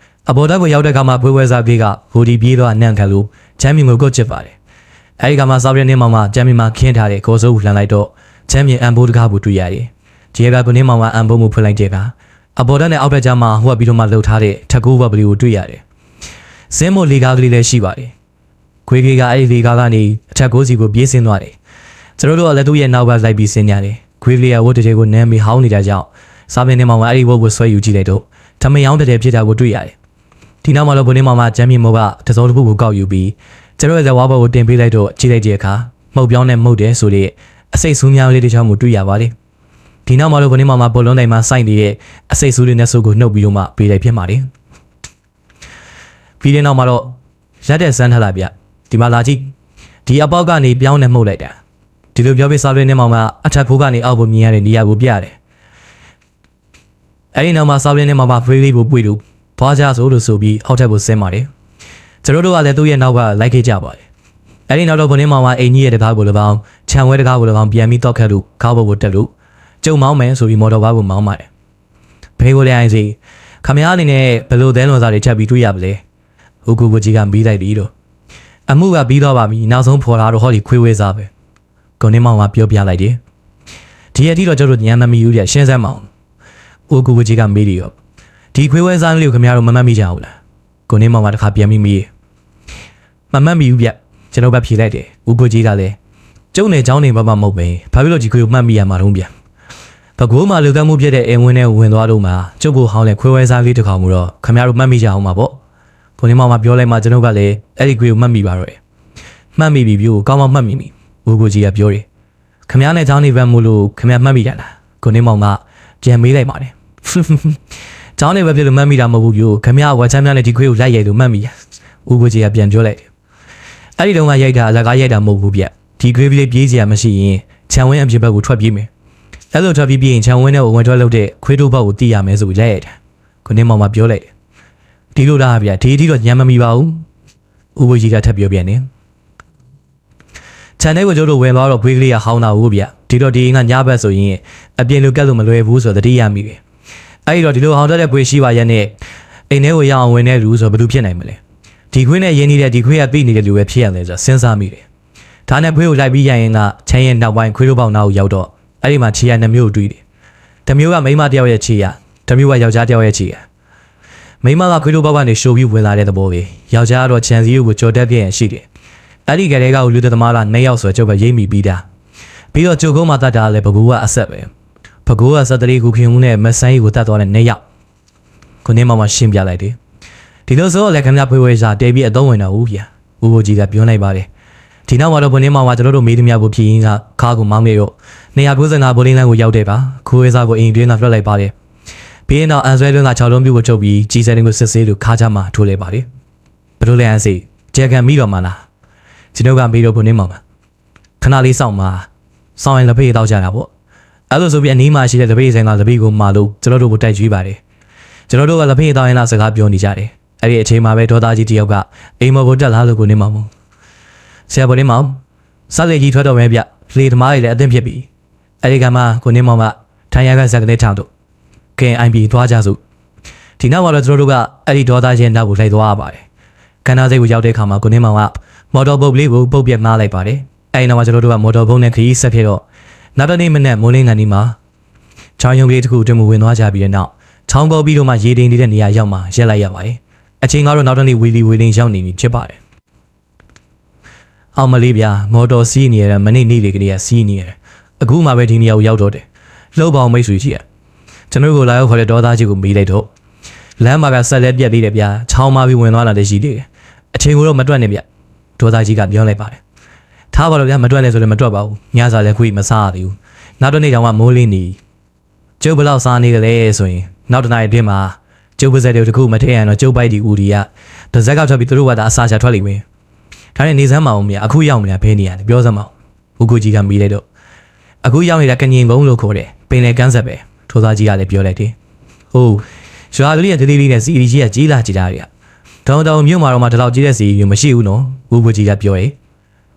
အပေါ်တက်ကိုရောက်တဲ့ခါမှာဖွေးဝဲစားပြေးကဟိုဒီပြေးသွားအနံ့ခံလို့ချမ်းမြေကိုကုတ်ချစ်ပါတယ်အဲဒီကမှစားပြင်းနဲ့မှချမ်းမြေမှာခင်းထားတဲ့ကိုစိုးကိုလှန်လိုက်တော့ချမ်းမြေအန်ဘိုးတကားကိုတွေ့ရတယ်ဒီကခုနှစ်မောင်ကအန်ဘိုးမှုဖွင့်လိုက်တဲ့ကအပေါ်တက်နဲ့အောက်တက်ကြားမှာဟိုကပြီးတော့မှလှုပ်ထားတဲ့ထကူဘဘလီကိုတွေ့ရတယ်စင်းမို့လေကားကလေးလည်းရှိပါတယ်ခွေးကြီးကအဲ့ဒီလေကားကနေအထက်ကိုစီကိုပြေးဆင်းသွားတယ်ကျွန်တော်တို့ကလည်းသူ့ရဲ့နောက်ကလိုက်ပြီးဆင်းကြတယ်ခွေးကလေးကဝတ်တည်းကိုနမ်းပြီးဟောင်းနေကြကြောင်းစာပင်ထဲမှာအဲ့ဒီဝတ်ကိုဆွဲယူကြည့်လိုက်တော့ထမယောင်းတည်းဖြစ်တာကိုတွေ့ရတယ်ဒီနောက်မှာတော့ဘုန်းနေမှာဂျမ်းမြေမောကတစုံတစ်ခုကိုကောက်ယူပြီးကျွန်တော်ရဲ့ဇဝါဘောကိုတင်ပေးလိုက်တော့ကြည့်လိုက်တဲ့အခါမှုတ်ပြောင်းနဲ့မှုတ်တယ်ဆိုတဲ့အစိတ်ဆူးများလေးတစ်ချောင်းကိုတွေ့ရပါတယ်ဒီနောက်မှာတော့ဘုန်းနေမှာဘောလုံးတိုင်းမှာစိုက်နေတဲ့အစိတ်ဆူးလေးနဲ့ဆုပ်ကိုနှုတ်ပြီးတော့မှပေးလိုက်ဖြစ်ပါတယ်ပြီးတဲ့နောက်မှာတော့ရက်တဲ့စမ်းထလာဗျဒီမှာလာကြည့်ဒီအပေါက်ကနေပြောင်းနေမှုတ်လိုက်တာဒီလိုပြောပြီးစားလွင်းနေမှာအထက်ဖိုးကနေအောက်ကိုမြင်ရတဲ့နေရာကိုပြရတယ်အဲဒီနောက်မှာစားလွင်းနေမှာဖေးလေးကိုပွေလို့ဘွားကြဆိုလို့ဆိုပြီးအောက်ထက်ကိုဆင်းပါတယ်ကျွန်တော်တို့ကလည်းသူ့ရဲ့နောက်ကလိုက်ခဲ့ကြပါတယ်အဲဒီနောက်တော့ဘုန်းနေမှာအိမ်ကြီးရဲ့တကားကိုလည်းပေါင်းခြံဝဲတကားကိုလည်းပေါင်းပြန်ပြီးတောက်ခတ်လို့ကားဘုတ်ကိုတက်လို့ကျုံမောင်းမယ်ဆိုပြီးမော်တော်ကားကိုမောင်းပါတယ်ဖေးကိုလည်းအိုင်းစီခမရအနေနဲ့ဘယ်လိုသဲလွန်စားတွေချက်ပြီးတွေ့ရပါလဲဦးကူကိုကြီးကပြီးလိုက်ပြီတော့အမှုကပြီးတော့ပါပြီနောက်ဆုံးဖော်လာတော့ဟောဒီခွေးဝဲစားပဲကိုနေမောင်ကပြောပြလိုက်တယ်ဒီအတိတော့ကျွန်တော်ညံမမီဦးပြရှင်းစမ်းမအောင်ဦးကူကိုကြီးကမေးတယ်ရောဒီခွေးဝဲစားလေးကိုခင်ဗျားတို့မမှတ်မိကြဘူးလားကိုနေမောင်ကတခါပြန်ပြီးမေးမမှတ်မိဘူးဗျ ကျွန်တော်ပဲဖြေလိုက်တယ်ဦးကိုကြီးကလည်းကျုံနေเจ้าနေဘာမှမဟုတ်ပဲဘာဖြစ်လို့ဒီခွေကိုမှတ်မိရမှာတော့ဗျဘကိုးမှလူသက်မှုဖြစ်တဲ့အင်ဝင်းနဲ့ဝင်သွားတော့မှကျုပ်ကိုဟောင်းလဲခွေဝဲစားလေးတစ်ခါမှုတော့ခမရတို့မှတ်မိကြအောင်ပါပေါ့ကိုနေမောင်မပြောလိုက်မှကျွန်တော်ကလည်းအဲ့ဒီခွေကိုမှတ်မိပါတော့တယ်မှတ်မိပြီပြို့ကောင်းကောင်းမှတ်မိပြီဦးကိုကြီးကပြောတယ်ခမရနဲ့เจ้าနေဘက်မို့လို့ခမရမှတ်မိတယ်လားကိုနေမောင်ကကြံမေးလိုက်ပါတယ်เจ้าနေဘက်ဖြစ်လို့မှတ်မိတာမဟုတ်ဘူးပြို့ခမရဝက်ချမ်းများနဲ့ဒီခွေကိုလိုက်ရိုက်လို့မှတ်မိရဦးကိုကြီးကပြန်ပြောလိုက်တယ်အဲ့ဒီတုန်းကရိုက်တာအလကားရိုက်တာမဟုတ်ဘူးဗျဒီခွေးလေးပြေးစရာမရှိရင်ခြံဝင်းအပြင်ဘက်ကိုထွက်ပြေးမယ်အဲ့လိုထွက်ပြေးပြီးရင်ခြံဝင်းနဲ့ဝင်ထွက်လို့တဲ့ခွေးတို့ဘက်ကိုတီးရမယ်ဆိုရိုက်ရတာကိုနေမောင်မပြောလိုက်ဒီလိုလားဗျဒီတော့ညံမမီပါဘူးဦးကိုကြီးကထပ်ပြောပြန်တယ်ခြံထဲကိုကျတို့ဝင်သွားတော့ခွေးကလေးကဟောင်းတာဟုတ်ဗျဒီတော့ဒီအိမ်ကညဘက်ဆိုရင်အပြင်လူကက်လို့မလွယ်ဘူးဆိုတော့တတိယမိတယ်အဲ့ဒီတော့ဒီလိုဟောင်းတတ်တဲ့ခွေးရှိပါရဲ့နဲ့အိမ်ထဲကိုရအောင်ဝင်တဲ့လူဆိုဘယ်လိုဖြစ်နိုင်မလဲဒီခွေးနဲ့ရင်းနေတဲ့ဒီခွေးကသိနေတဲ့လူပဲဖြစ်ရလဲဆိုစဉ်းစားမိတယ်ဒါနဲ့ခွေးကိုလိုက်ပြီးရရင်ကချမ်းရဲ့နောက်ပိုင်းခွေးတို့ပေါက်နာကိုရောက်တော့အဲ့ဒီမှာခြေရနှမျိုးတွေ့တယ်တစ်မျိုးကမိန်းမတစ်ယောက်ရဲ့ခြေရတစ်မျိုးကယောက်ျားတစ်ယောက်ရဲ့ခြေရမိန်းမကခွေးတို့ပေါက်ကနေရှိုးပြီးဝင်လာတဲ့သဘောပဲယောက်ျားကတော့ခြံစည်းကိုကြော်တက်ပြင်းရှိတယ်အဲ့ဒီကလေးကလူသမားလား2ယောက်ဆိုကျုပ်ပဲရိပ်မိပြီးတာပြီးတော့ကျုပ်ကုန်းမှာတတ်တာလည်းဘကူကအဆက်ပဲဘကူက73ခုခင်ဦးနဲ့မဆန်းကြီးကိုတတ်သွားတဲ့2ယောက်ခုနေမှရှင်းပြလိုက်တယ်ဒီလိုဆိုလည်းခင်ဗျာဖွေးဖွေးစားတဲပြီးအသုံးဝင်တော့ဦးဗျာဦးဘိုကြီးကပြောလိုက်ပါတယ်ဒီနောက်မှာတော့ဘုန်းကြီးမောင်ကကျွန်တော်တို့မေးသမျှကိုဖြည့်ရင်းကခါကိုမောင်းနေတော့295ဘိုးလင်းလန်းကိုရောက်တယ်ပါခိုးဝဲစားကိုအိမ်တွင်းကလွှတ်လိုက်ပါတယ်ပြီးရင်တော့အန်ဆွဲတွင်းက6လုံးပြူကိုချုပ်ပြီးကြီးစဲတင်ကိုစစ်ဆေးလို့ခါကြမှာထိုးလိုက်ပါတယ်ဘယ်လိုလဲအန်စီဂျက်ကန်မိတော့မှလားကျွန်တော်ကမေးတော့ဘုန်းကြီးမောင်ပါခဏလေးစောင့်ပါစောင့်ရင်လက်ဖေးတောက်ကြတာပေါ့အဲ့လိုဆိုပြီးအနီးမှာရှိတဲ့လက်ဖေးဆိုင်ကလက်ဖေးကိုမာလို့ကျွန်တော်တို့ကိုတိုက်ကြွေးပါတယ်ကျွန်တော်တို့ကလက်ဖေးတောက်ရင်လားစကားပြောနေကြတယ်အဲ့ဒီအချိန်မှာပဲဒေါသကြီးတယောက်ကအိမ်မော်ကိုတက်လာလို့ကိုနေမောင်မို့ဆရာဘုန်းကြီးမောင်စက်လေကြီးထွက်တော့မယ်ဗျလေသမားတွေလည်းအသင့်ဖြစ်ပြီအဲ့ဒီကမှကိုနေမောင်ကထိုင်ရကဇက်ကနေထောင်တော့ကင် IB သွားကြစို့ဒီနောက်မှာတော့ကျွန်တော်တို့ကအဲ့ဒီဒေါသချင်းနောက်ကိုလိုက်သွားရပါတယ်ခန္ဓာစိတ်ကိုရောက်တဲ့အခါမှာကိုနေမောင်ကမော်တော်ဘုတ်လေးကိုပုတ်ပြတ်မှားလိုက်ပါတယ်အဲ့ဒီနောက်မှာကျွန်တော်တို့ကမော်တော်ဘုတ်နဲ့ခရီးဆက်ဖြစ်တော့နောက်တစ်နေ့မနေ့မိုးလင်းကန်ဒီမှာချောင်းရုံလေးတစ်ခုတွင်ဝင်သွားကြပြီးတဲ့နောက်ချောင်းကောပြီးတော့မှရေတိမ်နေတဲ့နေရာရောက်မှရက်လိုက်ရပါတယ်အချိန်ကတော့နောက်တစ်နေ့ဝီလီရောက်နေပြီဖြစ်ပါတယ်အောင်မလေးဗျာမော်တော်စီးနေရတဲ့မနေ့နေ့လေးကလေးကစီးနေရတယ်အခုမှပဲဒီနေရာကိုရောက်တော့တယ်လှုပ်ပေါင်းမိတ်ဆွေကြီးရကျွန်တော်ကိုလာရောက်ခေါ်တဲ့ဒေါသကြီးကိုမေးလိုက်တော့လမ်းမှာကဆက်လက်ပြက်သေးတယ်ဗျာချောင်းမပြီးဝင်သွားတာလည်းရှိသေးတယ်အချိန်ကိုတော့မတွက်နဲ့ဗျဒေါသကြီးကပြောလိုက်ပါတယ်ထားပါတော့ဗျာမတွက်နဲ့ဆိုလည်းမတွက်ပါဘူးညစာလည်းခွေးမစားရသေးဘူးနောက်တစ်နေ့တောင်မှမိုးလင်းနေကျုပ်ဘလောက်စားနေကြလဲဆိုရင်နောက်တစ်နေ့အတွင်းမှာကျုပ်ပါဇက်တွေတခုမထည့်ရတော့ကျုပ်ပိုက်ဒီဦးဒီကတစ်စက်ကထွက်ပြီးသူတို့ကသာအစာချထွက်လိမ့်မယ်ဒါနဲ့နေစမ်းမအောင်မြအခုရောက်နေတာဘဲနေရတယ်ပြောစမ်းမအောင်ဦးကိုကြီးကမေးလိုက်တော့အခုရောက်နေတာကငင်ကုန်းလို့ခေါ်တယ်ပင်လေကန်းဆက်ပဲထိုးသားကြီးကလည်းပြောလိုက်တယ်ဟုတ်ရွာကလေးကတလေးလေးနဲ့စီရီကြီးကကြီးလာကြတာတွေကတောင်မြို့မှာတော့မှဒီလောက်ကြီးတဲ့စီရီမရှိဘူးနော်ဦးကိုကြီးကပြောရ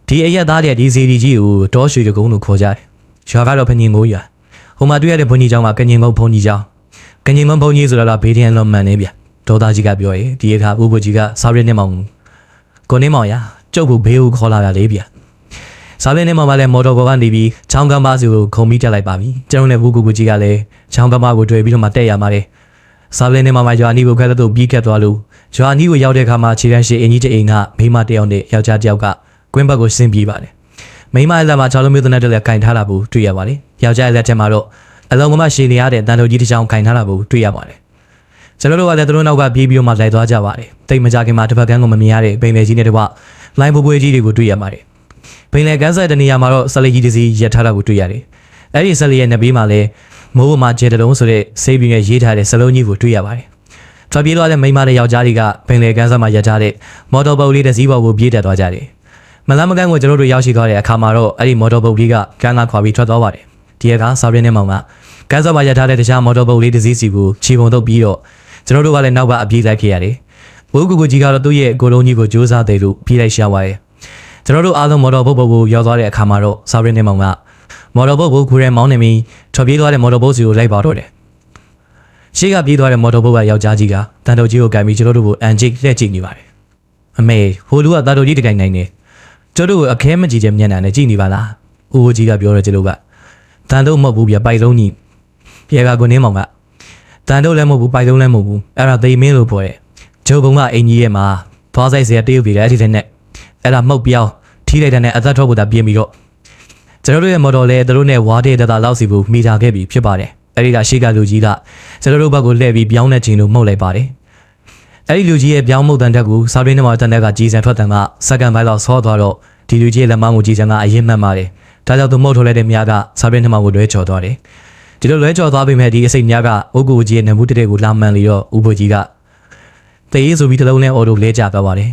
ဲဒီအရက်သားတွေကဒီစီရီကြီးကိုတောရွှေတကုန်းလို့ခေါ်ကြတယ်ရွာကတော့ဖငင်ကိုရွာဟိုမှာတွေ့ရတဲ့ဘုန်းကြီးကျောင်းမှာကငင်ကုန်းဘုန်းကြီးကျောင်းကငင်ကုန်းဘုန်းကြီးဆိုတော့ဘေးထန်လုံးမှန်နေဗျဒေါသကြီးကပြောရဲဒီအခါဦးကိုကြီးကစားရနေမောင်ကိုနေမောင်ရကျုပ်ကိုဘေးကိုခေါ်လာတာလေဗျစားရနေမောင်ကလည်းမော်တော်ဘောကနေပြီးချောင်းကမ်းပါစီကိုခုံပြီးတက်လိုက်ပါပြီကျွန်တော်နဲ့ဦးကိုကြီးကလည်းချောင်းကမ်းပါကိုတွေ့ပြီးတော့မှတက်ရမှာလေစားရနေမောင်ကရွာနီးကိုခက်တော့ပြီးခက်သွားလို့ရွာနီးကိုရောက်တဲ့အခါမှာခြေတန်းရှိအင်ကြီးတဲ့အိမ်ကမိမတယောက်နဲ့ယောက်ျားတယောက်ကကွင်းဘက်ကိုဆင်းပြေးပါတယ်မိမလက်မှာ6လုံးမျိုးတဲ့တက်လက်ကင်ထားလာဖို့တွေ့ရပါတယ်ယောက်ျားလက်ထက်မှာတော့အလုံးမရှည်နေရတဲ့တန်တော်ကြီးတစ်ချောင်းကင်ထားလာဖို့တွေ့ရပါတယ်ကျွန်တော်တို့ကလည်းသူတို့နောက်ကပြေးပြီးတော့မှလိုက်သွားကြပါတယ်တိတ်မကြခင်မှာတစ်ဖက်ကန်းကိုမမြင်ရတဲ့ပင်လေကြီးနဲ့တကွလိုင်းပွေးကြီးတွေကိုတွေ့ရပါတယ်ပင်လေကန်းဆက်တဲ့နေရာမှာတော့ဆက်လက်ကြီးတစ်စီးရပ်ထားတာကိုတွေ့ရတယ်အဲ့ဒီဆက်လက်ရဲ့နှစ်ဘေးမှာလည်းမိုးပေါ်မှာကျဲတလုံးဆိုတဲ့ဆေးပြင်းရဲ့ရေးထားတဲ့စလုံးကြီးကိုတွေ့ရပါတယ်ထွက်ပြေးသွားတဲ့မိန်းမနဲ့ယောက်ျားတွေကပင်လေကန်းဆက်မှာရပ်ထားတဲ့မော်တော်ဘုတ်လေးတစ်စီးပေါ်ကိုပြေးတက်သွားကြတယ်မလမ်းမကန်းကိုကျွန်တော်တို့ရောက်ရှိသွားတဲ့အခါမှာတော့အဲ့ဒီမော်တော်ဘုတ်လေးကကန်းကခွာပြီးထွက်သွားပါတယ်ဒီအခါစာရင်းနဲ့မောင်ကကန်းဆက်မှာရပ်ထားတဲ့တခြားမော်တော်ဘုတ်လေးတစ်စီးစီကိုခြေပုံတော့ပြီးတော့ကျွန်တော်တို့ကလည်းနောက်ကအပြေးလိုက်ခဲ့ရတယ်ဘိုးကူကူကြီးကတော့သူ့ရဲ့ကိုလုံးကြီးကိုကြိုးစားတယ်လို့ပြေးလိုက်ရှာသွားတယ်ကျွန်တော်တို့အားလုံးမော်တော်ဘုတ်ကိုရောက်သွားတဲ့အခါမှာတော့စာရင်းနဲ့မောင်ကမော်တော်ဘုတ်ကိုခူရဲမောင်းနေပြီးထွက်ပြေးသွားတဲ့မော်တော်ဘုတ်စီကိုလိုက်ပါတော့တယ်ရှေ့ကပြေးသွားတဲ့မော်တော်ဘုတ်ကယောက်ျားကြီးကတန်တော်ကြီးကိုကင်ပြီးကျွန်တော်တို့ကိုအန်ဂျစ်လက်ကြည့်နေပါတယ်အမေဟိုလူကတန်တော်ကြီးတကိုင်နိုင်နေကျွန်တော်တို့အခဲမကြည့်တဲ့မျက်နှာနဲ့ကြည့်နေပါလားဦးကိုကြီးကပြောတော့ကျွန်တော်ကတန်တော့မဟုတ်ဘူးပြပိုက်လုံးကြီးပြေကကိုနေမောင်ကတန်တော့လည်းမဟုတ်ဘူးပိုက်လုံးလည်းမဟုတ်ဘူးအဲ့ဒါသိမင်းလို့ပြောတယ်ဂျုံကုန်းကအင်ကြီးရဲ့မှာသွားဆိုင်စရာတေးဥပြေတယ်အဲ့ဒီတဲ့နဲ့အဲ့ဒါမှုတ်ပြောင်း ထိလိုက်တဲ့နဲ့အသက်ထွက်ဖို့သာပြင်ပြီးတော့ကျွန်တော်တို့ရဲ့မော်တော်လည်းတို့နဲ့ဝါးတဲ့တသားလောက်စီဖို့မိထားခဲ့ပြီဖြစ်ပါတယ်အဲ့ဒီကရှေ့ကလူကြီးကကျွန်တော်တို့ဘက်ကိုလှည့်ပြီးပြောင်းတဲ့ချိန်လို့မှုတ်လိုက်ပါတယ်အဲ့ဒီလူကြီးရဲ့ပြောင်းမှုတ်တန်တက်ကိုစားရင်းထဲမှာတန်တက်ကကြီးစံထွက်တန်ကစက္ကန့်ပိုင်းလောက်ဆောသွားတော့ဒီလူကြီးရဲ့လက်မမှုကြီးစံကအရင်မှတ်ပါတယ်ဒါကြောင့်သူမှုတ်ထုတ်လိုက်တဲ့မြားကစားရင်းထဲမှာကိုလွဲချော်သွားတယ်ဒီလိုလွဲချော်သွားပေမဲ့ဒီအစိတ်မြားကဥက္ကူကြီးရဲ့နမှုတတဲ့ကိုလာမှန်လီတော့ဥပ္ပကြီးကတေးဆိုပြီးတလုံးနဲ့အော်တိုလဲကျသွားပါတယ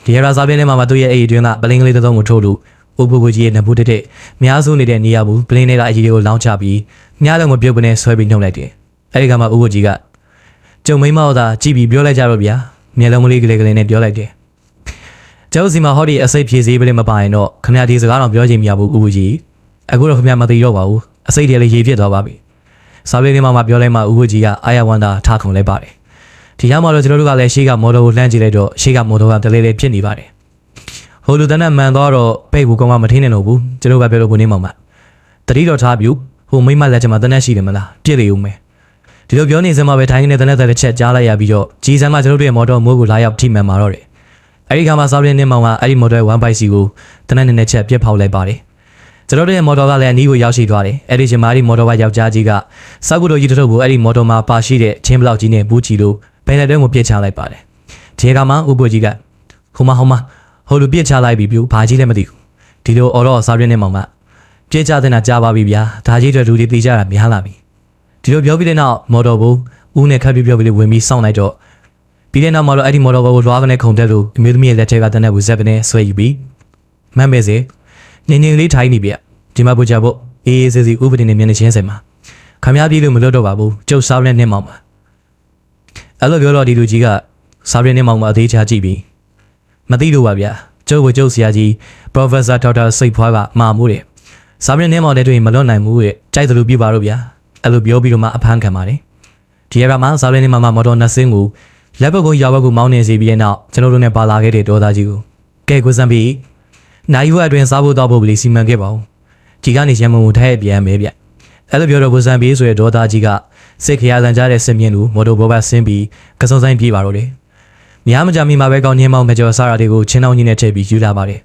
်ဒီရာစားရင်းထဲမှာသူ့ရဲ့အိမ်အတွင်းကပလင်းကလေးတစ်စုံကိုထိုးလို့ဥပ္ပကြီးရဲ့နမှုတတဲ့မြားစုနေတဲ့နေရာဘူးပလင်းတွေကအကြီးတွေကိုလောင်းချပြီးမြားလုံးကိုပြုတ်ပနေဆွဲပြီးနှုတ်လိုက်တယ်အဲ့ဒီကမှဥပ္ပကြီးကကျုံမိမောက်သာကြည့်ပြီးပြောလိုက်ကြတော့ဗျာမျက်လုံးမလေးကလေးနဲ့ပြောလိုက်တယ်ကျုပ်စီမှာဟောဒီအစိတ်ဖြည့်စည်းပလင်းမပါရင်တော့ခမရဒီစကားတော့ပြောချင်မရဘူးဥပ္ပကြီးအခုတော့ခမရမသိတော့ပါဘူးအစိတ်တွေလည်းရေပြစ်သွားပါပြီစာပေထဲမှာပြောလိုက်မှဥပ္ပကြီးကအာရဝန္တာထားခုံလိုက်ပါတယ်ဒီရောက်မှတော့ကျွန်တော်တို့ကလည်းရှေ့ကမော်တော်ကိုလှမ်းကြည့်လိုက်တော့ရှေ့ကမော်တော်ကတလေးလေးဖြစ်နေပါတယ်ဟိုလူတန်းနဲ့မှန်သွားတော့ပိတ်ဘူးကောင်ကမထင်းနေလို့ဘူးကျွန်တော်ကပြောလို့ကိုနေမောင်မတတိတော်ထားပြူဟိုမိမလက်ချက်မှာတနက်ရှိတယ်မလားပြစ်လေဦးမယ်ဒီလိုပြောနေစမှာပဲထိုင်းနေတဲ့တနက်တဲ့ချက်ကြားလိုက်ရပြီးတော့ကြီးစမ်းမှကျွန်တော်တို့ရဲ့မော်တော်မိုးကိုလာရောက်ထိမှန်มาတော့တယ်အဲဒီကမှစောင်းရင်းနေမောင်ကအဲ့ဒီမော်တော်ရဲ့1 byte စီကိုတနက်နဲ့ချက်ပြစ်ဖောက်လိုက်ပါတယ်ကျွန်တော်တို့ရဲ့မော်တော်ကလည်းအနီးကိုရောက်ရှိသွားတယ်အဲ့ဒီချိန်မှာဒီမော်တော်ကယောက်ျားကြီးကစောက်ကူတို့ကြီးတို့ကိုအဲ့ဒီမော်တော်မှာပါရှိတဲ့ချင်းဘလောက်ကြီးနဲ့ဘူးချီလို့ဘယ်နဲ့တုန်းကိုပြစ်ချလိုက်ပါတယ်ဒီကမှဥပ္ပကြီးကဟိုမလူပြစ်ချလိုက်ပြီပြူဘာကြီးလည်းမသိဘူးဒီလိုအော်တော့စောင်းရင်းနေမောင်ကပြစ်ချတဲ့နာကြားပါပြီဗျာဒါကြီးတွေလူတွေသိကြတာများလာပြီဒီလိုပြောပြီးတဲ့နောက်မော်တော်ဘူးဦးနဲ့ခပ်ပြပြောပြီးဝင်ပြီးစောင့်လိုက်တော့ပြီးတဲ့နောက်မှာတော့အဲ့ဒီမော်တော်ဘကိုလွှားကနေခုန်တက်လို့အမျိုးသမီးရဲ့လက်ထက်ကတန်းတဲ့ဘူးဇက်ကနေဆွဲယူပြီးမမ်းမဲစေနေလေးထိုင်းနေပြဒီမှာပူကြဖို့အေးစေစီဥပဒေနဲ့မျက်နှာချင်းစင်မှာခမရပြေးလို့မလွတ်တော့ပါဘူးကျုပ်စားနဲ့နှင်းမောင်ပါအဲ့လိုပြောတော့ဒီလူကြီးကစားရင်းနှင်းမောင်မှာအသေးချာကြည့်ပြီးမသိလို့ပါဗျာကျုပ်ဆရာကြီး Professor Dr. စိတ်ဖွားကမှာမှုတယ်စားရင်းနှင်းမောင်တဲ့တွေ့မလွတ်နိုင်ဘူးတဲ့ကြိုက်သလိုပြပါတော့ဗျာအဲ့လိုပြောပြီးတော့မှအဖမ်းခံပါတယ်ဒီရကမှစားရင်းနှင်းမော်တော်နှစ်စင်းကိုလက်ဘက်ကိုရောက်ဘက်ကိုမောင်းနေစီပြီးတဲ့နောက်ကျွန်တော်တို့နဲ့ပါလာခဲ့တဲ့ဒေါ်သားကြီးကိုကဲကိုစံပြီးနိုင်ဝက်အတွင်းစားဖို့တော့ဖို့လေးစီမံခဲ့ပါဦးဒီကနေရန်မုံကိုထိုက်ပြန်မယ်ဗျအဲ့လိုပြောတော့ကိုစံပြီးဆိုတဲ့ဒေါ်သားကြီးကစိတ်ခရလန်ကြတဲ့စင်မြင့်လူမော်တော်ဘောဘဆင်းပြီးကစုံဆိုင်ပြေးပါတော့တယ်များမကြမီမှာပဲကောင်းညင်းမောင်မကျော်စားရာတွေကိုချင်းတောင်းကြီးနဲ့ထည့်ပြီးယူလာပါတယ်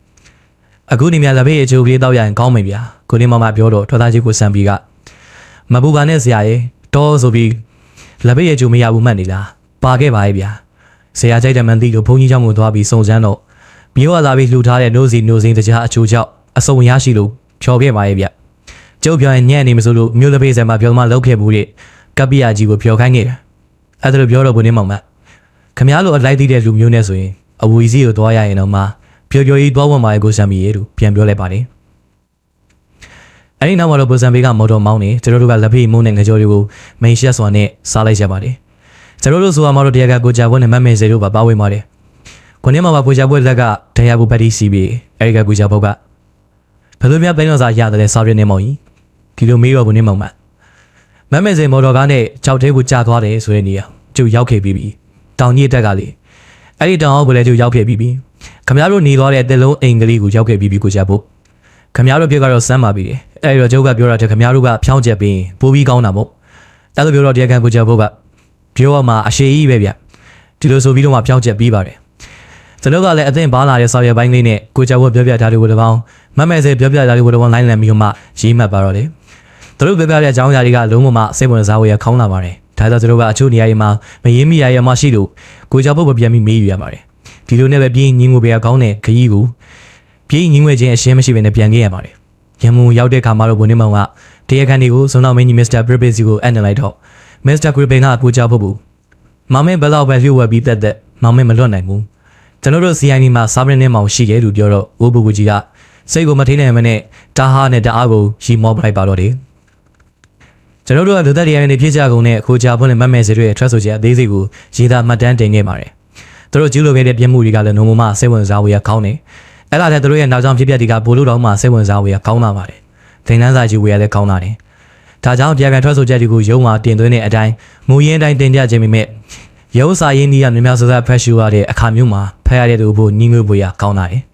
အခုနေမြလက်ဖေးအချိုးကလေးတောက်ရရင်ကောင်းမယ်ဗျကိုနေမောင်မပြောတော့ဒေါ်သားကြီးကိုစံပြီးကမပူပါနဲ့ဆရာရဲ့တော်ဆိုပြီးလက်ဖေးရဲ့ချိုးမရဘူးမှတ်နေလားပါခဲ့ပါရဲ့ဗျာဆရာကြိုက်တယ်မှန်သိလို့ဘုန်းကြီးเจ้าကိုသွားပြီးစုံစမ်းတော့မျိုးရသားပြီးလှူထားတဲ့နိုးစီတကြားအချိုးကြောင့်အစုံရရှိလို့ဖြော်ခဲ့ပါရဲ့ဗျကျုပ်ပြောရင်ညံ့နေမစိုးလို့မျိုးလက်ဖေးဆံမှာပြောမှလောက်ခဲ့ဘူးတဲ့ကပ္ပိယကြီးကိုဖြော်ခိုင်းခဲ့တယ်အဲ့ဒါလိုပြောတော့ဘုန်းကြီးမောင်မခမရလိုအလိုက်သိတဲ့လူမျိုးနဲ့ဆိုရင်အဝီစီကိုသွားရရင်တော့မှပျော်ကြီးသွားဝင်ပါရဲ့ကိုစံမီရဲ့သူပြန်ပြောလိုက်ပါတယ်အဲ့ဒီနောက်မှာတော့ဘိုဇန်ဘေးကမော်တော်မောင်းနေကျွန်တော်တို့ကလက်ဖေးမုန်းတဲ့ငကြောတွေကိုမိန်ရှက်စွာနဲ့စားလိုက်ရပါတယ်ကျွန်တော်တို့ဆိုမှတော့တရားကကိုကြဘွန်းနဲ့မတ်မေစေတို့ပါဝင်ပါတယ်ခုနေ့မှာပူကြဘွန်းလက်ကတရားဘူးပတ်တီစီပြီးအဲ့ဒီကကိုကြဘုတ်ကဘယ်လိုများပိုင်းတော့စားရတယ်စားရနေမောင်ကြီးဒီလိုမေးတော့ဘုန်းနေမောင်မတ်မေစေမော်တော်ကားနဲ့ကြောက်သေးကိုကြာသွားတယ်ဆိုတဲ့နေရာကျုပ်ရောက်ခဲ့ပြီးတောင်ကြီးတက်ကလေအဲ့ဒီတောင်အောက်ကိုလည်းကျုပ်ရောက်ခဲ့ပြီးခမရတို့နေသွားတဲ့တစ်လုံးအိမ်ကလေးကိုရောက်ခဲ့ပြီးကိုကြဘုတ်ခမရတို့ပြောကတော့စမ်းပါပြီအဲ့တော့ကျုပ်ကပြောတာတဲ့ခမရတို့ကဖြောင်းချက်ပြီးပိုးပြီးကောင်းတာမို့အဲ့လိုပြောတော့တရားခံကိုကြဘုတ်ကပြောရမှာအရှိကြီးပဲဗျဒီလိုဆိုပြီးတော့မှဖြောင်းချက်ပြီးပါတယ်ကျွန်တော်ကလည်းအသင်ပါလာတဲ့ဆော်ရပိုင်းလေးနဲ့ကိုကြဘုတ်ပြောပြထားတဲ့ကိုတပေါင်းမမဲစေပြောပြထားတဲ့ကိုတပေါင်းလိုင်းလန်ပြီးတော့မှရေးမှတ်ပါတော့တယ်သူတို့ပြောပြတဲ့အကြောင်းအရာတွေကလုံးဝမှစိတ်ဝင်စားဖို့ရခေါင်းလာပါတယ်ဒါကြောင့်ကျွန်တော်ကအချို့နေရာတွေမှာမရင်းမိရမှရှိလို့ကိုကြဘုတ်ပဲပြန်ပြီးမေးယူရပါတယ်ဒီလိုနဲ့ပဲပြင်းညင်းကိုပဲကောင်းတဲ့ခရီးကိုပြင်းညင်းဝဲခြင်းအရှင်းမရှိဘဲနဲ့ပြန်ခဲ့ရပါတယ်ရန်မုံရောက်တဲ့ခါမှာတော့ဘုန်းနေမောင်ကတရားခံတွေကိုစုံတော်မင်းကြီးမစ္စတာပရပစ်စီကိုအန်နလိုက်တော့မစ္စတာဂရပင်ကကိုကြဖို့ဘူးမောင်မင်းဘယ်တော့ပဲလျှို့ဝှက်ပြီးတက်မောင်မင်းမလွတ်နိုင်ဘူးကျွန်တော်တို့ CID မှာစာပရင်းနဲ့မောင်ရှိတယ်လို့ပြောတော့ဝိုးဘူကူကြီးကစိတ်ကိုမထိနိုင်မနဲ့တာဟာနဲ့တအားကိုရီမောပလိုက်ပါတော့တယ်ကျွန်တော်တို့ကလူသက်တရားတွေဖြစ်ကြကုန်တဲ့ကိုကြဖို့နဲ့မတ်မဲစေတွေထွက်ဆိုချက်အသေးစိတ်ကိုရေးသားမှတ်တမ်းတင်ခဲ့ပါတယ်သူတို့ကျူးလွန်ခဲ့တဲ့ပြစ်မှုတွေကလည်းနိုမမစိတ်ဝင်စားဖို့ရကောင်းတယ်အဲ့ဒါနဲ့သူတို့ရဲ့နောက်ကြောင်ဖြစ်ပျက်တွေကဘိုလ်လို့တော့မှစိတ်ဝင်စားဖို့ရကောင်းလာပါတယ်ဒိန်နန်းစာကြီးဝေရလည်းကောင်းလာတယ်ဒါကြောင့်တရားခံထွက်ဆိုချက်တွေကိုရုံးမှာတင်သွင်းတဲ့အတိုင်းမူရင်းအတိုင်းတင်ပြခြင်းပေမဲ့ရုံးစာရင်းကြီးကများများဆဆဖတ်ရှုရတဲ့အခါမျိုးမှာဖတ်ရတဲ့သူဖို့ညီငွေပွေရကောင်းလာတယ်